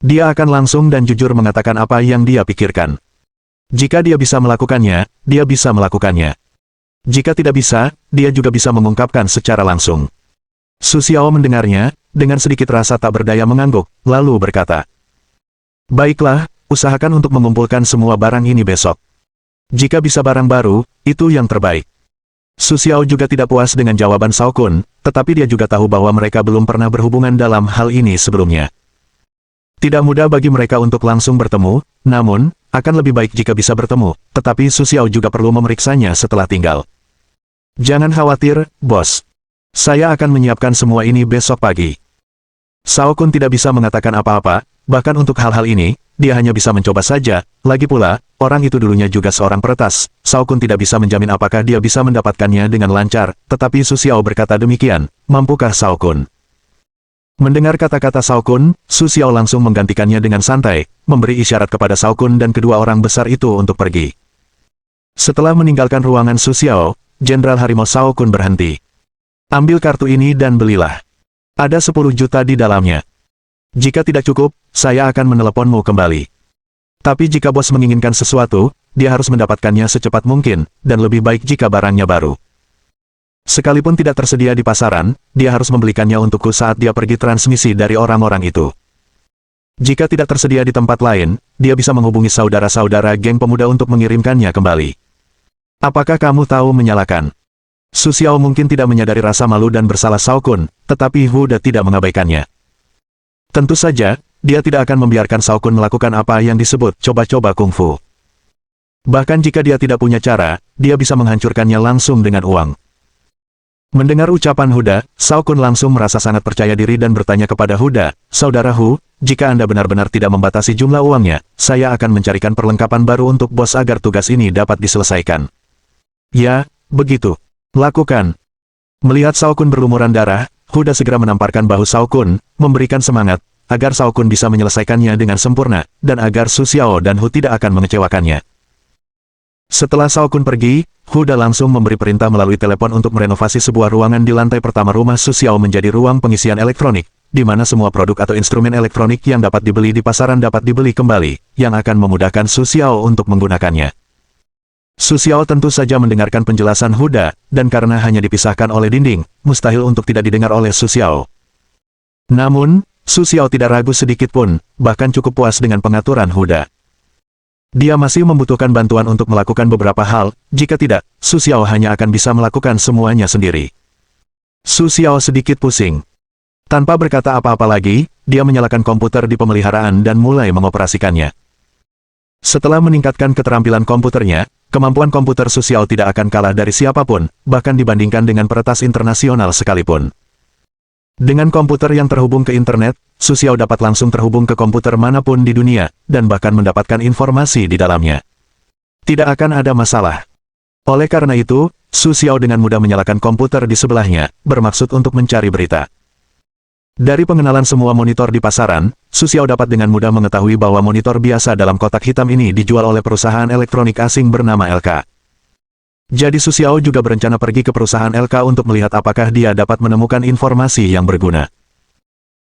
Dia akan langsung dan jujur mengatakan apa yang dia pikirkan. Jika dia bisa melakukannya, dia bisa melakukannya. Jika tidak bisa, dia juga bisa mengungkapkan secara langsung. Su Xiao mendengarnya, dengan sedikit rasa tak berdaya mengangguk, lalu berkata, baiklah, usahakan untuk mengumpulkan semua barang ini besok. Jika bisa barang baru, itu yang terbaik. Su Xiao juga tidak puas dengan jawaban Shao Kun, tetapi dia juga tahu bahwa mereka belum pernah berhubungan dalam hal ini sebelumnya. Tidak mudah bagi mereka untuk langsung bertemu, namun, akan lebih baik jika bisa bertemu, tetapi Su Xiao juga perlu memeriksanya setelah tinggal. Jangan khawatir, bos. Saya akan menyiapkan semua ini besok pagi. Shao Kun tidak bisa mengatakan apa-apa, bahkan untuk hal-hal ini, dia hanya bisa mencoba saja. Lagi pula, orang itu dulunya juga seorang peretas. Shao Kun tidak bisa menjamin apakah dia bisa mendapatkannya dengan lancar, tetapi Su Xiao berkata demikian. Mampukah Shao Kun? Mendengar kata-kata Shao Kun, Su Xiao langsung menggantikannya dengan santai, memberi isyarat kepada Shao Kun dan kedua orang besar itu untuk pergi. Setelah meninggalkan ruangan Su Xiao, Jenderal Harimau Shao Kun berhenti. Ambil kartu ini dan belilah. Ada 10 juta di dalamnya. Jika tidak cukup, saya akan meneleponmu kembali. Tapi jika bos menginginkan sesuatu, dia harus mendapatkannya secepat mungkin, dan lebih baik jika barangnya baru. Sekalipun tidak tersedia di pasaran, dia harus membelikannya untukku saat dia pergi transmisi dari orang-orang itu. Jika tidak tersedia di tempat lain, dia bisa menghubungi saudara-saudara geng pemuda untuk mengirimkannya kembali. Apakah kamu tahu menyalakan? Su Xiao mungkin tidak menyadari rasa malu dan bersalah Shao Kun, tetapi Huda tidak mengabaikannya. Tentu saja, dia tidak akan membiarkan Shao Kun melakukan apa yang disebut coba-coba kungfu. Bahkan jika dia tidak punya cara, dia bisa menghancurkannya langsung dengan uang. Mendengar ucapan Huda, Shao Kun langsung merasa sangat percaya diri dan bertanya kepada Huda, "Saudara Hu, jika Anda benar-benar tidak membatasi jumlah uangnya, saya akan mencarikan perlengkapan baru untuk bos agar tugas ini dapat diselesaikan." "Ya, begitu. Lakukan." Melihat Shao Kun berlumuran darah, Huda segera menamparkan bahu Shao Kun, memberikan semangat, agar Shao Kun bisa menyelesaikannya dengan sempurna, dan agar Su Xiao dan Hu tidak akan mengecewakannya. Setelah Shao Kun pergi, Huda langsung memberi perintah melalui telepon untuk merenovasi sebuah ruangan di lantai pertama rumah Su Xiao menjadi ruang pengisian elektronik, di mana semua produk atau instrumen elektronik yang dapat dibeli di pasaran dapat dibeli kembali, yang akan memudahkan Su Xiao untuk menggunakannya. Su Xiao tentu saja mendengarkan penjelasan Huda, dan karena hanya dipisahkan oleh dinding, mustahil untuk tidak didengar oleh Su Xiao. Namun, Su Xiao tidak ragu sedikit pun, bahkan cukup puas dengan pengaturan Huda. Dia masih membutuhkan bantuan untuk melakukan beberapa hal, jika tidak, Su Xiao hanya akan bisa melakukan semuanya sendiri. Su Xiao sedikit pusing. Tanpa berkata apa-apa lagi, dia menyalakan komputer di pemeliharaan dan mulai mengoperasikannya. Setelah meningkatkan keterampilan komputernya, kemampuan komputer Su Xiao tidak akan kalah dari siapapun, bahkan dibandingkan dengan peretas internasional sekalipun. Dengan komputer yang terhubung ke internet, Su Xiao dapat langsung terhubung ke komputer manapun di dunia, dan bahkan mendapatkan informasi di dalamnya. Tidak akan ada masalah. Oleh karena itu, Su Xiao dengan mudah menyalakan komputer di sebelahnya, bermaksud untuk mencari berita. Dari pengenalan semua monitor di pasaran, Su Xiao dapat dengan mudah mengetahui bahwa monitor biasa dalam kotak hitam ini dijual oleh perusahaan elektronik asing bernama LK. Jadi Su Xiao juga berencana pergi ke perusahaan LK untuk melihat apakah dia dapat menemukan informasi yang berguna.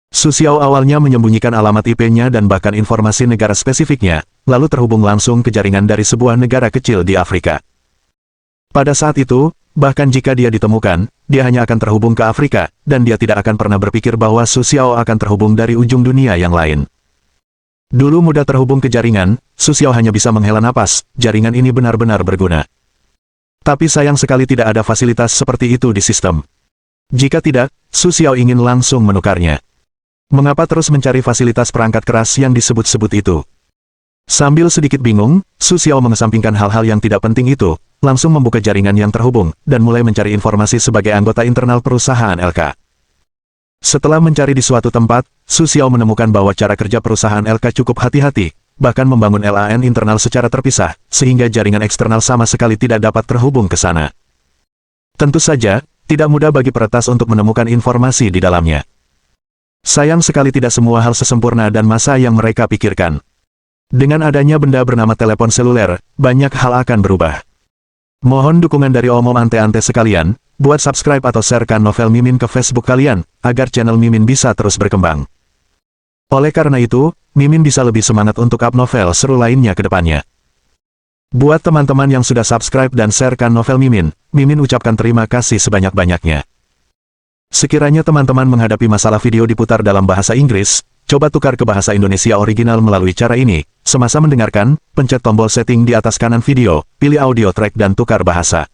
Su Xiao awalnya menyembunyikan alamat IP-nya dan bahkan informasi negara spesifiknya, lalu terhubung langsung ke jaringan dari sebuah negara kecil di Afrika. Pada saat itu, bahkan jika dia ditemukan, dia hanya akan terhubung ke Afrika, dan dia tidak akan pernah berpikir bahwa Su Xiao akan terhubung dari ujung dunia yang lain. Dulu mudah terhubung ke jaringan, Su Xiao hanya bisa menghela napas, jaringan ini benar-benar berguna. Tapi sayang sekali tidak ada fasilitas seperti itu di sistem. Jika tidak, Su Xiao ingin langsung menukarnya. Mengapa terus mencari fasilitas perangkat keras yang disebut-sebut itu? Sambil sedikit bingung, Su Xiao mengesampingkan hal-hal yang tidak penting itu, langsung membuka jaringan yang terhubung, dan mulai mencari informasi sebagai anggota internal perusahaan LK. Setelah mencari di suatu tempat, Su Xiao menemukan bahwa cara kerja perusahaan LK cukup hati-hati, bahkan membangun LAN internal secara terpisah, sehingga jaringan eksternal sama sekali tidak dapat terhubung ke sana. Tentu saja, tidak mudah bagi peretas untuk menemukan informasi di dalamnya. Sayang sekali tidak semua hal sesempurna dan masa yang mereka pikirkan. Dengan adanya benda bernama telepon seluler, banyak hal akan berubah. Mohon dukungan dari omom ante-ante sekalian, buat subscribe atau sharekan novel Mimin ke Facebook kalian, agar channel Mimin bisa terus berkembang. Oleh karena itu, Mimin bisa lebih semangat untuk up novel seru lainnya ke depannya. Buat teman-teman yang sudah subscribe dan sharekan novel Mimin, Mimin ucapkan terima kasih sebanyak-banyaknya. Sekiranya teman-teman menghadapi masalah video diputar dalam bahasa Inggris, coba tukar ke bahasa Indonesia original melalui cara ini. Semasa mendengarkan, pencet tombol setting di atas kanan video, pilih audio track dan tukar bahasa.